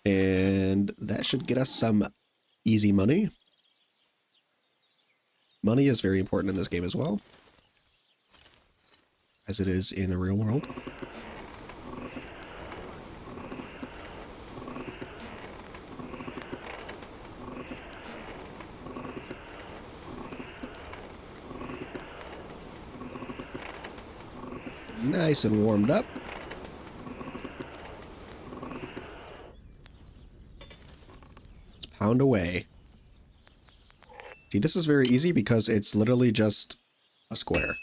And that should get us some easy money. Money is very important in this game as well, as it is in the real world. Nice and warmed up. found a way. See, this is very easy because it's literally just a square.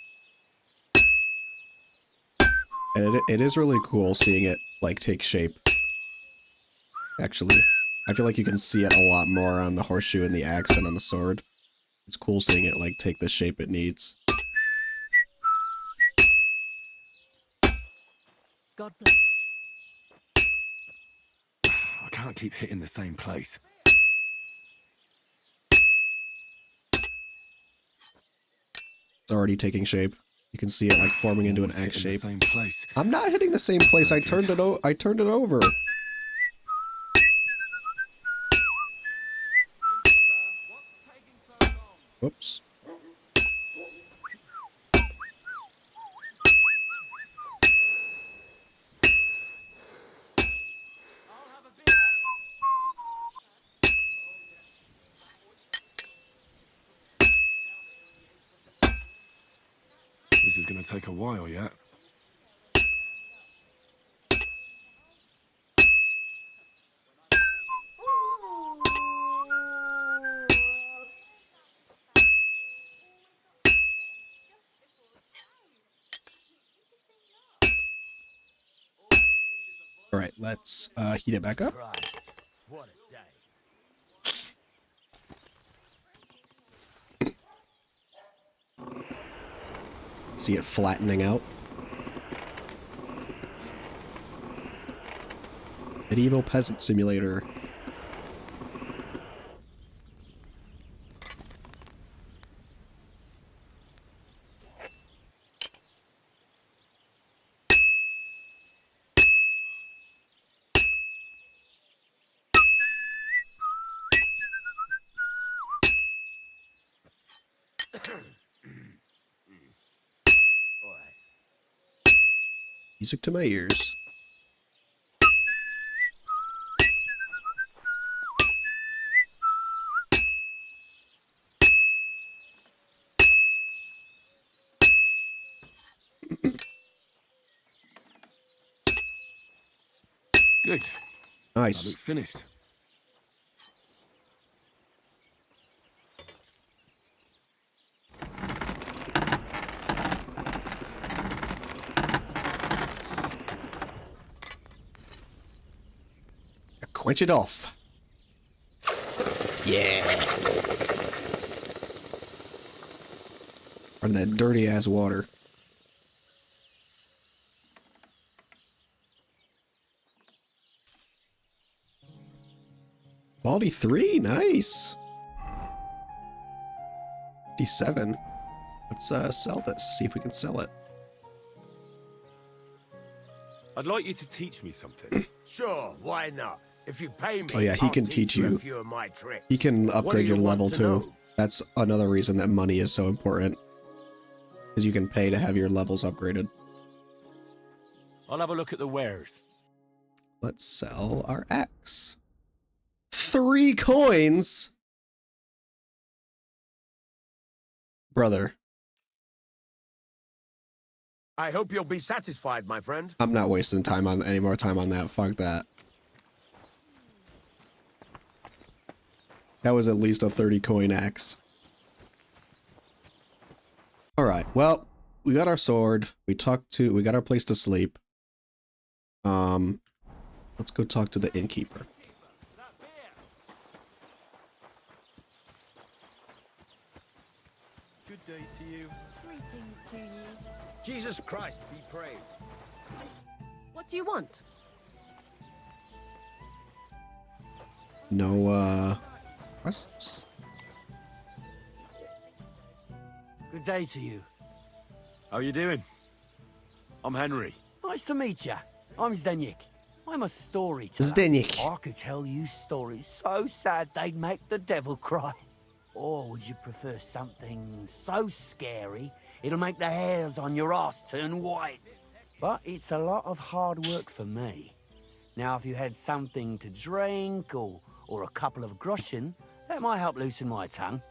And it is really cool seeing it, like, take shape. Actually, I feel like you can see it a lot more on the horseshoe and the axe than on the sword. It's cool seeing it, like, take the shape it needs. God bless. I can't keep hitting the same place. It's already taking shape. You can see it, like, forming into an axe shape. Same place. I'm not hitting the same place. I turned it over. Whoops. This is going to take a while yet. All right, let's heat it back up. What a day. See it flattening out. Medieval Peasant Simulator. Music to my ears. Good. Nice. That looks finished. Quench it off. Yeah. Out of that dirty ass water. Quality 3, nice. 57. Let's sell this, see if we can sell it. I'd like you to teach me something. Sure, why not? If you pay me, Oh yeah, he I'll can teach you. a few of my tricks. He can What do upgrade you your want level to too. know? That's another reason that money is so important. Because you can pay to have your levels upgraded. I'll have a look at the wares. Let's sell our axe. 3 coins? Brother, I hope you'll be satisfied, my friend. I'm not wasting time on any more time on that. Fuck that. That was at least a 30 coin axe. All right. Well, we got our sword. We got our place to sleep. Let's go talk to the innkeeper. Good day to you. Greetings to you. Jesus Christ be praised. What do you want? No, quests. Good day to you. How are you doing? I'm Henry. Nice to meet you. I'm Zdeněk. I'm a storyteller. Zdeněk. I could tell you stories so sad they'd make the devil cry. Or would you prefer something so scary it'll make the hairs on your ass turn white? But it's a lot of hard work for me. Now, if you had something to drink or a couple of groschen, that might help loosen my tongue.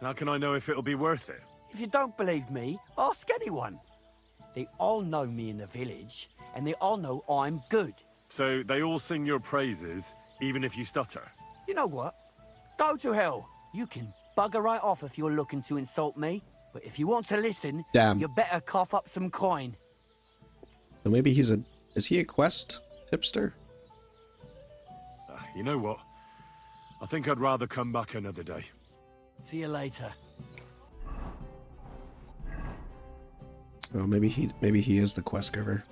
How can I know if it'll be worth it? If you don't believe me, ask anyone. They all know me in the village, and they all know I'm good. So they all sing your praises, even if you stutter? You know what? Go to hell. You can bugger right off if you're looking to insult me. But if you want to listen, Damn. you better cough up some coin. So maybe is he a quest tipster? You know what? I think I'd rather come back another day. See you later. Oh, maybe he is the quest giver.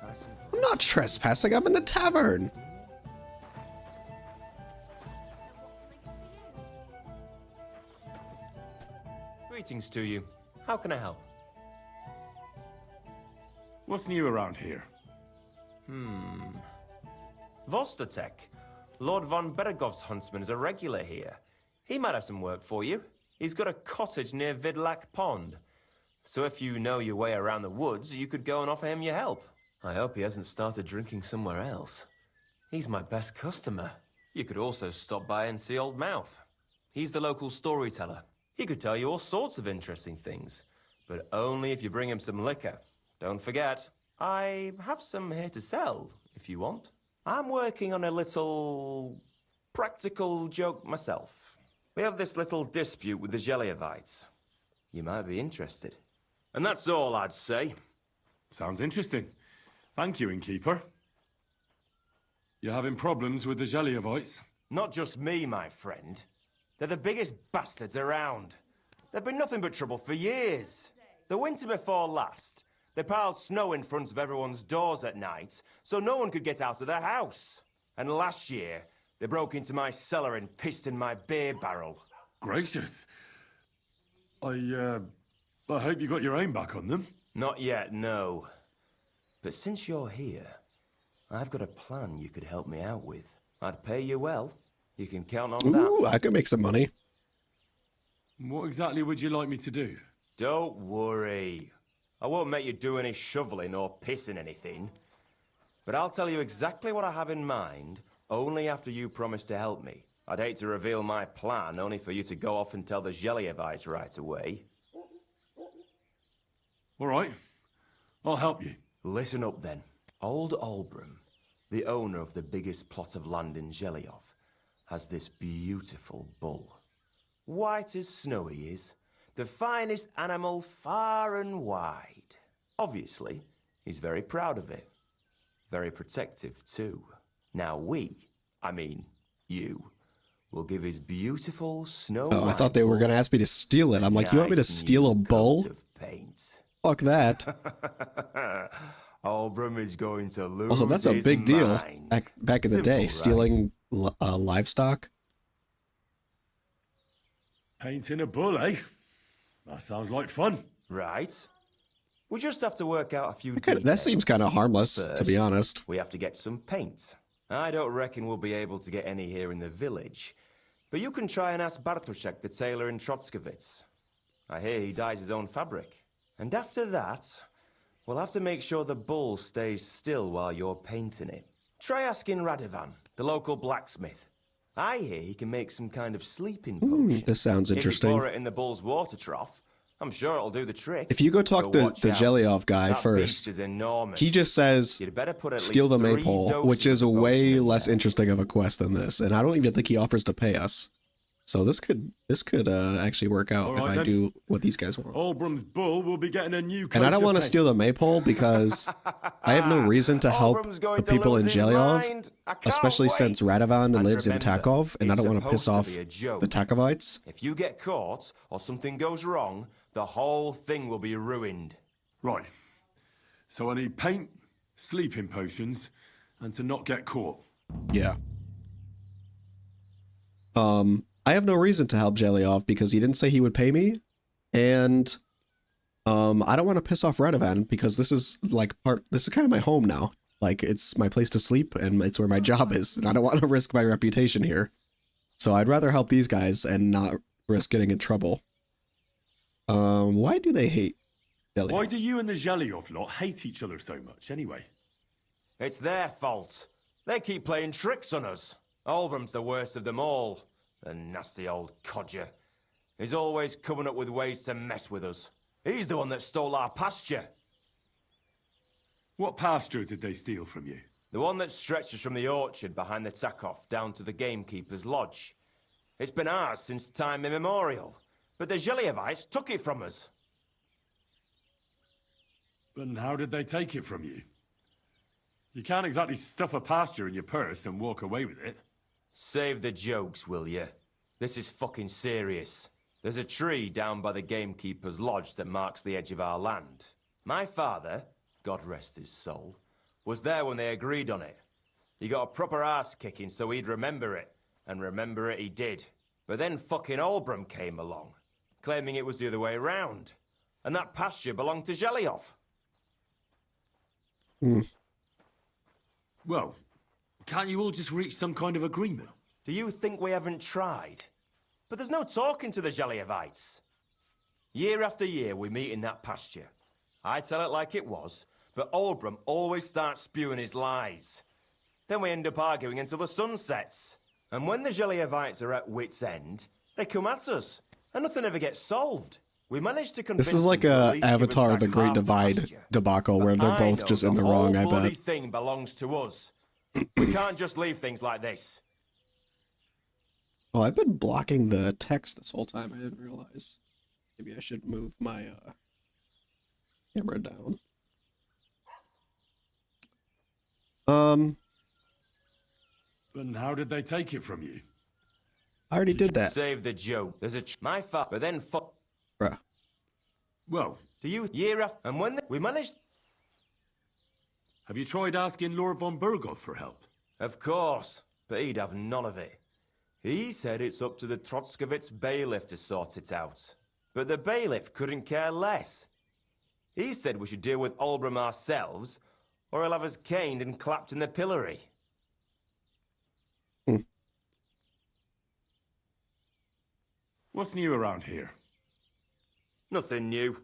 I'm not trespassing. I'm in the tavern. Greetings to you. How can I help? What's new around here? Vostatek. Lord von Beregov's huntsman is a regular here. He might have some work for you. He's got a cottage near Vidlak Pond. So if you know your way around the woods, you could go and offer him your help. I hope he hasn't started drinking somewhere else. He's my best customer. You could also stop by and see Old Mouth. He's the local storyteller. He could tell you all sorts of interesting things, but only if you bring him some liquor. Don't forget, I have some here to sell, if you want. I'm working on a little practical joke myself. We have this little dispute with the Geliovites. You might be interested. And that's all I'd say. Sounds interesting. Thank you, innkeeper. You're having problems with the Geliovites? Not just me, my friend. They're the biggest bastards around. They've been nothing but trouble for years. The winter before last, they piled snow in front of everyone's doors at night, so no one could get out of their house. And last year, they broke into my cellar and pissed in my beer barrel. Gracious. I hope you got your aim back on them. Not yet, no. But since you're here, I've got a plan you could help me out with. I'd pay you well. You can count on that. Ooh, I could make some money. What exactly would you like me to do? Don't worry. I won't make you do any shoveling or pissing anything. But I'll tell you exactly what I have in mind, only after you promise to help me. I'd hate to reveal my plan, only for you to go off and tell the Geliovites right away. All right. I'll help you. Listen up, then. Old Olbram, the owner of the biggest plot of land in Geliov, has this beautiful bull. White as snow he is. The finest animal far and wide. Obviously, he's very proud of it. Very protective, too. Now you, will give his beautiful snow. Oh, I thought they were going to ask me to steal it. I'm like, you want me to steal a bull? Fuck that. Olbram is going to lose. Also, that's a big deal back in the day, Simple, stealing livestock. Painting a bull, eh? That sounds like fun. Right. We just have to work out a few That seems kind of harmless, to be honest. We have to get some paint. I don't reckon we'll be able to get any here in the village. But you can try and ask Bartoszek, the tailor in Trotskovitz. I hear he dyes his own fabric. And after that, we'll have to make sure the bull stays still while you're painting it. Try asking Radovan, the local blacksmith. I hear he can make some kind of sleeping potion. This sounds interesting. If you pour it in the bull's water trough, I'm sure it'll do the trick. If you go talk to the Geliov guy That first, beast is enormous. he just says, You'd better put at steal the least 3 maypole, doses which is of the way potion. less interesting of a quest than this. And I don't even think he offers to pay us. So this could actually work out if I do what these guys want. Olbram's bull will be getting a new coat And I don't of want to paint. steal the maypole because I have no reason to help the people in Geliov, especially since Radovan lives in Takov, and I don't want to piss off the Takovites. If you get caught or something goes wrong, the whole thing will be ruined. Right. So I need paint, sleeping potions, and to not get caught. Yeah. I have no reason to help Geliov because he didn't say he would pay me, and I don't want to piss off Radovan because this is kind of my home now. Like, it's my place to sleep and it's where my job is, and I don't want to risk my reputation here. So I'd rather help these guys and not risk getting in trouble. Why do they hate Geliov? Why do you and the Geliov lot hate each other so much, anyway? It's their fault. They keep playing tricks on us. Olbram's the worst of them all. The nasty old codger. He's always coming up with ways to mess with us. He's the one that stole our pasture. What pasture did they steal from you? The one that stretches from the orchard behind the Takoff down to the gamekeeper's lodge. It's been ours since time immemorial, but the Gelievites took it from us. And how did they take it from you? You can't exactly stuff a pasture in your purse and walk away with it. Save the jokes, will you? This is fucking serious. There's a tree down by the gamekeeper's lodge that marks the edge of our land. My father, God rest his soul, was there when they agreed on it. He got a proper ass kicking so he'd remember it, and remember it he did. But then fucking Olbram came along, claiming it was the other way round, and that pasture belonged to Zheliov. Well, can't you all just reach some kind of agreement? Do you think we haven't tried? But there's no talking to the Gelievites. Year after year we meet in that pasture. I tell it like it was, but Olbram always starts spewing his lies. Then we end up arguing until the sun sets. And when the Gelievites are at wit's end, they come at us, and nothing ever gets solved. We managed to convince This is like a Avatar: The Great Divide debacle where they're both just in the wrong, I bet. Thing belongs to us. We can't just leave things like this. Oh, I've been blocking the text this whole time. I didn't realize. Maybe I should move my camera down. And how did they take it from you? I already did that. Save the joke. There's a my father, but then Bruh. Well, do you year after and when we managed? Have you tried asking Lord von Burgov for help? Of course, but he'd have none of it. He said it's up to the Trotskovitz bailiff to sort it out. But the bailiff couldn't care less. He said we should deal with Olbram ourselves, or he'll have us caned and clapped in the pillory. What's new around here? Nothing new.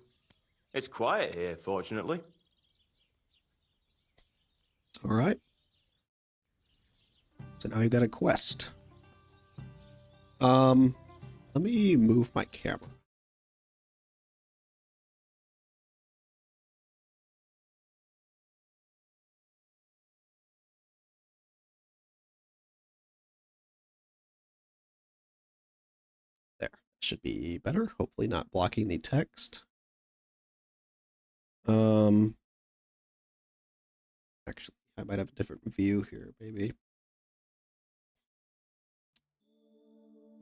It's quiet here, fortunately. All right. So now you've got a quest. Let me move my camera. There. Should be better. Hopefully not blocking the text. Actually, I might have a different view here, maybe.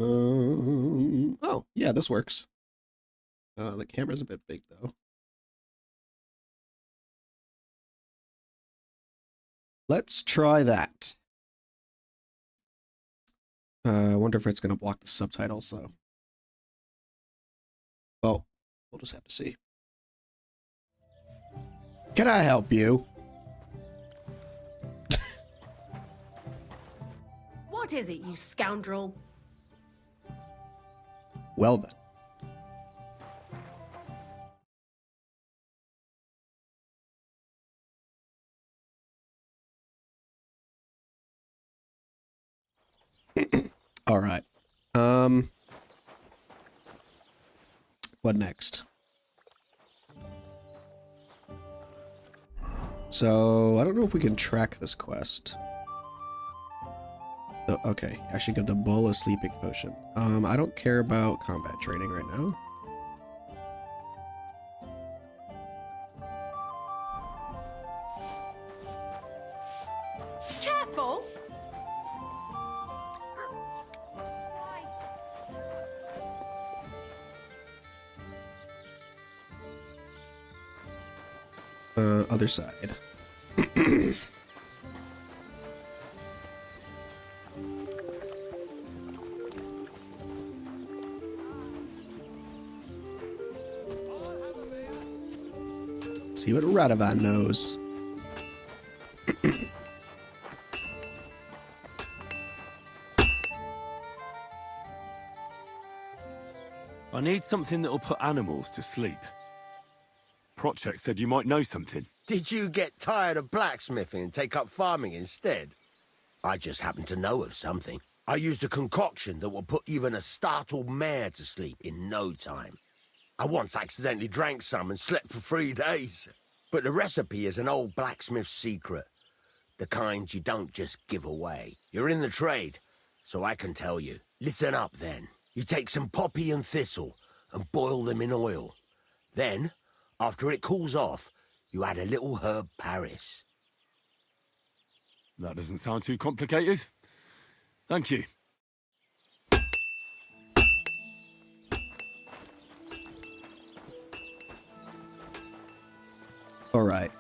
Oh, yeah, this works. The camera's a bit big, though. Let's try that. I wonder if it's going to block the subtitles, though. Well, we'll just have to see. Can I help you? What is it, you scoundrel? Well then. All right. What next? So, I don't know if we can track this quest. Oh, okay, actually give the bull a sleeping potion. I don't care about combat training right now. Careful! Other side. See what Radovan knows. I need something that'll put animals to sleep. Prochek said you might know something. Did you get tired of blacksmithing and take up farming instead? I just happen to know of something. I used a concoction that will put even a startled mare to sleep in no time. I once accidentally drank some and slept for 3 days. But the recipe is an old blacksmith's secret. The kind you don't just give away. You're in the trade, so I can tell you. Listen up then. You take some poppy and thistle and boil them in oil. Then, after it cools off, you add a little herb Paris. That doesn't sound too complicated. Thank you. All right.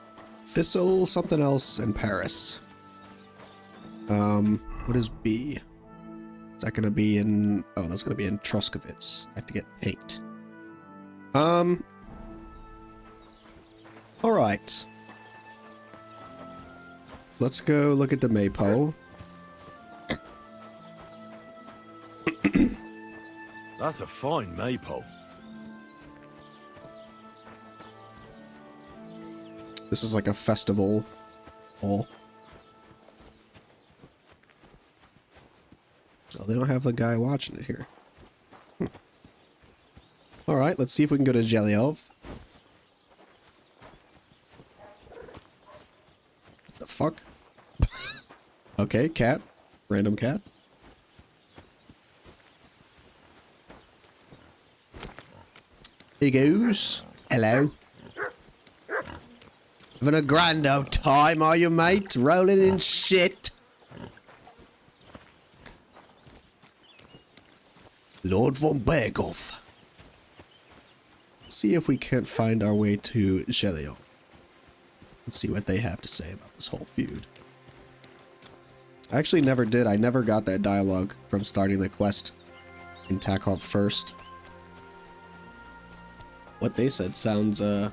Thistle, something else, and Paris. What is B? Is that gonna be in... Oh, that's gonna be in Troskovitz. I have to get paint. All right. Let's go look at the maypole. That's a fine maypole. This is like a festival hall. Oh, they don't have the guy watching it here. All right, let's see if we can go to Zhelyov. What the fuck? Okay, cat. Random cat. Here goes. Hello. Having a grand old time, are you, mate? Rolling in shit. Lord von Berghoff. See if we can't find our way to Zhelyov. Let's see what they have to say about this whole feud. I actually never did. I never got that dialogue from starting the quest in Tarkov first. What they said sounds a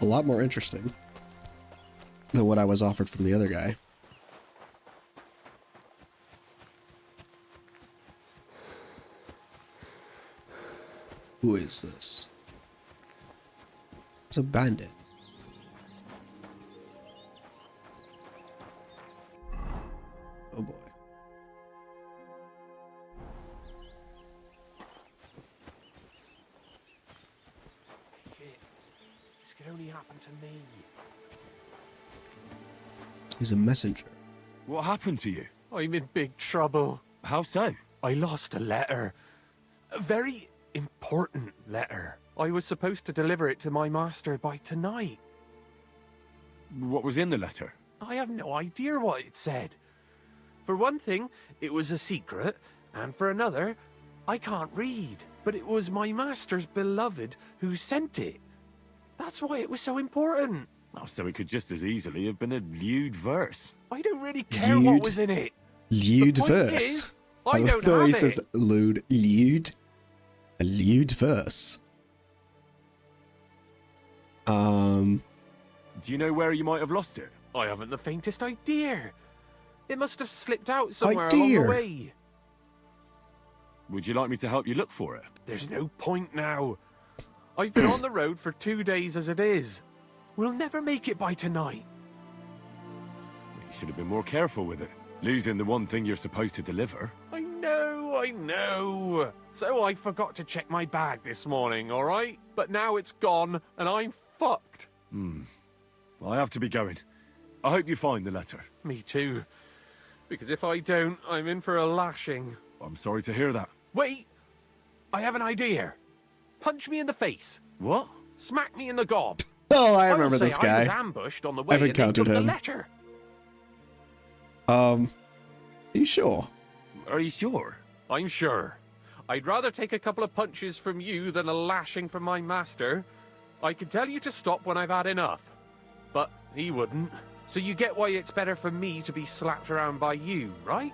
lot more interesting than what I was offered from the other guy. Who is this? It's a bandit. Oh boy. Shit. This could only happen to me. He's a messenger. What happened to you? I'm in big trouble. How so? I lost a letter. A very important letter. I was supposed to deliver it to my master by tonight. What was in the letter? I have no idea what it said. For one thing, it was a secret, and for another, I can't read. But it was my master's beloved who sent it. That's why it was so important. Oh, so it could just as easily have been a lewd verse. I don't really care what was in it. Lewd The point verse. is, I don't love have he it. says lewd. Lewd. A lewd verse. Do you know where you might have lost it? I haven't the faintest idea. It must have slipped out somewhere along the way. Would you like me to help you look for it? There's no point now. I've been on the road for 2 days as it is. We'll never make it by tonight. You should have been more careful with it. Losing the one thing you're supposed to deliver. I know. So I forgot to check my bag this morning, all right? But now it's gone, and I'm fucked. I have to be going. I hope you find the letter. Me too. Because if I don't, I'm in for a lashing. I'm sorry to hear that. Wait! I have an idea. Punch me in the face. What? Smack me in the gob. Oh, I will remember say this I guy. was ambushed on the way I've and they encountered took the him. letter. Are you sure? Are you sure? I'm sure. I'd rather take a couple of punches from you than a lashing from my master. I could tell you to stop when I've had enough. But he wouldn't. So you get why it's better for me to be slapped around by you, right?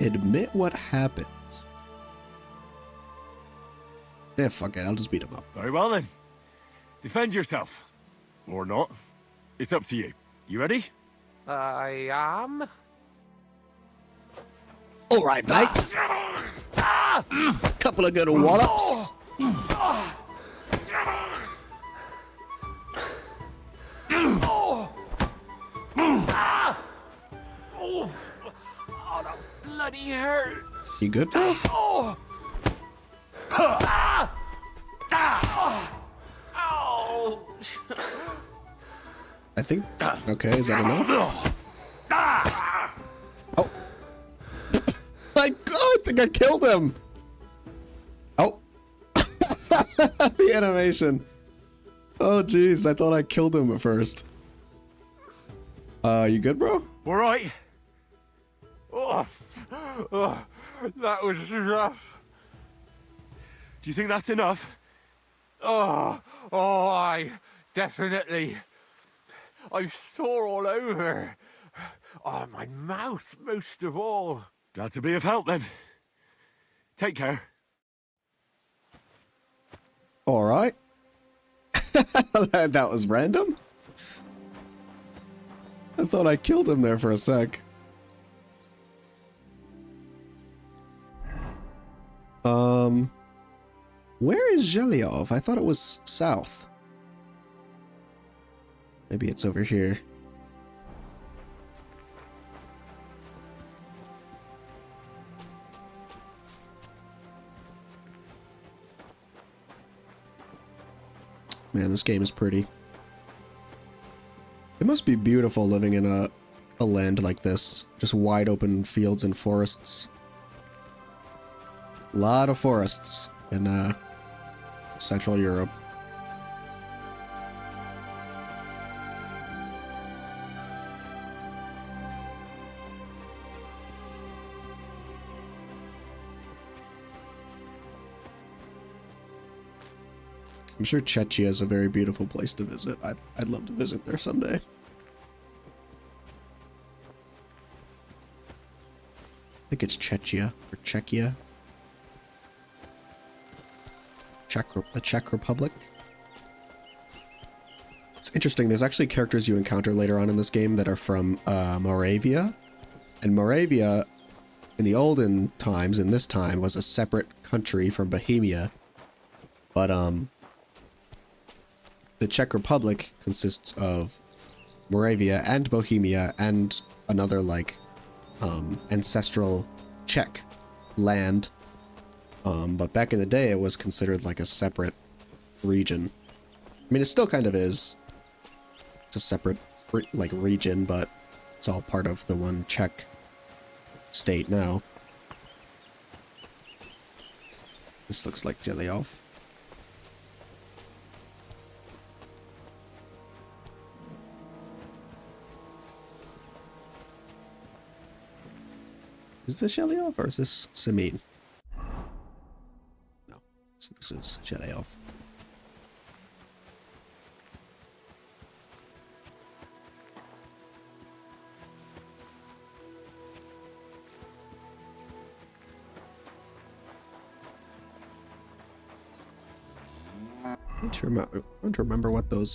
Admit what happened. Yeah, fuck it. I'll just beat him up. Very well then. Defend yourself. Or not. It's up to you. You ready? I am. All right, mate. Couple of good wallops. bloody hurts. You good? Oh! Ah! Ah! Ow! I think. Okay, is that enough? Oh. My God, I think I killed him. Oh. The animation. Oh, jeez. I thought I killed him at first. You good, bro? All right. Oh, that was rough. Do you think that's enough? Oh, I definitely. I'm sore all over. Oh, my mouth most of all. Glad to be of help then. Take care. All right. That was random. I thought I killed him there for a sec. Where is Zhelyov? I thought it was south. Maybe it's over here. Man, this game is pretty. It must be beautiful living in a land like this. Just wide open fields and forests. A lot of forests in Central Europe. I'm sure Czechia is a very beautiful place to visit. I'd love to visit there someday. I think it's Czechia or Czechia. The Czech Republic. It's interesting. There's actually characters you encounter later on in this game that are from Moravia, and Moravia, in the olden times, in this time, was a separate country from Bohemia. But the Czech Republic consists of Moravia and Bohemia and another like ancestral Czech land. But back in the day, it was considered like a separate region. I mean, it still kind of is. It's a separate like region, but it's all part of the one Czech state now. This looks like Zhelyov. Is this Zhelyov or is this Samin? No, so this is Zhelyov. I want to remember what those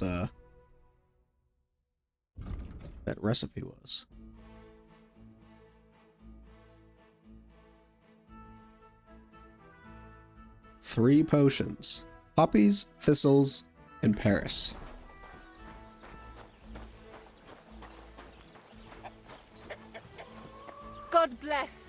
that recipe was. Three potions: poppies, thistles, and Paris. God bless.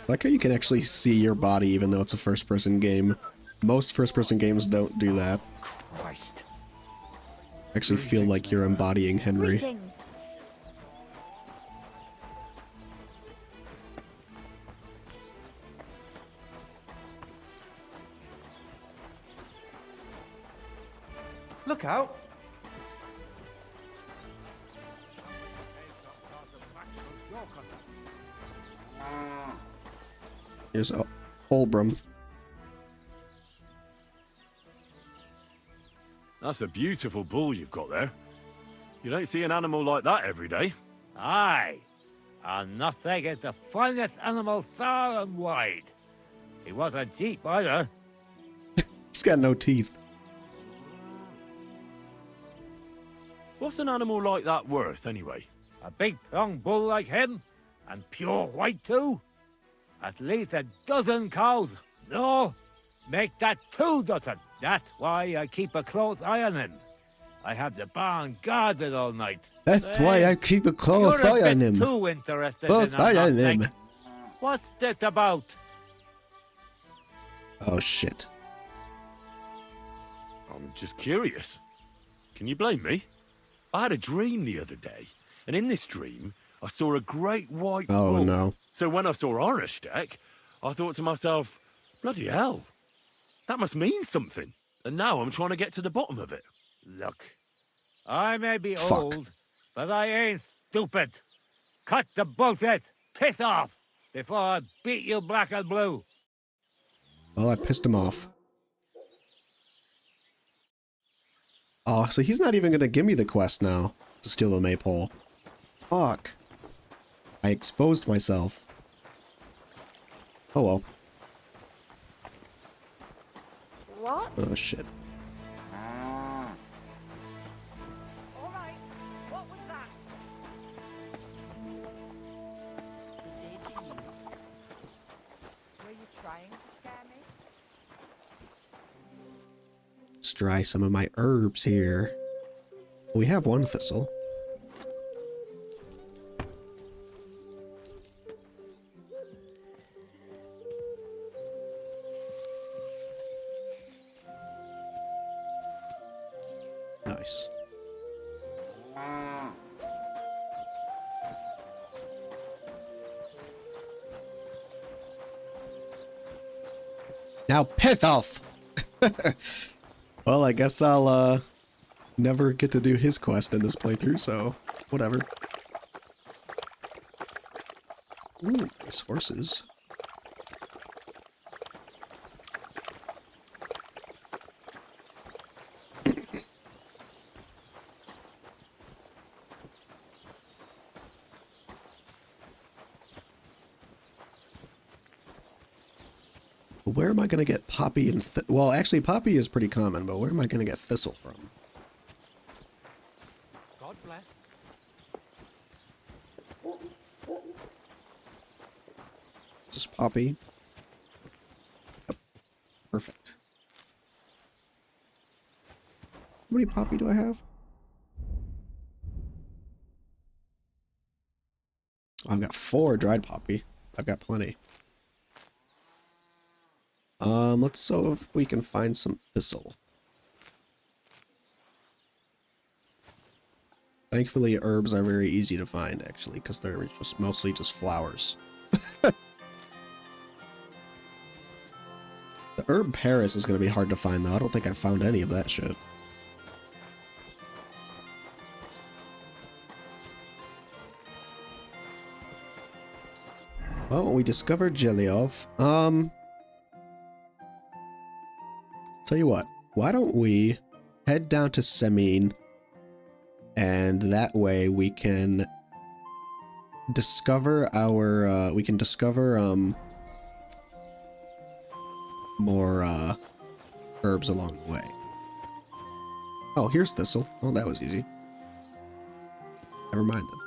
I like how you can actually see your body even though it's a first-person game. Most first-person games don't do that. Christ. Actually feel like you're embodying Henry. Greetings. Look out! Here's Olbram. That's a beautiful bull you've got there. You don't see an animal like that every day. Aye, and nothing is the finest animal far and wide. He wasn't cheap either. He's got no teeth. What's an animal like that worth, anyway? A big, strong bull like him, and pure white too. At least a dozen cows, No, make that 2 dozen. That's why I keep a close eye on him. I have the barn guarded all night. That's why I keep a close You're a eye on bit him. too interested Close in eye on nothing. him. What's this about? Oh shit. I'm just curious. Can you blame me? I had a dream the other day, and in this dream, I saw a great white Oh bull. no. So when I saw Ornsteck, I thought to myself, bloody hell, that must mean something. And now I'm trying to get to the bottom of it. Look, I may be Fuck. old, but I ain't stupid. Cut the bullshit. Piss off before I beat you black and blue. Well, I pissed him off. Oh, so he's not even gonna give me the quest now to steal the maypole. Fuck. I exposed myself. Oh well. What? Oh shit. All right. What was that? Good day to you. Were you trying to scare me? Let's dry some of my herbs here. We have one thistle. Nice. Now piss off! Well, I guess I'll never get to do his quest in this playthrough, so whatever. Ooh, nice horses. Where am I going to get poppy and well, actually poppy is pretty common, but where am I going to get thistle from? God bless. Just poppy. Yep. Perfect. How many poppy do I have? I've got 4 dried poppy. I've got plenty. Let's see if we can find some thistle. Thankfully, herbs are very easy to find, actually, because they're just mostly just flowers. The herb Paris is going to be hard to find, though. I don't think I've found any of that shit. Well, we discovered Jelyov. Tell you what, why don't we head down to Semin, and that way we can discover our, more, herbs along the way. Oh, here's thistle. Oh, that was easy. Never mind then.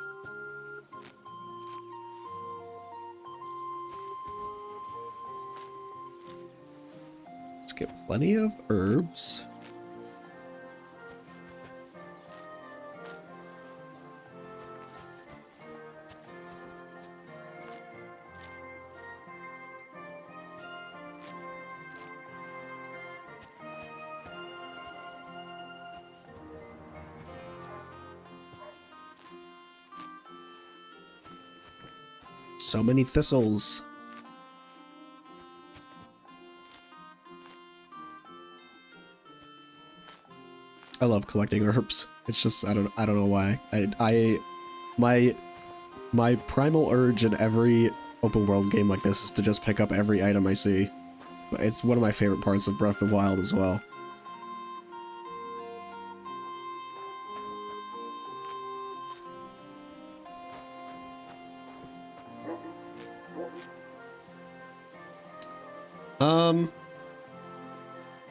Get plenty of herbs. So many thistles. I love collecting herbs. It's just I don't know why. My primal urge in every open world game like this is to just pick up every item I see. It's one of my favorite parts of Breath of the Wild as well.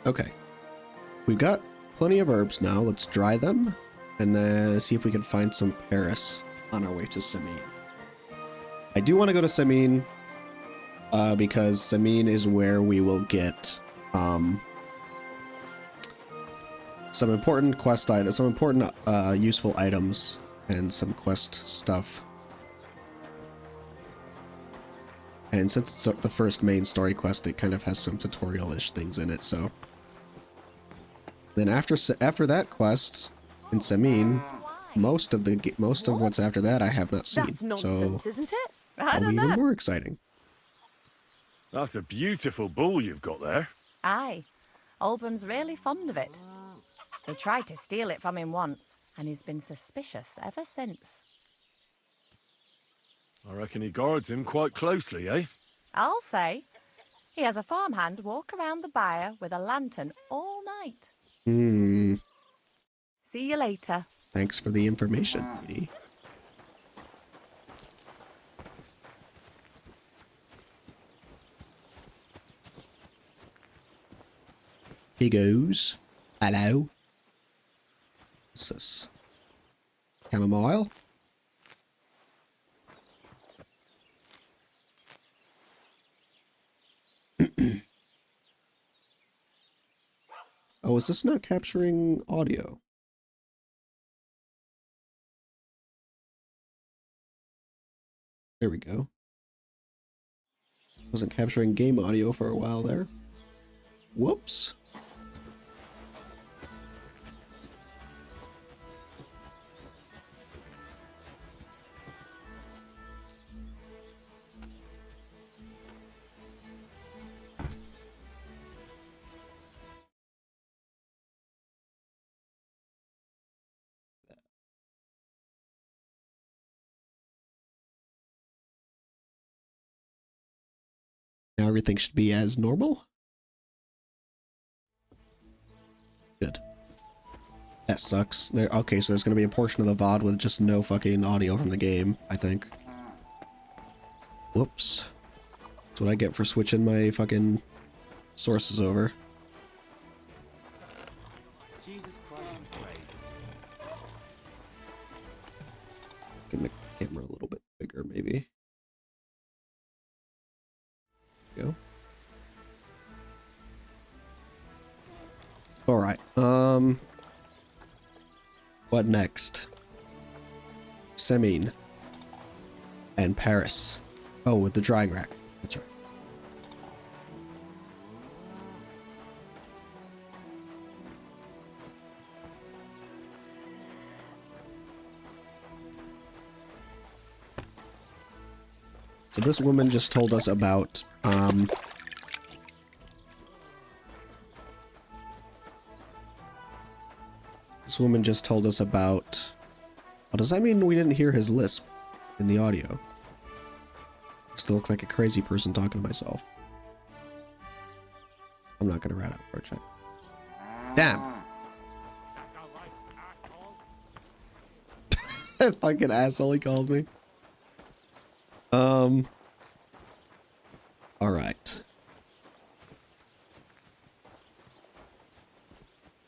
Okay. We've got plenty of herbs now. Let's dry them and then see if we can find some Paris on our way to Semin. I do want to go to Semin because Samin is where we will get some important quest items, some important useful items, and some quest stuff. And since it's the first main story quest, it kind of has some tutorial-ish things in it. So then after that quest in Samin, most of what's after that I have not seen. That's nonsense, so isn't it? that'll be even more exciting. That's a beautiful bull you've got there. Aye. Oldham's really fond of it. They tried to steal it from him once, and he's been suspicious ever since. I reckon he guards him quite closely, eh? I'll say. He has a farmhand walk around the byre with a lantern all night. Hmm. See you later. Thanks for the information, lady. He goes. Hello. What's this? Chamomile? Oh, is this not capturing audio? There we go. Wasn't capturing game audio for a while there. Whoops. Now everything should be as normal. Good. That sucks. Okay, so there's gonna be a portion of the VOD with just no fucking audio from the game, I think. Whoops. That's what I get for switching my fucking sources over. Jesus Christ. Can make the camera a little bit bigger, maybe. Go. All right. What next? Samin and Paris. Oh, with the drying rack. That's right. So this woman just told us about this woman just told us about, well, does that mean we didn't hear his lisp in the audio? I still look like a crazy person talking to myself. I'm not gonna rat out for a check. Damn. That fucking asshole he called me. All right.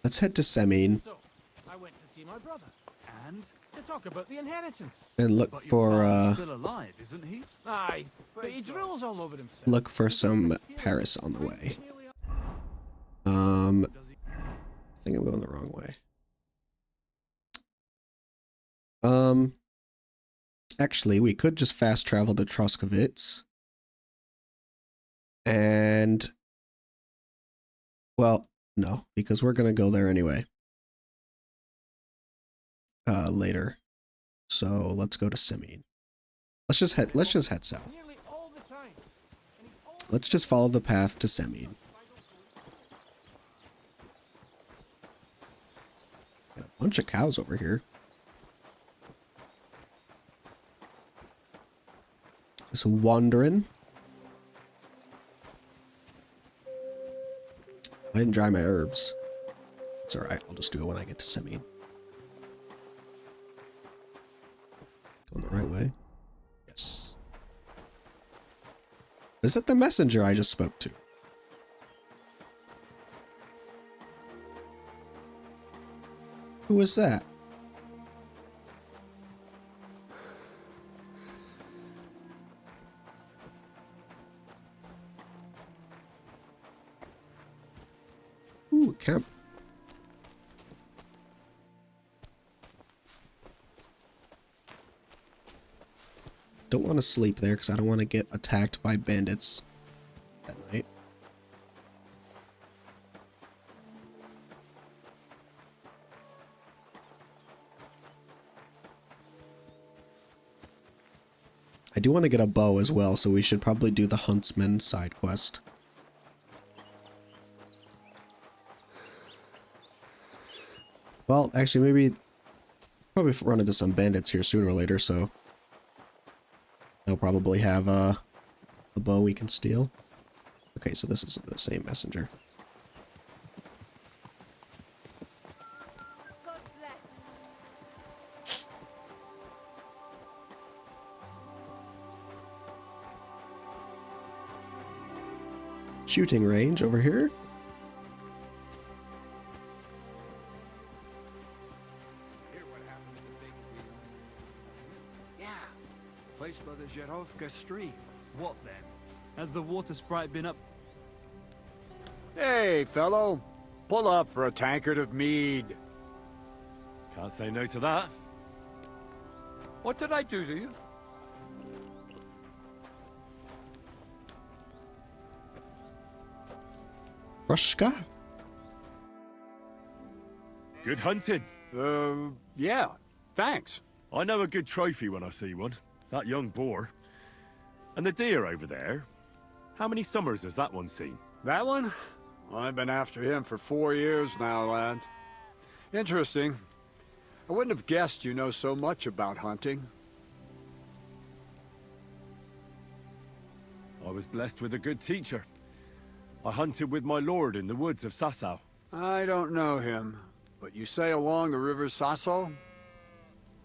Let's head to Samin. So, I went to see my brother, and to talk about the inheritance. And look But your for father's still alive, isn't he? Aye, but he drills all over himself. look for some Paris on the way. I think I'm going the wrong way. Actually, we could just fast travel to Troskovitz. And, well, no, because we're gonna go there anyway. Later. So let's go to Samin. Let's just head south. Let's just follow the path to Samin. Got a bunch of cows over here. Just wandering. I didn't dry my herbs. It's alright, I'll just do it when I get to Samin. Going the right way? Yes. Is that the messenger I just spoke to? Who is that? don't want to sleep there because I don't want to get attacked by bandits at night. I do want to get a bow as well, so we should probably do the Huntsman side quest. Well, actually, maybe probably run into some bandits here sooner or later, so they'll probably have a bow we can steal. Okay, so this is the same messenger. Shooting range over here. Yeah, place by the Żerovka stream. What then? Has the water sprite been up? Hey, fellow. Pull up for a tankard of mead. Can't say no to that. What did I do to you? Rushka? Good hunting. Yeah, thanks. I know a good trophy when I see one. That young boar. And the deer over there. How many summers has that one seen? That one? I've been after him for 4 years now, lad. Interesting. I wouldn't have guessed you know so much about hunting. I was blessed with a good teacher. I hunted with my lord in the woods of Sasau. I don't know him, but you say along the river Sasau?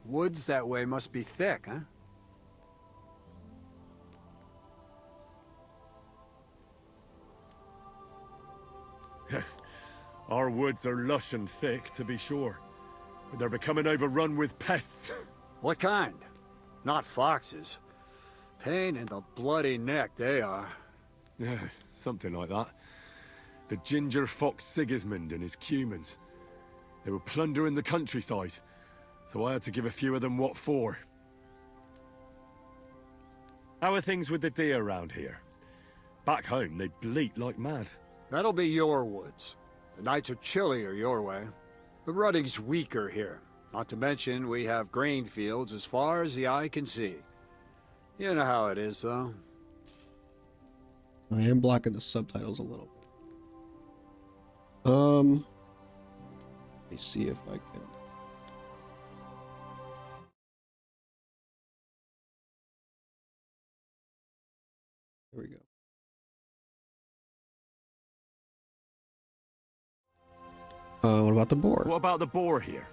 Woods that way must be thick, huh? Our woods are lush and thick, to be sure. But they're becoming overrun with pests. What kind? Not foxes. Pain in the bloody neck, they are. Yeah, something like that. The ginger fox Sigismund and his cumans. They were plundering the countryside, so I had to give a few of them what for. How are things with the deer around here? Back home, they bleat like mad. That'll be your woods. The nights are chillier your way. The rutting's weaker here. Not to mention, we have grain fields as far as the eye can see. You know how it is, though. I am blocking the subtitles a little bit. Let me see if I can. There we go. What about the boar? What about the boar here?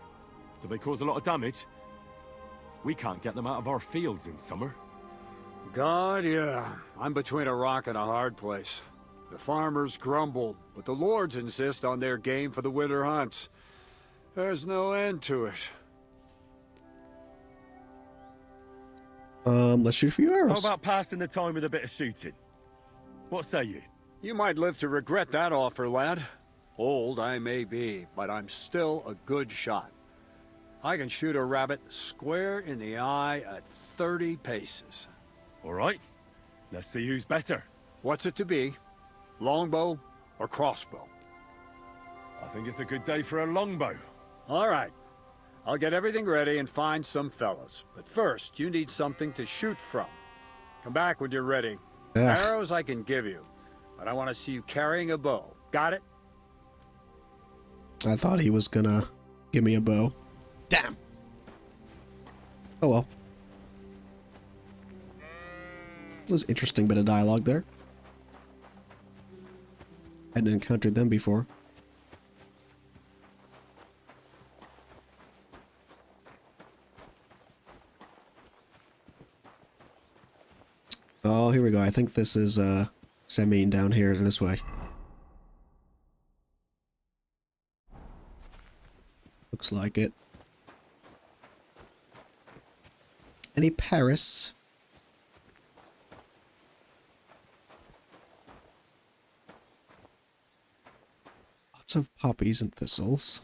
Do they cause a lot of damage? We can't get them out of our fields in summer. God, yeah. I'm between a rock and a hard place. The farmers grumble, but the lords insist on their game for the winter hunts. There's no end to it. Let's shoot a few arrows. How about passing the time with a bit of shooting? What say you? You might live to regret that offer, lad. Old I may be, but I'm still a good shot. I can shoot a rabbit square in the eye at 30 paces. All right. Let's see who's better. What's it to be? Longbow or crossbow? I think it's a good day for a longbow. All right. I'll get everything ready and find some fellas. But first, you need something to shoot from. Come back when you're ready. Ugh. Arrows I can give you, but I want to see you carrying a bow. Got it? I thought he was gonna give me a bow. Damn. Oh well. That was an interesting bit of dialogue there. Hadn't encountered them before. Oh, here we go. I think this is Semine down here this way. Looks like it. Any Paris? Lots of poppies and thistles.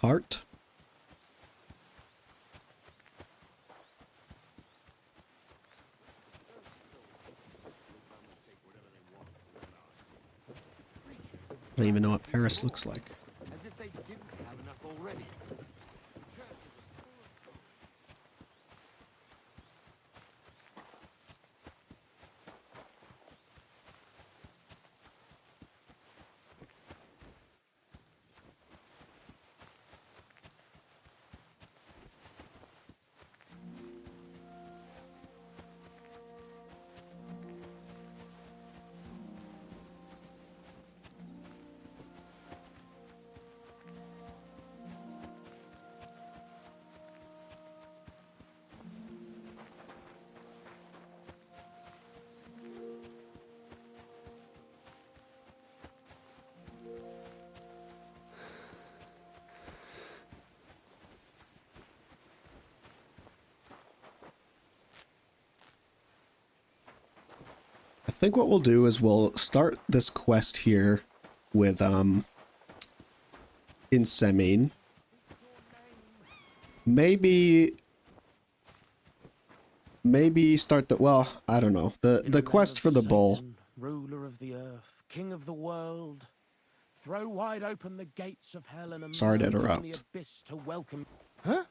heart. I don't even know what Paris looks like. As if they didn't have enough already. I think what we'll do is we'll start this quest here with in Semin. Maybe start the, well, I don't know. The quest for the bull. Ruler of the earth, king of the world. Throw wide open the gates of hell and Sorry to emerge from interrupt. the abyss to welcome. Huh?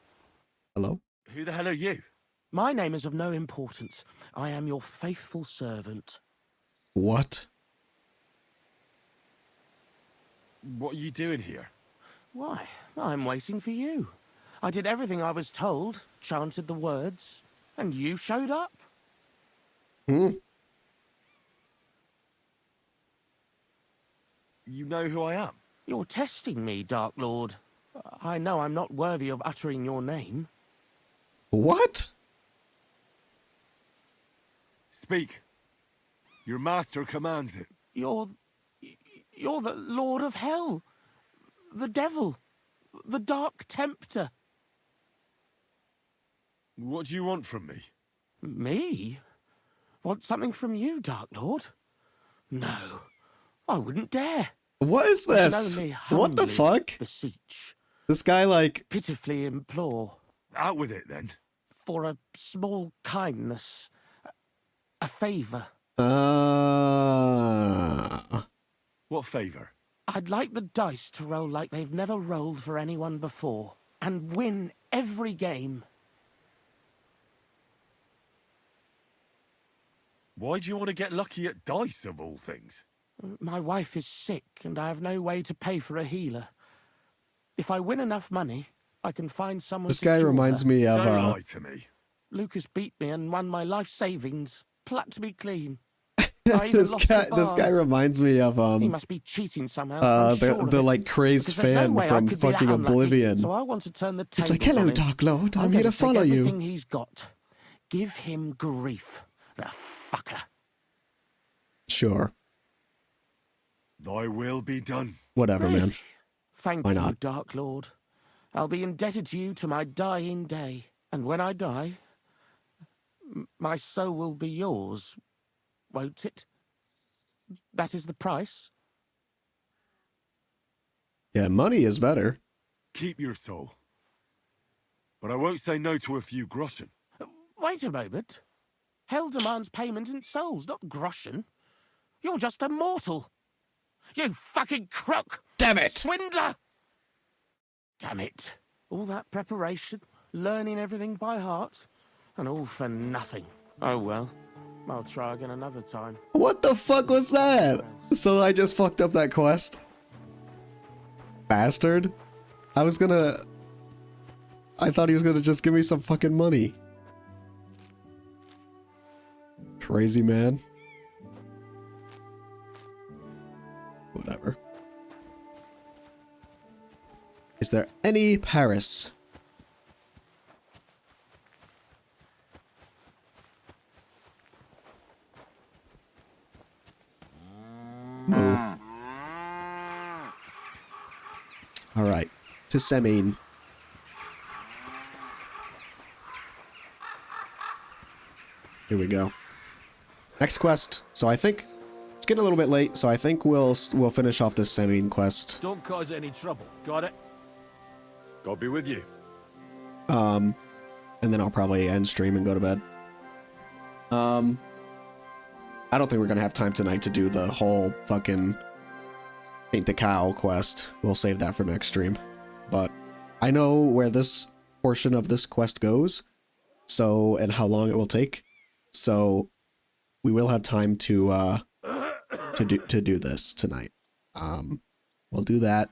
Hello? Who the hell are you? My name is of no importance. I am your faithful servant. What? What are you doing here? Why, I'm waiting for you. I did everything I was told, chanted the words, and you showed up. Hmm? You know who I am? You're testing me, Dark Lord. I know I'm not worthy of uttering your name. What? Speak. Your master commands it. You're the Lord of Hell. The devil. The Dark Tempter. What do you want from me? Me? Want something from you, Dark Lord? No, I wouldn't dare. What is I can this? only What the humbly fuck? Beseech. This guy, like... Pitifully implore. Out with it, then. For a small kindness. A favour. What favour? I'd like the dice to roll like they've never rolled for anyone before. And win every game. Why do you want to get lucky at dice, of all things? My wife is sick, and I have no way to pay for a healer. If I win enough money, I can find someone This to guy cure reminds her. me of... Don't lie to me. Lucas beat me and won my life savings. Plucked me clean. I even this lost guy the bar. reminds me of He must be cheating somehow. I'm sure of the it. like crazed Because there's no fan way I from could be that fucking unlucky. Oblivion. So I want to turn the He's tables like, hello, on him. Dark Lord, I'm going here to to take follow you. everything he's got. Give him grief. The fucker. Sure. Thy will be done. Whatever, man. Thank Why you, not? Dark Lord. I'll be indebted to you to my dying day. And when I die, my soul will be yours, won't it? That is the price. Yeah, money is better. Keep your soul. But I won't say no to a few groschen. Wait a moment. Hell demands payment in souls, not groschen. You're just a mortal. You fucking crook! Damn it! Swindler! Damn it. All that preparation, learning everything by heart, and all for nothing. Oh well. I'll try again another time. What the fuck was that? So I just fucked up that quest? Bastard. I thought he was gonna just give me some fucking money. Crazy man. Whatever. Is there any Paris? Moo. Alright. To Semin. Here we go. Next quest. So I think it's getting a little bit late, so I think we'll finish off this Semin quest. Don't cause any trouble. Got it? God be with you. And then I'll probably end stream and go to bed. I don't think we're gonna have time tonight to do the whole fucking paint the cow quest. We'll save that for next stream. But I know where this portion of this quest goes, so, and how long it will take. So we will have time to do this tonight. We'll do that,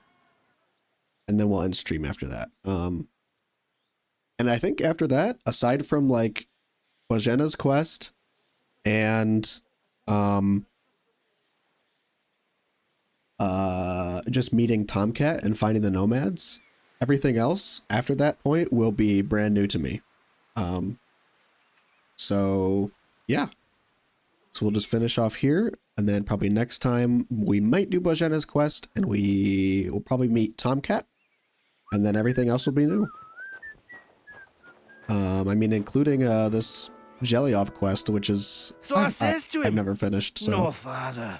and then we'll end stream after that. And I think after that, aside from like Bojena's quest and just meeting Tomcat and finding the nomads, everything else after that point will be brand new to me. So yeah, so we'll just finish off here, and then probably next time we might do Bojena's quest, and we will probably meet Tomcat, and then everything else will be new. I mean, including this Zhelyov quest, which is So I says to him, I've never finished. So "No, father,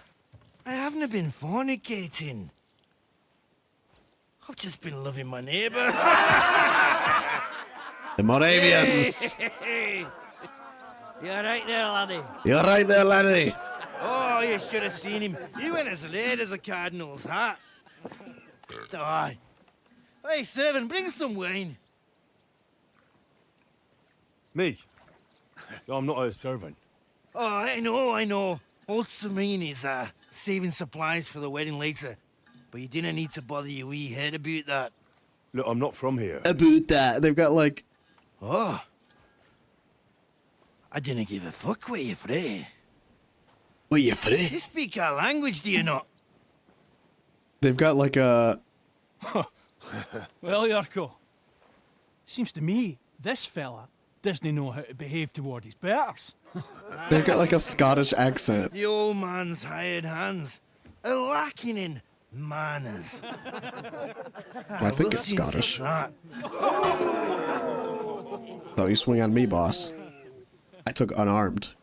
I haven't been fornicating. I've just been loving my neighbour." The Moravians. Hey. You're right there, laddie. You're right there, laddie. Oh, you should have seen him. He went as red as a cardinal's hat. Aye. Hey, servant, bring some wine. Me? I'm not a servant. Oh, I know. Old Samine is saving supplies for the wedding later. But you didn't need to bother your wee head about that. Look, I'm not from here. About that, they've got like... Oh. I didn't give a fuck what you free. What you free? You speak our language, do you not? They've got like a... Well, Yarko, seems to me this fella doesn't know how to behave toward his betters. They've got like a Scottish accent. The old man's hired hands are lacking in manners. I think it's Scottish. So you swing on me, boss. I took unarmed.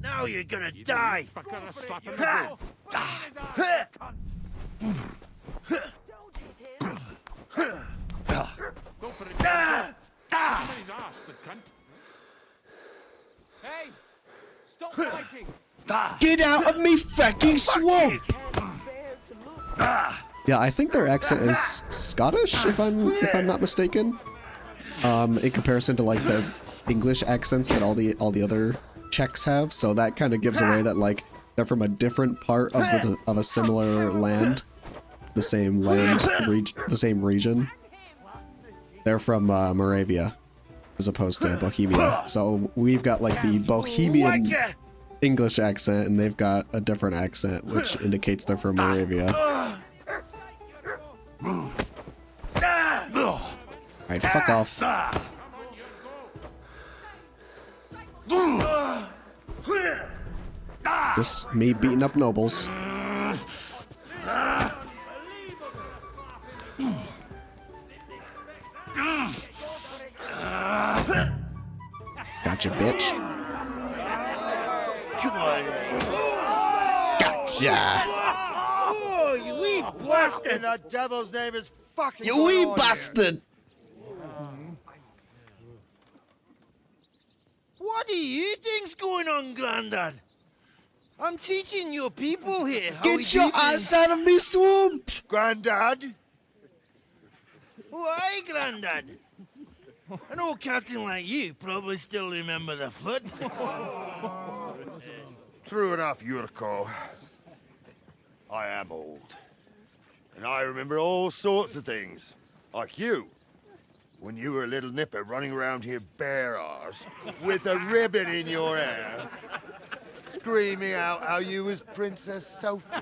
Now you're gonna die. Hey! Stop fighting! Get out of me fucking swamp! Yeah, I think their accent is Scottish, if I'm not mistaken. In comparison to like the English accents that all the other Czechs have, so that kind of gives away that like they're from a different part of a similar land, the same region. They're from Moravia, as opposed to Bohemia. So we've got like the Bohemian English accent, and they've got a different accent, which indicates they're from Moravia. Alright, fuck off. Just me beating up nobles. Gotcha, bitch. Come on. Gotcha. Oh, you wee bastard! The devil's name is fucking. You wee bastard! What do you think's going on, Grandad? I'm teaching your people here how Get your ass out of me swamp! Grandad? Why, Grandad? An old captain like you probably still remember the flood. True enough, Yurko. I am old. And I remember all sorts of things. Like you. When you were a little nipper running around here bare-arse, with a ribbon in your hair, screaming out how you was Princess Sophie.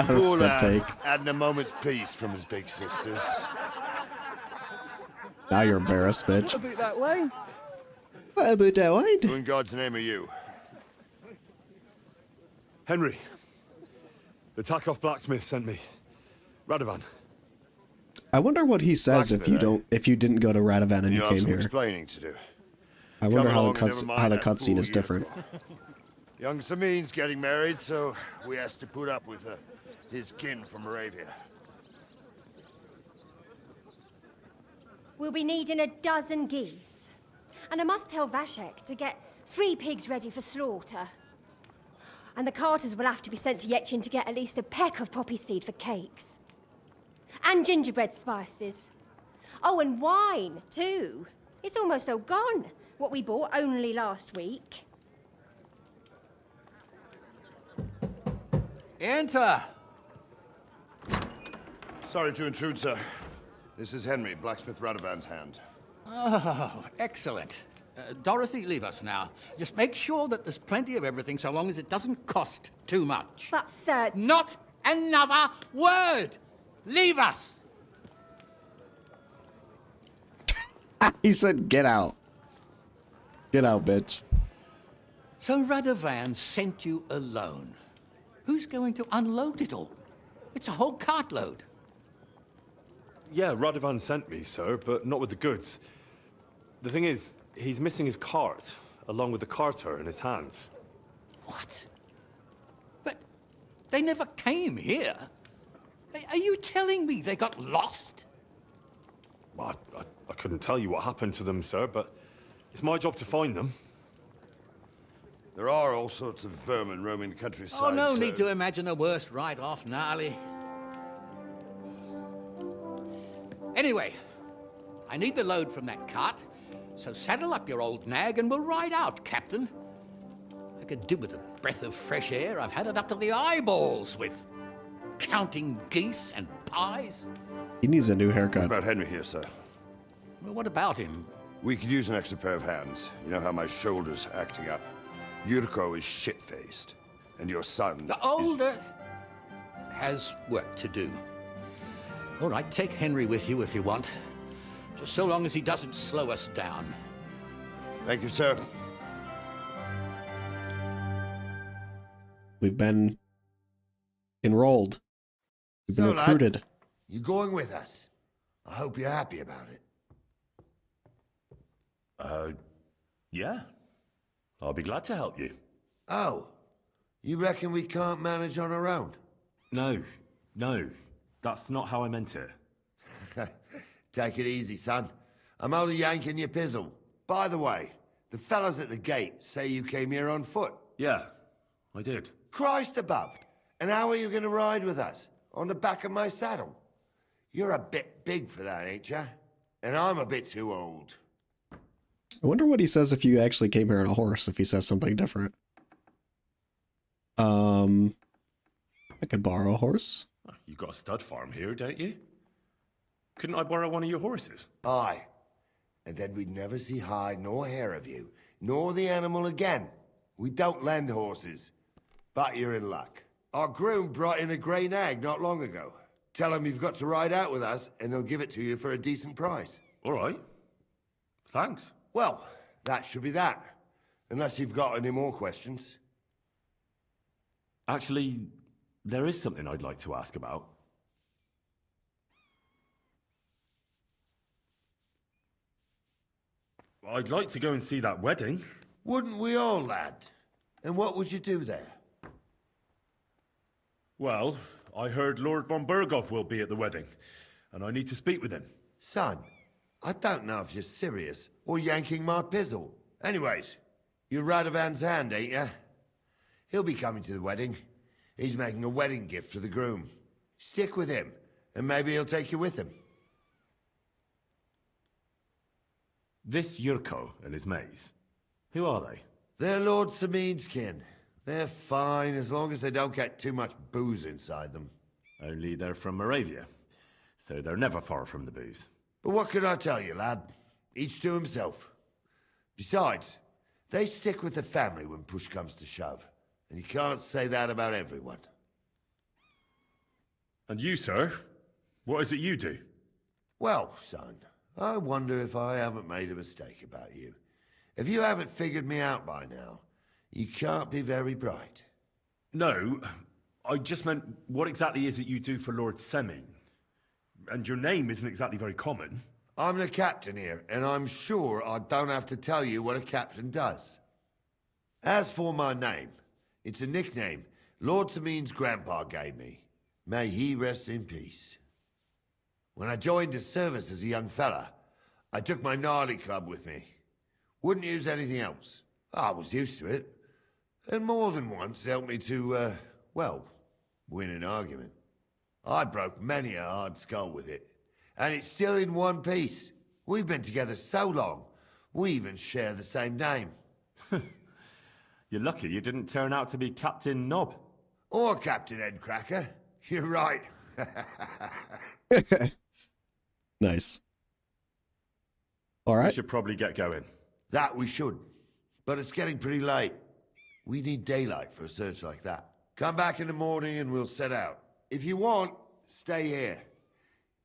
Poor lad hadn't a moment's peace from his big sisters. Now you're embarrassed, bitch. What about that wine? What about that wine? Who in God's name are you? Henry. The Takoff blacksmith sent me. Radovan. I wonder what he says if you didn't go to Radovan and you have came some here. explaining to do. I wonder Come how along the and never mind that cutscene is fool different. Young Samin's getting married, so we has to put up with her his kin from Moravia. We'll be needing a dozen geese. And I must tell Vashek to get 3 pigs ready for slaughter. And the carters will have to be sent to Yetchin to get at least a peck of poppy seed for cakes. And gingerbread spices. Oh, and wine, too. It's almost all gone, what we bought only last week. Enter! Sorry to intrude, sir. This is Henry, blacksmith Radovan's hand. Oh, excellent. Dorothy, leave us now. Just make sure that there's plenty of everything so long as it doesn't cost too much. But, sir... Not another word! Leave us! He said, get out. Get out, bitch. So Radovan sent you alone. Who's going to unload it all? It's a whole cartload. Yeah, Radovan sent me, sir, but not with the goods. The thing is, he's missing his cart, along with the carter in his hands. What? But they never came here. Are you telling me they got lost? I couldn't tell you what happened to them, sir, but it's my job to find them. There are all sorts of vermin roaming the countryside. Oh, no need to imagine the worst right off, gnarly. Anyway, I need the load from that cart, so saddle up your old nag and we'll ride out, Captain. I could do with a breath of fresh air. I've had it up to the eyeballs with counting geese and pies. He needs a new haircut. About Henry here, sir. Well, what about him? We could use an extra pair of hands. You know how my shoulder's acting up. Yuriko is shit-faced, and your son... The older has work to do. All right, take Henry with you if you want. Just so long as he doesn't slow us down. Thank you, sir. We've been enrolled. We've been recruited. Lad, you going with us? I hope you're happy about it. Yeah. I'll be glad to help you. Oh, you reckon we can't manage on our own? No. That's not how I meant it. Take it easy, son. I'm only yanking your pizzle. By the way, the fellas at the gate say you came here on foot. Yeah, I did. Christ above. And how are you going to ride with us? On the back of my saddle? You're a bit big for that, ain't ya? And I'm a bit too old. I wonder what he says if you actually came here on a horse, if he says something different. I could borrow a horse. You got a stud farm here, don't you? Couldn't I borrow one of your horses? Aye. And then we'd never see hide nor hair of you, nor the animal again. We don't lend horses. But you're in luck. Our groom brought in a grey nag not long ago. Tell him you've got to ride out with us, and he'll give it to you for a decent price. All right. Thanks. Well, that should be that. Unless you've got any more questions. Actually, there is something I'd like to ask about. I'd like to go and see that wedding. Wouldn't we all, lad? And what would you do there? Well, I heard Lord von Berghoff will be at the wedding, and I need to speak with him. Son, I don't know if you're serious or yanking my pizzle. Anyways, you're Radovan's hand, ain't ya? He'll be coming to the wedding. He's making a wedding gift for the groom. Stick with him, and maybe he'll take you with him. This Yurko and his mates, who are they? They're Lord Samin's kin. They're fine as long as they don't get too much booze inside them. Only they're from Moravia, so they're never far from the booze. But what can I tell you, lad? Each to himself. Besides, they stick with the family when push comes to shove. And you can't say that about everyone. And you, sir? What is it you do? Well, son, I wonder if I haven't made a mistake about you. If you haven't figured me out by now, you can't be very bright. No, I just meant, what exactly is it you do for Lord Semin? And your name isn't exactly very common. I'm the captain here, and I'm sure I don't have to tell you what a captain does. As for my name, it's a nickname Lord Samin's grandpa gave me. May he rest in peace. When I joined his service as a young fella, I took my gnarly club with me. Wouldn't use anything else. I was used to it. And more than once helped me to, well, win an argument. I broke many a hard skull with it. And it's still in one piece. We've been together so long, we even share the same name. You're lucky you didn't turn out to be Captain Knob. Or Captain Headcracker. You're right. Nice. All right. We should probably get going. That we should. But it's getting pretty late. We need daylight for a search like that. Come back in the morning and we'll set out. If you want, stay here.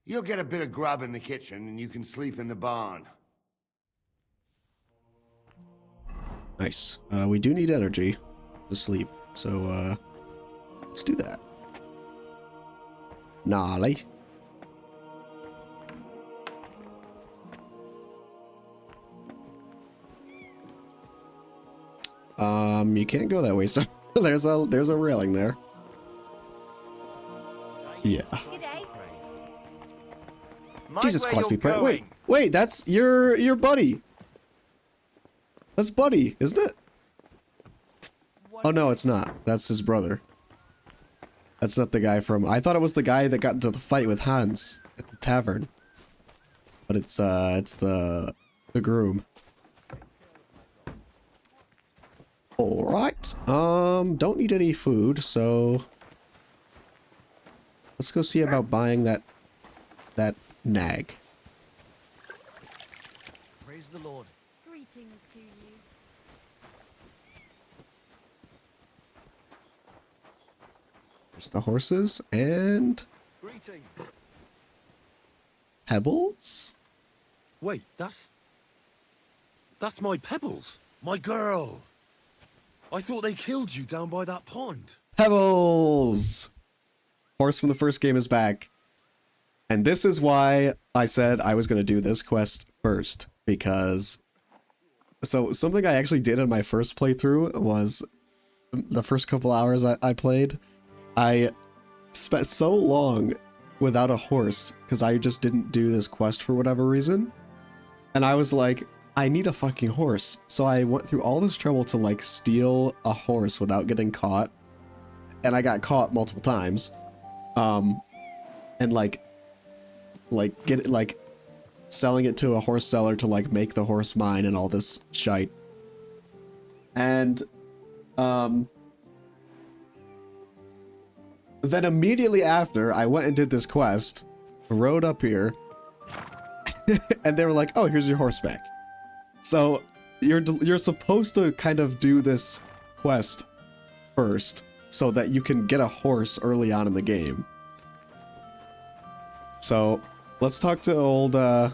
You'll get a bit of grub in the kitchen and you can sleep in the barn. Nice. We do need energy to sleep, so let's do that. Gnarly. You can't go that way, so there's a railing there. Yeah. Jesus Christ, we pray. Wait, that's your buddy. That's Buddy, isn't it? Oh no, it's not. That's his brother. That's not the guy from... I thought it was the guy that got into the fight with Hans at the tavern. But it's the groom. Alright. Don't need any food, so... Let's go see about buying that nag. Praise the Lord. Greetings to you. There's the horses and... Greetings. Pebbles? Wait, that's my Pebbles. My girl. I thought they killed you down by that pond. Pebbles! Horse from the first game is back. And this is why I said I was going to do this quest first. Because... So, something I actually did in my first playthrough was... The first couple hours I played... I spent so long without a horse because I just didn't do this quest for whatever reason. And I was like, I need a fucking horse. So I went through all this trouble to like steal a horse without getting caught. And I got caught multiple times. And selling it to a horse seller to like make the horse mine and all this shite. And then immediately after, I went and did this quest, rode up here, and they were like, oh, here's your horse back. So you're supposed to kind of do this quest first so that you can get a horse early on in the game. So let's talk to old, oh,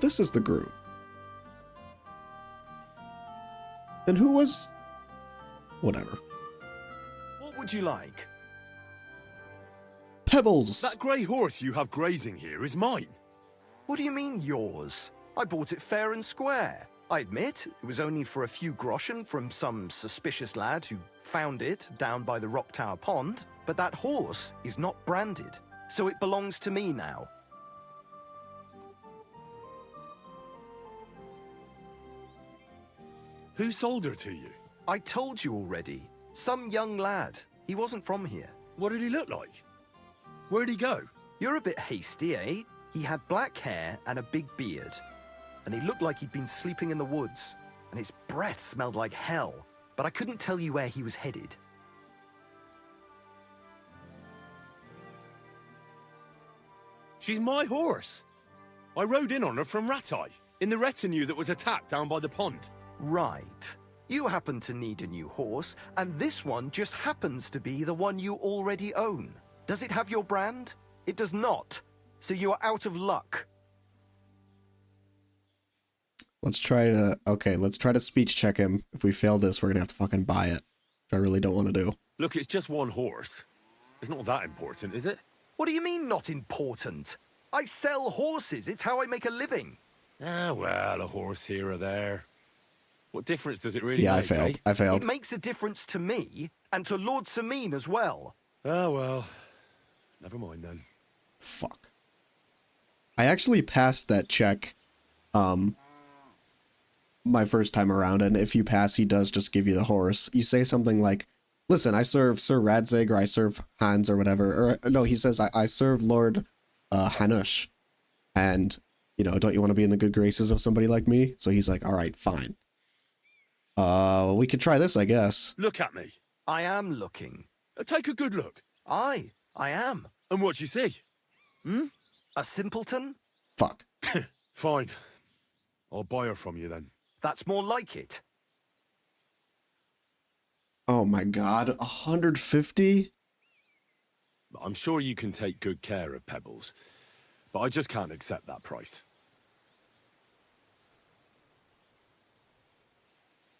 this is the groom. Then who was... Whatever. What would you like? Pebbles! That grey horse you have grazing here is mine. What do you mean, yours? I bought it fair and square. I admit, it was only for a few groschen from some suspicious lad who found it down by the Rock Tower Pond, but that horse is not branded, so it belongs to me now. Who sold her to you? I told you already. Some young lad. He wasn't from here. What did he look like? Where'd he go? You're a bit hasty, eh? He had black hair and a big beard. And he looked like he'd been sleeping in the woods. And his breath smelled like hell. But I couldn't tell you where he was headed. She's my horse. I rode in on her from Ratai, in the retinue that was attacked down by the pond. Right. You happen to need a new horse, and this one just happens to be the one you already own. Does it have your brand? It does not. So you are out of luck. Let's try to speech check him. If we fail this, we're gonna have to fucking buy it. Which I really don't want to do. Look, it's just one horse. It's not that important, is it? What do you mean, not important? I sell horses. It's how I make a living. Ah, well, a horse here or there. What difference does it really Yeah, make? I failed. It makes a difference to me, and to Lord Sameen as well. Ah, well. Never mind then. Fuck. I actually passed that check my first time around, and if you pass, he does just give you the horse. You say something like, listen, I serve Sir Radzig, or I serve Hans, or whatever. Or no, he says, I serve Lord Hanush. And, you know, don't you want to be in the good graces of somebody like me? So he's like, all right, fine. We could try this, I guess. Look at me. I am looking. Take a good look. I am. And what you see? A simpleton? Fuck. Fine. I'll buy her from you then. That's more like it. Oh my god, 150? I'm sure you can take good care of Pebbles, but I just can't accept that price.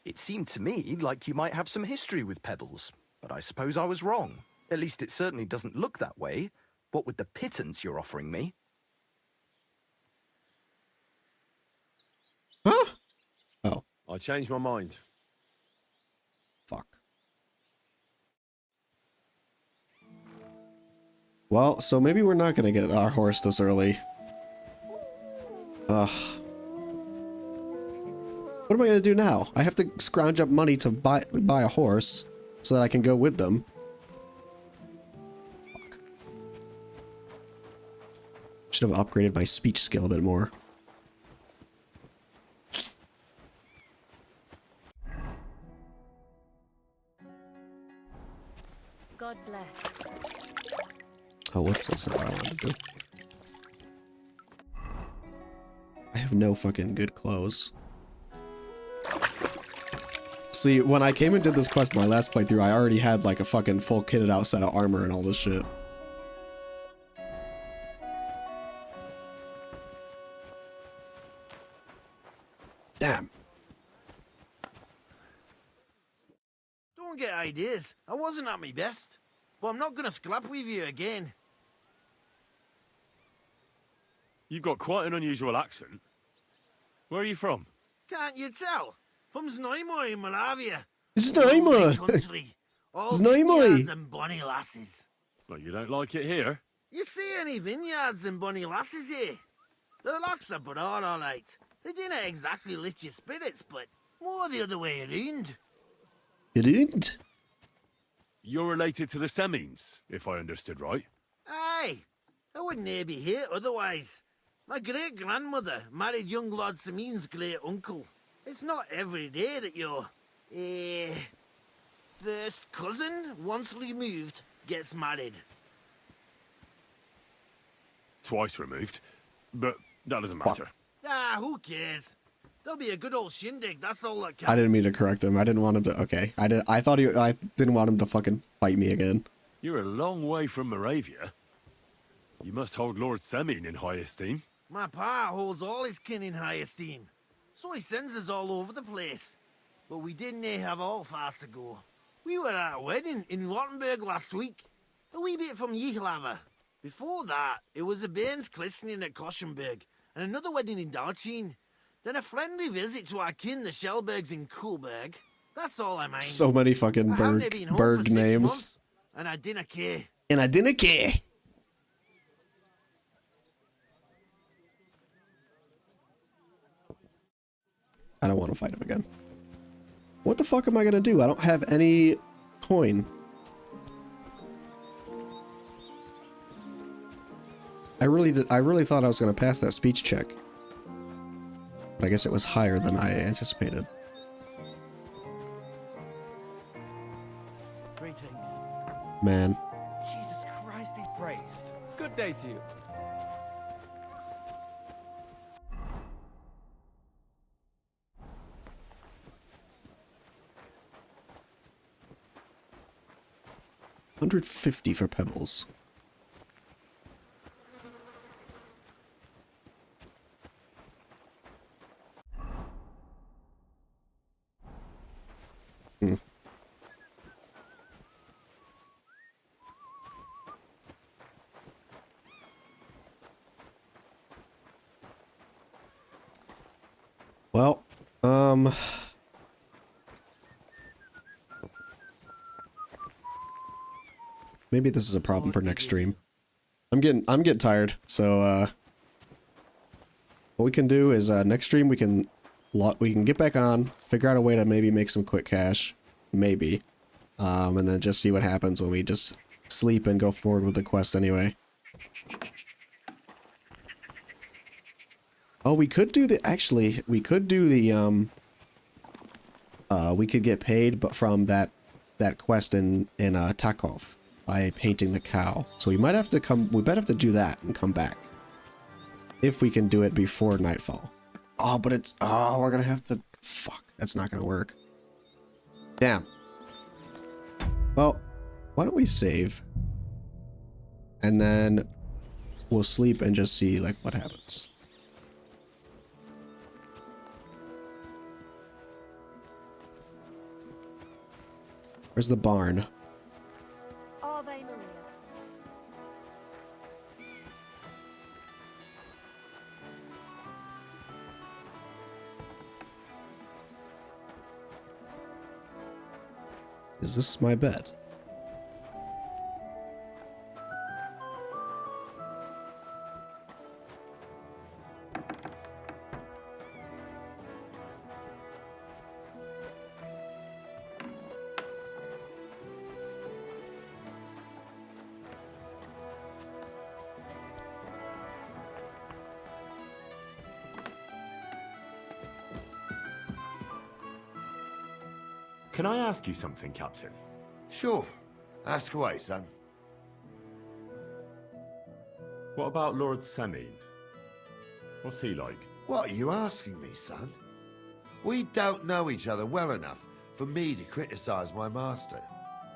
It seemed to me like you might have some history with Pebbles, but I suppose I was wrong. At least it certainly doesn't look that way. What with the pittance you're offering me? Huh? Oh. I changed my mind. Fuck. Well, so maybe we're not gonna get our horse this early. Ugh. What am I gonna do now? I have to scrounge up money to buy a horse so that I can go with them. Fuck. Should have upgraded my speech skill a bit more. God bless. Oh, whoops, that's not what I wanted to do. I have no fucking good clothes. See, when I came and did this quest my last playthrough, I already had like a fucking full kitted out set of armor and all this shit. Damn. Don't get ideas. I wasn't at my best. But I'm not gonna scrap with you again. You've got quite an unusual accent. Where are you from? Can't you tell? From Znaimoy in Moravia. Znaimoy! Country. All Znaimoy! vineyards and bonny lasses. Well, you don't like it here? You see any vineyards and bonny lasses here? The locks are broad, all right. They didn't exactly lift your spirits, but more the other way around. Around? You're related to the Semines, if I understood right. Aye. I wouldn't e'er be here otherwise. My great-grandmother married young Lord Semine's great-uncle. It's not every day that your, first cousin, once removed, gets married. Twice removed, but that doesn't matter. Ah, who cares? There'll be a good old shindig, that's all that counts. I didn't mean to correct him. I didn't want him to. Okay. I didn't want him to fucking fight me again. You're a long way from Moravia. You must hold Lord Semine in high esteem. My pa holds all his kin in high esteem, so he sends us all over the place. But we didn't have all far to go. We were at a wedding in Rottenburg last week, a wee bit from Yichlava. Before that, it was a bairn's christening at Koschenberg, and another wedding in Dalchin. Then a friendly visit to our kin, the Shellbergs in Coolberg. That's all I mind. So many fucking I haven't been home Berg for 6 names. months, and I didn't care. And I didn't care. I don't want to fight him again. What the fuck am I gonna do? I don't have any coin. I really thought I was gonna pass that speech check. But I guess it was higher than I anticipated. Greetings. Man. Jesus Christ be praised. Good day to you. $150 for Pebbles. Hmm. Well, maybe this is a problem for next stream. I'm getting tired. So what we can do is next stream we can get back on, figure out a way to maybe make some quick cash, maybe, and then just see what happens when we just sleep and go forward with the quest anyway. Oh, we could do the we could get paid, but from that quest in Takov by painting the cow. So we might have to do that and come back. If we can do it before nightfall. Oh, but we're gonna have to, fuck, that's not gonna work. Damn. Well, why don't we save? And then we'll sleep and just see, like, what happens. Where's the barn? Ave Maria. Is this my bed? Can I ask you something, Captain? Sure. Ask away, son. What about Lord Semine? What's he like? What are you asking me, son? We don't know each other well enough for me to criticize my master.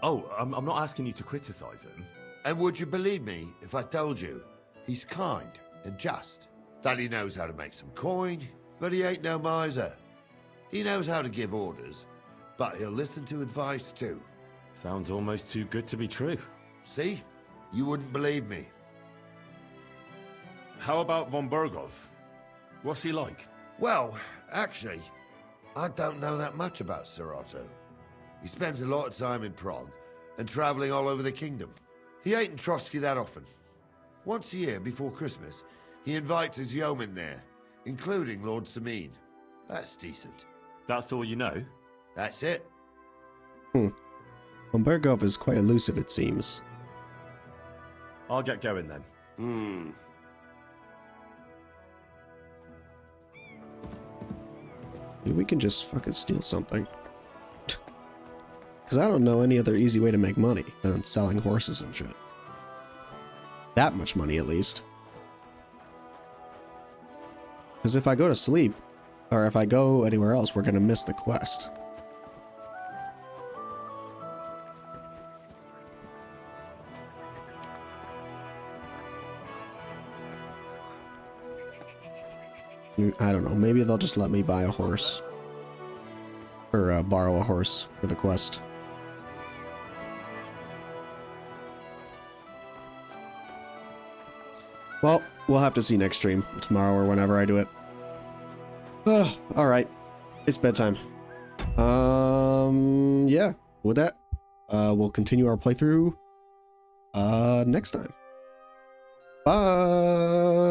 Oh, I'm not asking you to criticize him. And would you believe me if I told you he's kind and just? That he knows how to make some coin, but he ain't no miser. He knows how to give orders, but he'll listen to advice too. Sounds almost too good to be true. See? You wouldn't believe me. How about von Bergov? What's he like? Well, actually, I don't know that much about Sir Otto. He spends a lot of time in Prague and traveling all over the kingdom. He ain't in Trotsky that often. Once a year before Christmas, he invites his yeomen there, including Lord Semine. That's decent. That's all you know? That's it. Von Bergov is quite elusive, it seems. I'll get going then. Maybe we can just fucking steal something. Because I don't know any other easy way to make money than selling horses and shit. That much money, at least. Because if I go to sleep, or if I go anywhere else, we're gonna miss the quest. I don't know, maybe they'll just let me buy a horse. Or borrow a horse for the quest. Well, we'll have to see next stream, tomorrow or whenever I do it. Alright. It's bedtime. Yeah. With that, we'll continue our playthrough next time. Bye!